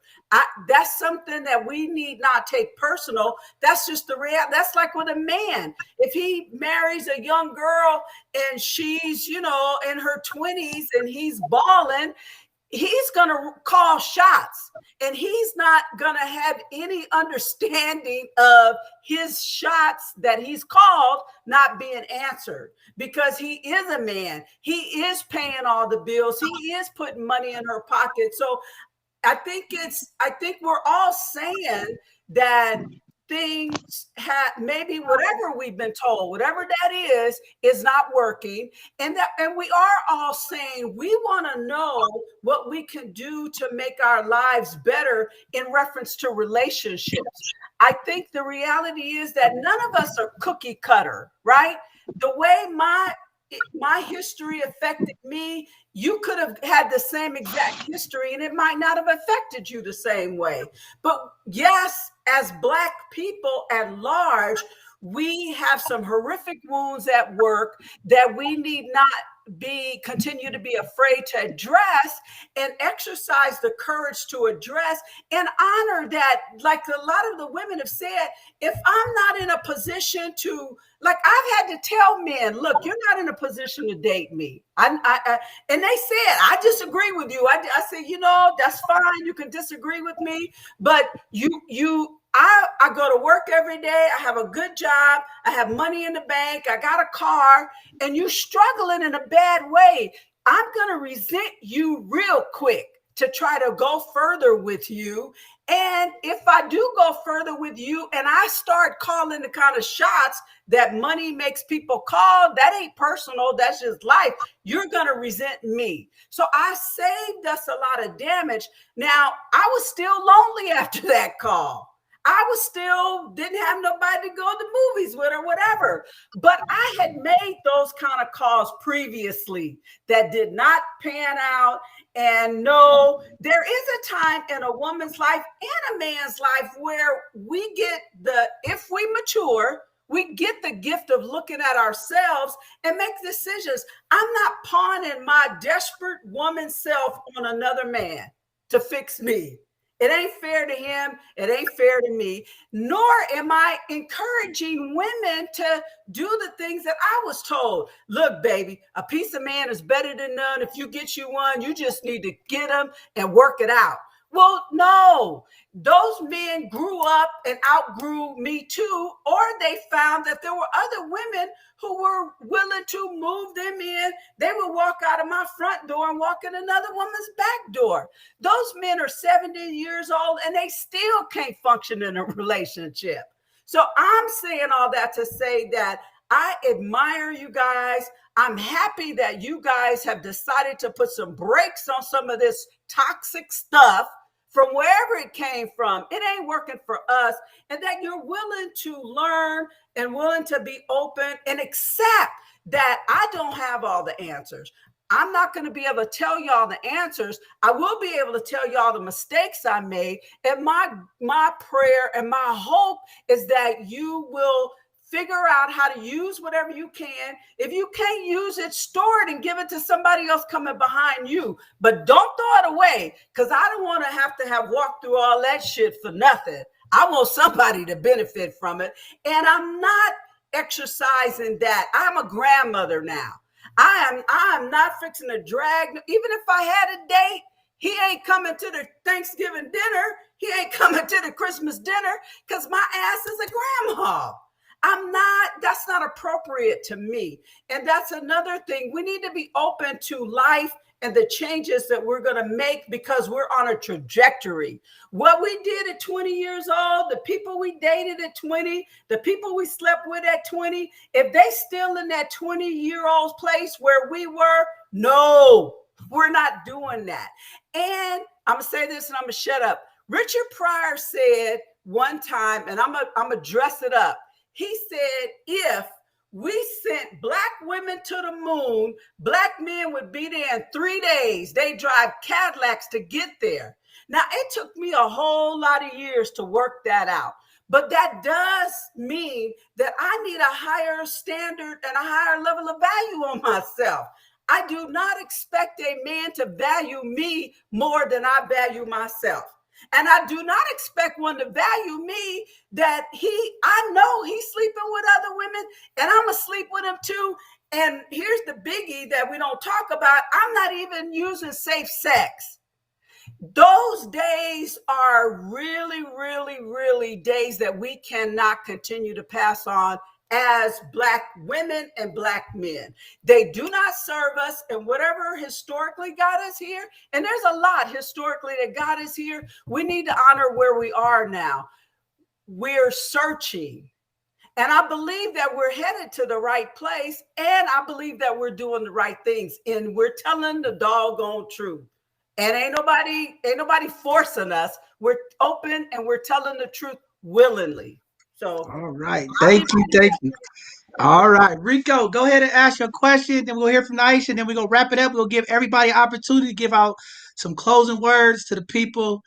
That's something that we need not take personal. That's just the reality. That's like with a man. If he marries a young girl and she's, in her 20s and he's balling, he's going to call shots, and he's not going to have any understanding of his shots that he's called not being answered, because he is a man. He is paying all the bills. He is putting money in her pocket. So I think we're all saying that things maybe whatever we've been told, whatever that is not working. And we are all saying we want to know what we can do to make our lives better in reference to relationships. I think the reality is that none of us are cookie cutter, right? The way my history affected me, you could have had the same exact history and it might not have affected you the same way. But yes, as Black people at large, we have some horrific wounds at work that we need not continue to be afraid to address, and exercise the courage to address and honor that. Like a lot of the women have said, if I'm not in a position to, like, I've had to tell men, look, you're not in a position to date me. And they said, I disagree with you. I said, that's fine. You can disagree with me, but I go to work every day. I have a good job. I have money in the bank. I got a car, and you struggling in a bad way. I'm going to resent you real quick to try to go further with you. And if I do go further with you and I start calling the kind of shots that money makes people call, that ain't personal. That's just life. You're going to resent me. So I saved us a lot of damage. Now, I was still lonely after that call. I was still didn't have nobody to go to the movies with or whatever. But I had made those kind of calls previously that did not pan out. And no, there is a time in a woman's life and a man's life where we get if we mature, we get the gift of looking at ourselves and make decisions. I'm not pawning my desperate woman self on another man to fix me. It ain't fair to him. It ain't fair to me. Nor am I encouraging women to do the things that I was told. Look, baby, a piece of man is better than none. If you get you one, you just need to get them and work it out. Well, no, those men grew up and outgrew me too, or they found that there were other women who were willing to move them in. They would walk out of my front door and walk in another woman's back door. Those men are 70 years old and they still can't function in a relationship. So I'm saying all that to say that I admire you guys. I'm happy that you guys have decided to put some brakes on some of this toxic stuff from wherever it came from. It ain't working for us. And that you're willing to learn and willing to be open and accept that I don't have all the answers. I'm not going to be able to tell y'all the answers. I will be able to tell y'all the mistakes I made. And my prayer and my hope is that you will figure out how to use whatever you can. If you can't use it, store it and give it to somebody else coming behind you. But don't throw it away, because I don't want to have walked through all that shit for nothing. I want somebody to benefit from it. And I'm not exercising that. I'm a grandmother now. I am not fixing to drag. Even if I had a date, he ain't coming to the Thanksgiving dinner. He ain't coming to the Christmas dinner, because my ass is a grandma. That's not appropriate to me. And that's another thing. We need to be open to life and the changes that we're going to make, because we're on a trajectory. What we did at 20 years old, the people we dated at 20, the people we slept with at 20, if they still in that 20-year-old place where we were, no, we're not doing that. And I'm going to say this and I'm going to shut up. Richard Pryor said one time, and I'm going to dress it up. He said, if we sent Black women to the moon, Black men would be there in 3 days. They drive Cadillacs to get there. Now, it took me a whole lot of years to work that out. But that does mean that I need a higher standard and a higher level of value on myself. I do not expect a man to value me more than I value myself. And I do not expect one to value me that I know he's sleeping with other women and I'm going to sleep with him too. And here's the biggie that we don't talk about. I'm not even using safe sex. Those days are really, really, really days that we cannot continue to pass on as Black women and Black men. They do not serve us, and whatever historically got us here, and there's a lot historically that got us here, we need to honor where we are now. We're searching. And I believe that we're headed to the right place, and I believe that we're doing the right things, and we're telling the doggone truth. And ain't nobody forcing us. We're open and we're telling the truth willingly. So, all right. Thank you. All right. Rico, go ahead and ask your question. Then we'll hear from Naisha. Then we're going to wrap it up. We'll give everybody an opportunity to give out some closing words to the people.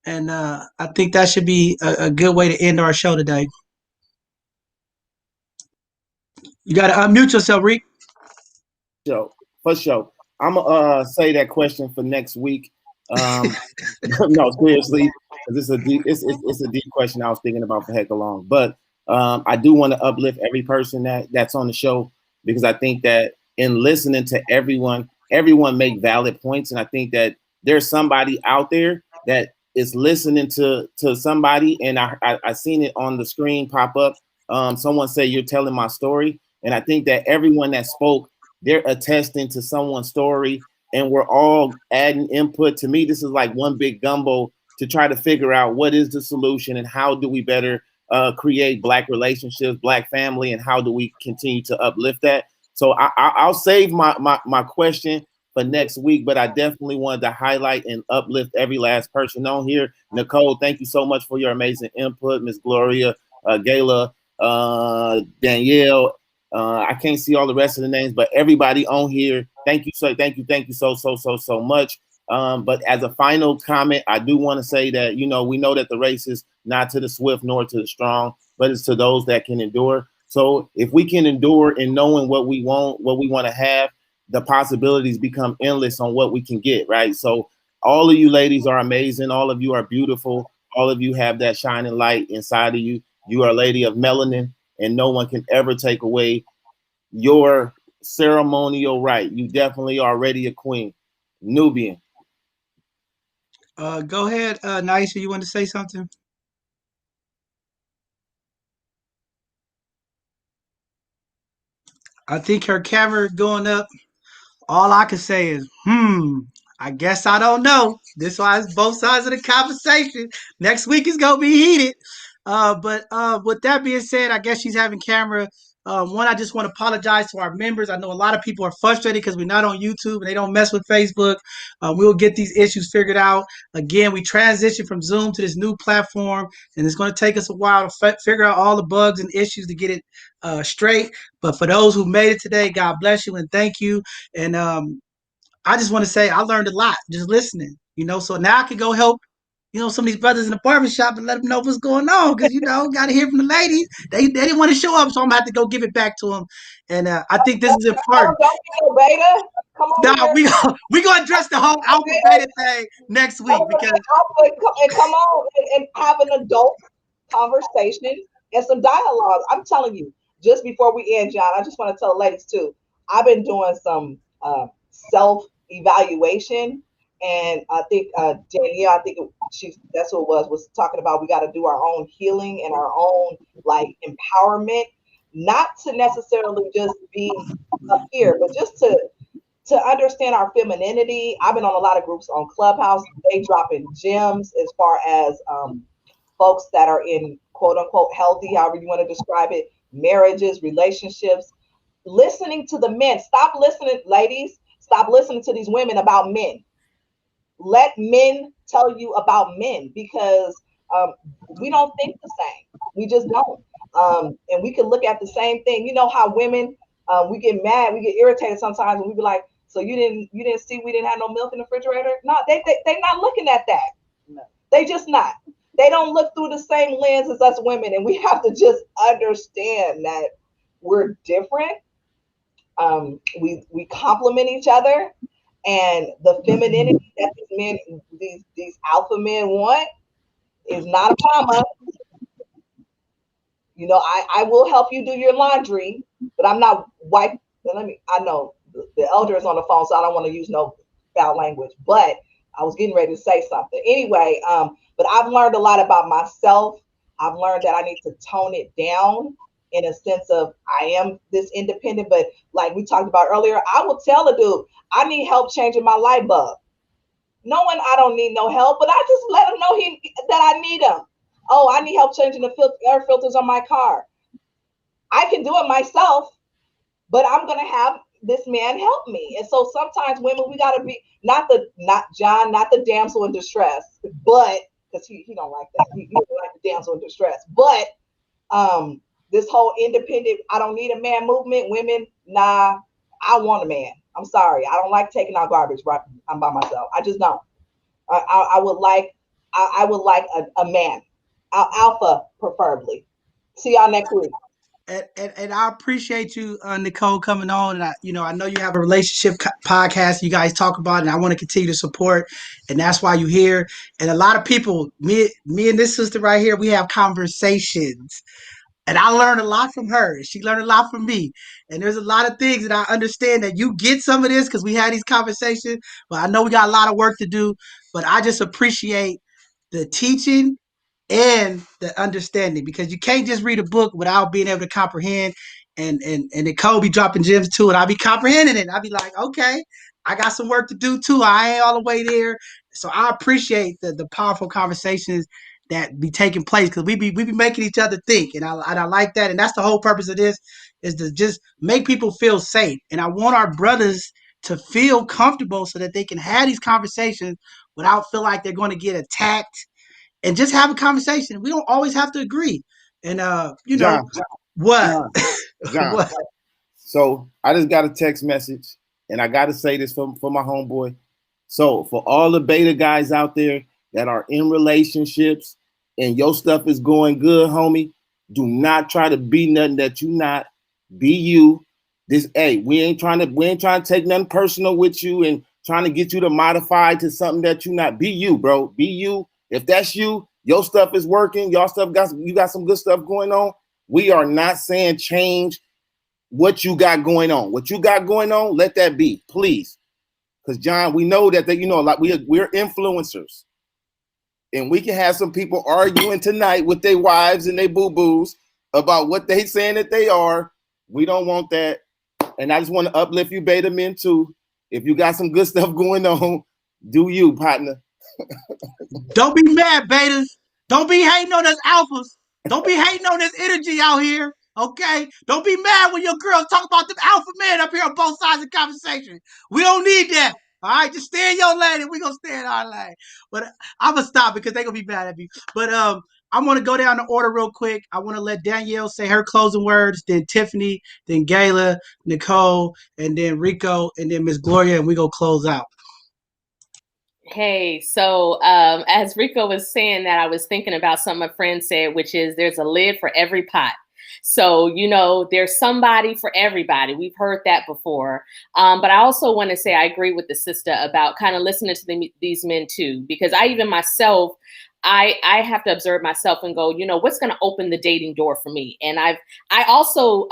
And I think that should be a good way to end our show today. You got to unmute yourself, Rick. So, For sure. I'm gonna say that question for next week. No, seriously, 'cause it's a deep, it's a deep question I was thinking about for heck long. But I do want to uplift every person that's on the show, because I think that in listening to everyone make valid points, and I think that there's somebody out there that is listening to somebody, and I seen it on the screen pop up. Someone say, "You're telling my story," and I think that everyone that spoke, they're attesting to someone's story, and we're all adding input. To me, this is like one big gumbo to try to figure out what is the solution and how do we better create Black relationships, Black family, and how do we continue to uplift that. So I'll save my question for next week, but I definitely wanted to highlight and uplift every last person on here. Nicole, thank you so much for your amazing input. Miss Gloria, Gayla, Danielle, I can't see all the rest of the names, but everybody on here, thank you so much. But as a final comment, I do want to say that, we know that the race is not to the swift nor to the strong, but it's to those that can endure. So if we can endure in knowing what we want to have, the possibilities become endless on what we can get, right? So all of you ladies are amazing. All of you are beautiful. All of you have that shining light inside of you. You are a lady of melanin, and no one can ever take away your ceremonial right. You definitely are already a queen. Nubian. Go ahead, Naisha, you want to say something? I think her camera is going up. All I can say is, I guess I don't know. This why it's both sides of the conversation. Next week is gonna be heated. But with that being said, I guess she's having camera. One, I just want to apologize to our members. I know a lot of people are frustrated because we're not on YouTube and they don't mess with Facebook. We'll get these issues figured out. Again, we transitioned from Zoom to this new platform, and it's going to take us a while to figure out all the bugs and issues to get it straight. But for those who made it today, God bless you and thank you. And I just want to say I learned a lot just listening, so now I can go help, some of these brothers in the barbershop and let them know what's going on. Because, got to hear from the ladies. They didn't want to show up, so I'm going to have to go give it back to them. And I think this is important. Don't be no beta. Come on. Nah, we going to address the whole alpha beta thing next week. Because and come on and have an adult conversation and some dialogue. I'm telling you, just before we end, John, I just want to tell the ladies too, I've been doing some self-evaluation. And I think Danielle, I think that's what it was talking about. We got to do our own healing and our own empowerment, not to necessarily just be up here, but just to understand our femininity. I've been on a lot of groups on Clubhouse. They dropping gems as far as folks that are in quote unquote healthy, however you want to describe it, marriages, relationships, listening to the men. Stop listening, ladies. Stop listening to these women about men. Let men tell you about men, because we don't think the same. We just don't. And we can look at the same thing. You know how women, we get mad, we get irritated sometimes, and we be like, so you didn't see we didn't have no milk in the refrigerator? No, they're not looking at that. No. They just not. They don't look through the same lens as us women, and we have to just understand that we're different. We complement each other. And the femininity that these men, these alpha men want is not a comma. I will help you do your laundry, but I'm not white. I know the elder is on the phone, so I don't want to use no foul language, but I was getting ready to say something. Anyway, but I've learned a lot about myself. I've learned that I need to tone it down in a sense of I am this independent, but like we talked about earlier, I will tell a dude, I need help changing my light bulb. Knowing I don't need no help, but I just let him know that I need him. Oh, I need help changing the air filters on my car. I can do it myself, but I'm going to have this man help me. And so sometimes women, we got to be, not the damsel in distress, but because he don't like that. He don't like the damsel in distress, but this whole independent, I don't need a man movement, women, nah, I want a man. I'm sorry. I don't like taking out garbage right. I'm by myself. I just don't. I would like a man, alpha preferably. See y'all next week. And I appreciate you, Nicole, coming on. And I know you have a relationship podcast you guys talk about, and I want to continue to support, and that's why you're here. And a lot of people, me and this sister right here, we have conversations, and I learned a lot from her. She learned a lot from me, and there's a lot of things that I understand that you get some of this because we had these conversations. But I know we got a lot of work to do. But I just appreciate the teaching and the understanding, because you can't just read a book without being able to comprehend. And Nicole be dropping gems too, and I'll be comprehending it. I'll be like, okay, I got some work to do too. I ain't all the way there. So I appreciate the powerful conversations that be taking place, because we be making each other think, and I like that. And that's the whole purpose of this, is to just make people feel safe. And I want our brothers to feel comfortable so that they can have these conversations without feel like they're going to get attacked, and just have a conversation. We don't always have to agree. And John, what? John. What? So I just got a text message, and I got to say this for my homeboy. So for all the beta guys out there that are in relationships and your stuff is going good, homie, do not try to be nothing that you not. Be you. We ain't trying to take nothing personal with you and trying to get you to modify to something that you not. Be you, bro. Be you. If that's you, your stuff is working. You got some good stuff going on. We are not saying change what you got going on. What you got going on, let that be, please. Because John, we know that like we're influencers, and we can have some people arguing tonight with their wives and their boo-boos about what they saying that they are. We don't want that. And I just want to uplift you beta men too. If you got some good stuff going on, do you, partner. Don't be mad, betas. Don't be hating on us alphas. Don't be hating on this energy out here. Okay? Don't be mad when your girls talk about them alpha men up here on both sides of the conversation. We don't need that. All right? Just stay in your lane, and we're going to stay in our lane. But I'm going to stop because they're going to be mad at me. But I want to go down the order real quick. I want to let Danielle say her closing words, then Tiffany, then Gayla, Nicole, and then Rico, and then Miss Gloria, and we're going to close out. Hey, so as Rico was saying that, I was thinking about something a friend said, which is there's a lid for every pot. So, there's somebody for everybody. We've heard that before. But I also want to say I agree with the sister about kind of listening to these men too, because I even myself, I have to observe myself and go, what's going to open the dating door for me? And I also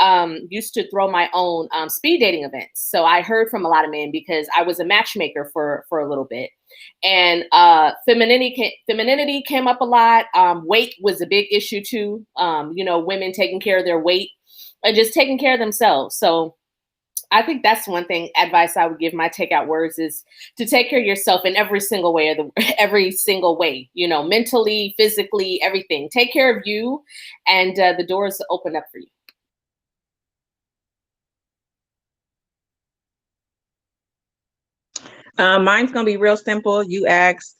used to throw my own speed dating events. So I heard from a lot of men because I was a matchmaker for a little bit. And femininity came up a lot. Weight was a big issue too. Women taking care of their weight and just taking care of themselves. So I think that's one thing, advice I would give, my takeout words is to take care of yourself in every single way, mentally, physically, everything. Take care of you, and the doors open up for you. Mine's gonna be real simple.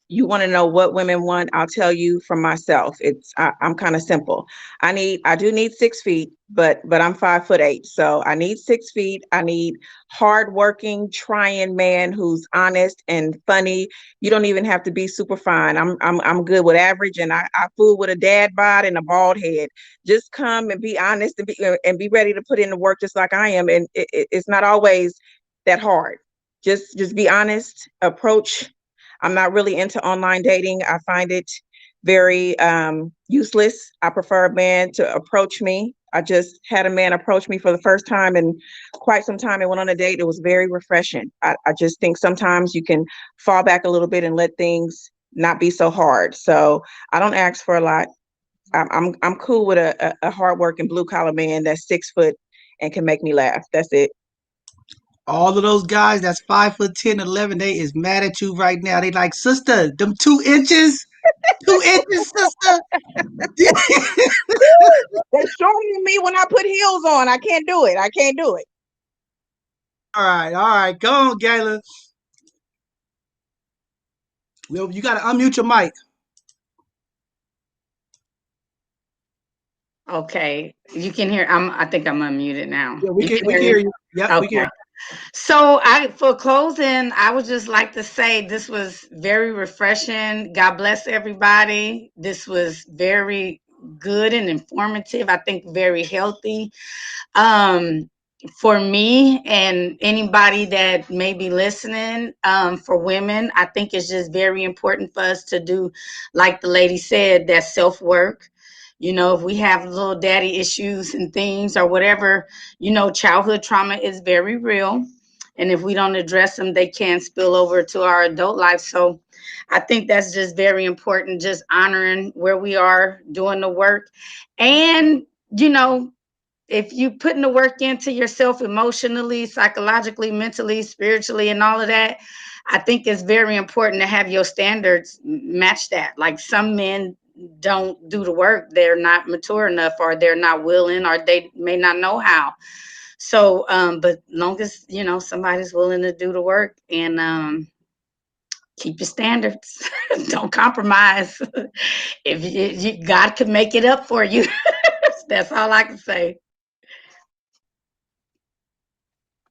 You want to know what women want. I'll tell you from myself. I'm kind of simple. I do need 6 feet, but I'm 5'8". So I need 6 feet. I need hardworking, trying man who's honest and funny. You don't even have to be super fine. I'm good with average, and I fool with a dad bod and a bald head. Just come and be honest and be ready to put in the work just like I am. And it's not always that hard. Just be honest, approach. I'm not really into online dating. I find it very useless. I prefer a man to approach me. I just had a man approach me for the first time in quite some time and went on a date. It was very refreshing. I just think sometimes you can fall back a little bit and let things not be so hard. So I don't ask for a lot. I'm cool with a hardworking blue collar man that's 6 foot and can make me laugh. That's it. All of those guys that's 5'10", 11, they is mad at you right now. They like, sister, them 2 inches, 2 inches, sister. They're shorter than me when I put heels on. I can't do it. All right. Go on, Gayla. You got to unmute your mic. Okay, you can hear. I think I'm unmuted now. Yeah, we can hear you. Yep, okay. We can. So for closing, I would just like to say this was very refreshing. God bless everybody. This was very good and informative. I think very healthy. For me and anybody that may be listening, for women, I think it's just very important for us to do, like the lady said, that self-work. You know, if we have little daddy issues and things or whatever, you know, childhood trauma is very real. And if we don't address them, they can spill over to our adult life. So I think that's just very important, just honoring where we are, doing the work. And, you know, if you putting the work into yourself emotionally, psychologically, mentally, spiritually, and all of that, I think it's very important to have your standards match that. Like some men don't do the work, they're not mature enough, or they're not willing, or they may not know how. So, but long as, you know, somebody's willing to do the work, and keep your standards, don't compromise. If God could make it up for you, that's all I can say.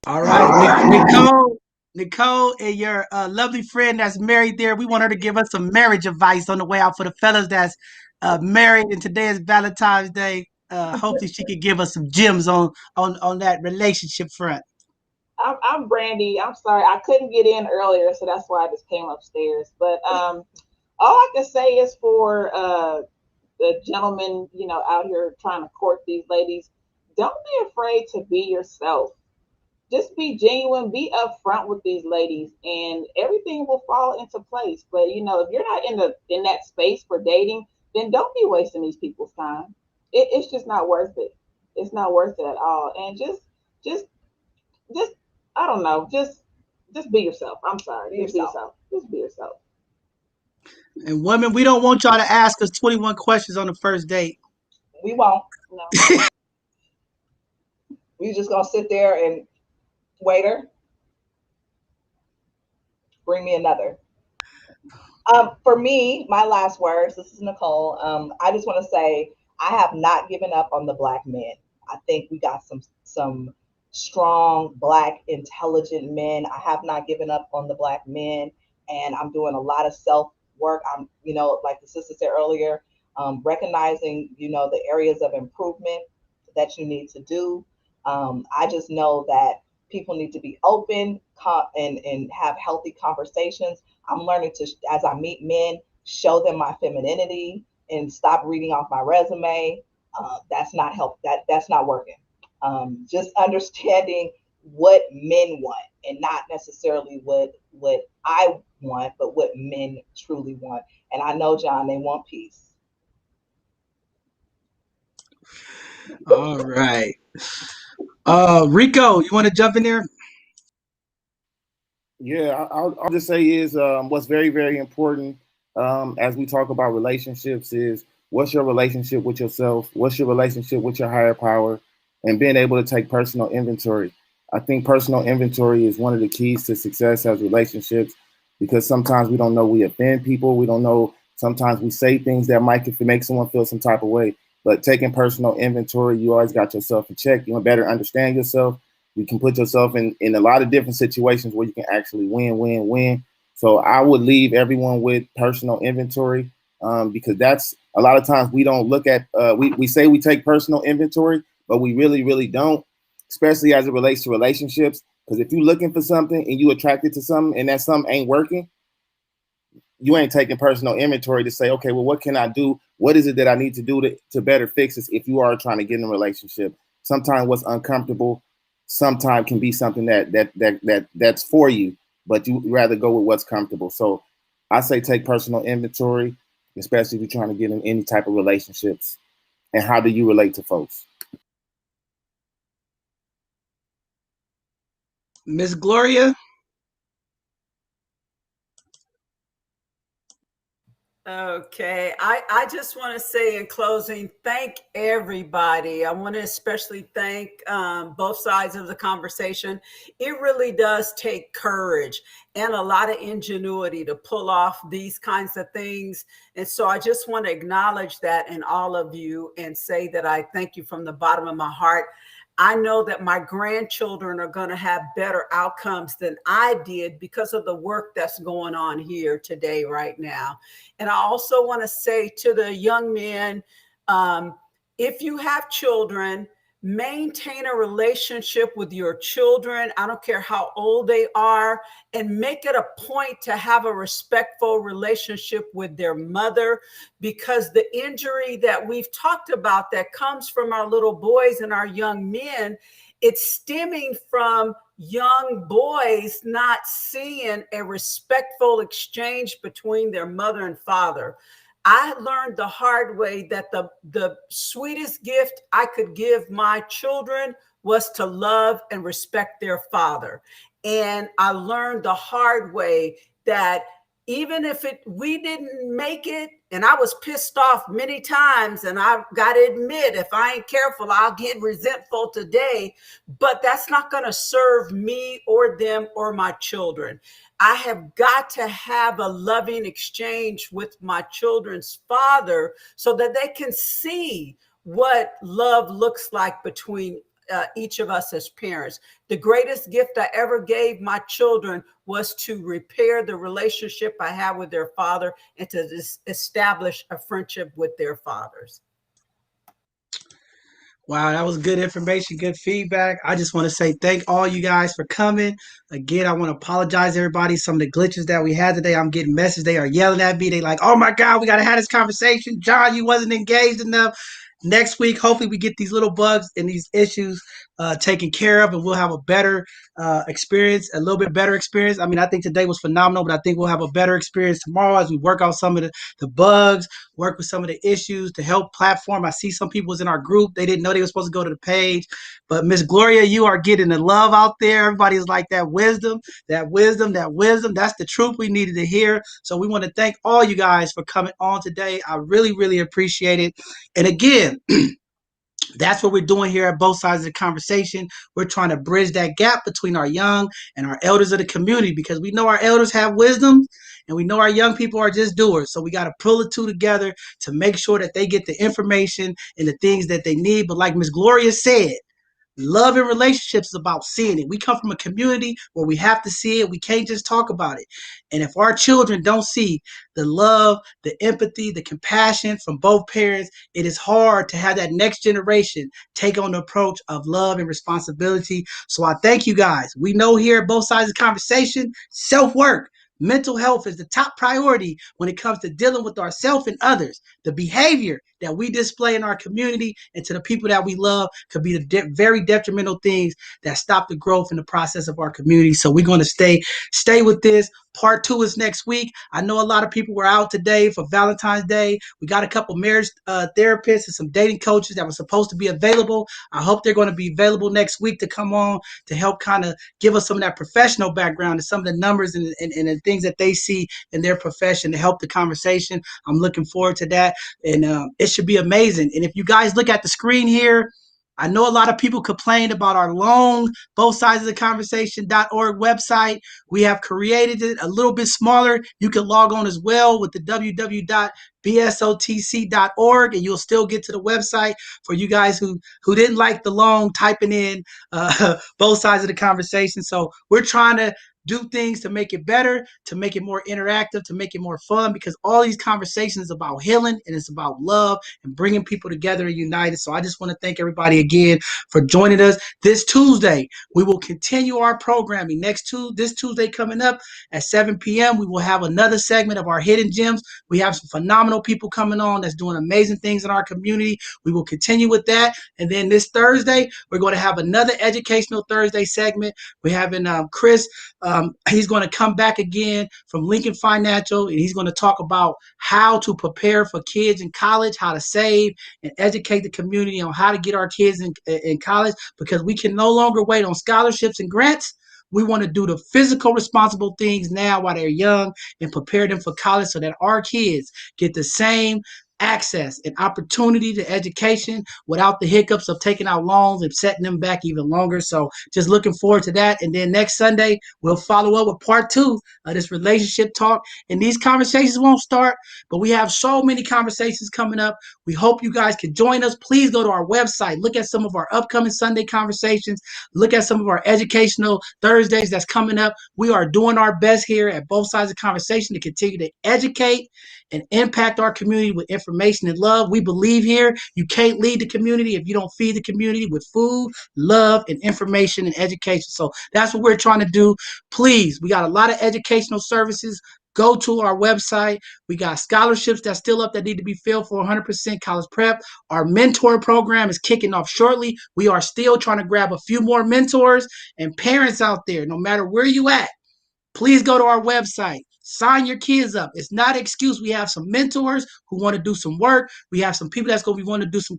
All right, Nicole, and your lovely friend that's married there, we want her to give us some marriage advice on the way out for the fellas that's married, and today is Valentine's Day. Hopefully she could give us some gems on that relationship front. I'm Brandy. I'm sorry, I couldn't get in earlier, so that's why I just came upstairs. But all I can say is for the gentlemen, you know, out here trying to court these ladies, don't be afraid to be yourself. Just be genuine, be upfront with these ladies, and everything will fall into place. But you know, if you're not in that space for dating, then don't be wasting these people's time. It's just not worth it. It's not worth it at all. And just I don't know, just be yourself. I'm sorry, just be yourself. Just be yourself. And women, we don't want y'all to ask us 21 questions on the first date. We won't. No. We just gonna sit there and waiter, bring me another. For me, my last words, this is Nicole. I just want to say I have not given up on the Black men. I think we got some strong Black intelligent men. I have not given up on the Black men, and I'm doing a lot of self work. I'm, you know, like the sister said earlier, recognizing, you know, the areas of improvement that you need to do. I just know that people need to be open and have healthy conversations. I'm learning to, as I meet men, show them my femininity and stop reading off my resume. That's not that's not working. Just understanding what men want and not necessarily what I want, but what men truly want. And I know, John, they want peace. All right. Rico, you want to jump in there? Yeah, I'll just say is what's very, very important as we talk about relationships is what's your relationship with yourself? What's your relationship with your higher power? And being able to take personal inventory. I think personal inventory is one of the keys to success as relationships, because sometimes we don't know we offend people. We don't know, sometimes we say things that might make someone feel some type of way. But taking personal inventory, you always got yourself in check. You want to better understand yourself. You can put yourself in a lot of different situations where you can actually win. So I would leave everyone with personal inventory because that's a lot of times we don't look at, we say we take personal inventory, but we really, really don't, especially as it relates to relationships. Because if you're looking for something and you attracted to something and that something ain't working, you ain't taking personal inventory to say, okay, well, what can I do? What is it that I need to do to better fix this if you are trying to get in a relationship? Sometimes what's uncomfortable sometimes can be something that's for you, but you rather go with what's comfortable. So I say take personal inventory, especially if you're trying to get in any type of relationships. And how do you relate to folks? Miss Gloria? Okay, I just want to say in closing, thank everybody. I want to especially thank both sides of the conversation. It really does take courage and a lot of ingenuity to pull off these kinds of things. And so I just want to acknowledge that in all of you and say that I thank you from the bottom of my heart. I know that my grandchildren are going to have better outcomes than I did because of the work that's going on here today, right now. And I also want to say to the young men, If you have children, maintain a relationship with your children. I don't care how old they are, and make it a point to have a respectful relationship with their mother, because the injury that we've talked about that comes from our little boys and our young men, it's stemming from young boys not seeing a respectful exchange between their mother and father. I learned the hard way that the sweetest gift I could give my children was to love and respect their father. And I learned the hard way that even if we didn't make it, and I was pissed off many times, and I got to admit, if I ain't careful, I'll get resentful today, but that's not going to serve me or them or my children. I have got to have a loving exchange with my children's father so that they can see what love looks like between each of us as parents. The greatest gift I ever gave my children was to repair the relationship I have with their father and to establish a friendship with their fathers. Wow, that was good information, good feedback. I just want to say thank all you guys for coming. Again, I want to apologize to everybody. Some of the glitches that we had today, I'm getting messages. They are yelling at me. They like, oh my God, we got to have this conversation. John, you wasn't engaged enough. Next week, hopefully we get these little bugs and these issues taken care of, and we'll have a better experience, a little bit better experience. I mean, I think today was phenomenal, but I think we'll have a better experience tomorrow as we work out some of the bugs, work with some of the issues to help platform. I see some people was in our group. They didn't know they were supposed to go to the page. But Miss Gloria, you are getting the love out there. Everybody's like that wisdom, that wisdom, that wisdom. That's the truth we needed to hear. So we want to thank all you guys for coming on today. I really, really appreciate it. And again, that's what we're doing here at Both Sides of the Conversation. We're trying to bridge that gap between our young and our elders of the community, because we know our elders have wisdom and we know our young people are just doers. So we got to pull the two together to make sure that they get the information and the things that they need. But like Miss Gloria said, love and relationships is about seeing it. We come from a community where we have to see it. We can't just talk about it. And if our children don't see the love, the empathy, the compassion from both parents, it is hard to have that next generation take on the approach of love and responsibility. So I thank you guys. We know here at Both Sides of the Conversation, self-work, mental health is the top priority when it comes to dealing with ourselves and others. The behavior that we display in our community and to the people that we love could be the very detrimental things that stop the growth in the process of our community. So we're going to stay with this. Part 2 is next week. I know a lot of people were out today for Valentine's Day. We got a couple marriage therapists and some dating coaches that were supposed to be available. I hope they're going to be available next week to come on to help kind of give us some of that professional background and some of the numbers and the things that they see in their profession to help the conversation. I'm looking forward to that. And it should be amazing. And if you guys look at the screen here, I know a lot of people complained about our long both sides of the conversation.org website. We have created it a little bit smaller. You can log on as well with the www.bsotc.org, and you'll still get to the website for you guys who didn't like the long typing in both sides of the conversation. So we're trying to do things to make it better, to make it more interactive, to make it more fun, because all these conversations about healing and it's about love and bringing people together and united. So I just want to thank everybody again for joining us. This Tuesday, we will continue our programming. This Tuesday coming up at 7 p.m., we will have another segment of our Hidden Gems. We have some phenomenal people coming on that's doing amazing things in our community. We will continue with that. And then this Thursday, we're going to have another Educational Thursday segment. We're having Chris. He's going to come back again from Lincoln Financial, and he's going to talk about how to prepare for kids in college, how to save and educate the community on how to get our kids in college, because we can no longer wait on scholarships and grants. We want to do the physical, responsible things now while they're young and prepare them for college so that our kids get the same access and opportunity to education without the hiccups of taking out loans and setting them back even longer. So just looking forward to that. And then next Sunday, we'll follow up with part 2 of this relationship talk. And these conversations won't start, but we have so many conversations coming up. We hope you guys can join us. Please go to our website, look at some of our upcoming Sunday conversations, look at some of our Educational Thursdays that's coming up. We are doing our best here at Both Sides of the Conversation to continue to educate and impact our community with information and love. We believe here you can't lead the community if you don't feed the community with food, love, and information and education. So that's what we're trying to do. Please, we got a lot of educational services. Go to our website. We got scholarships that's still up that need to be filled for 100% college prep. Our mentor program is kicking off shortly. We are still trying to grab a few more mentors and parents out there, no matter where you at. Please go to our website. Sign your kids up. It's not an excuse. We have some mentors who want to do some work. We have some people that's going to be wanting to do some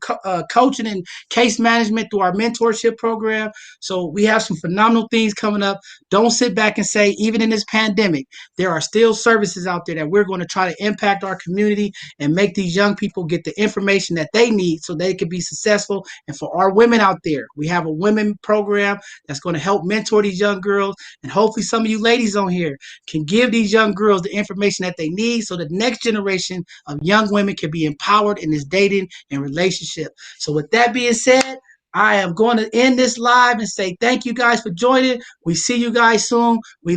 coaching and case management through our mentorship program. So we have some phenomenal things coming up. Don't sit back and say, even in this pandemic, there are still services out there that we're going to try to impact our community and make these young people get the information that they need so they can be successful. And for our women out there, we have a women program that's going to help mentor these young girls. And hopefully some of you ladies on here can give these young girls the information that they need so the next generation of young women can be empowered in this dating and relationship. So with that being said, I am going to end this live and say thank you guys for joining. We see you guys soon. We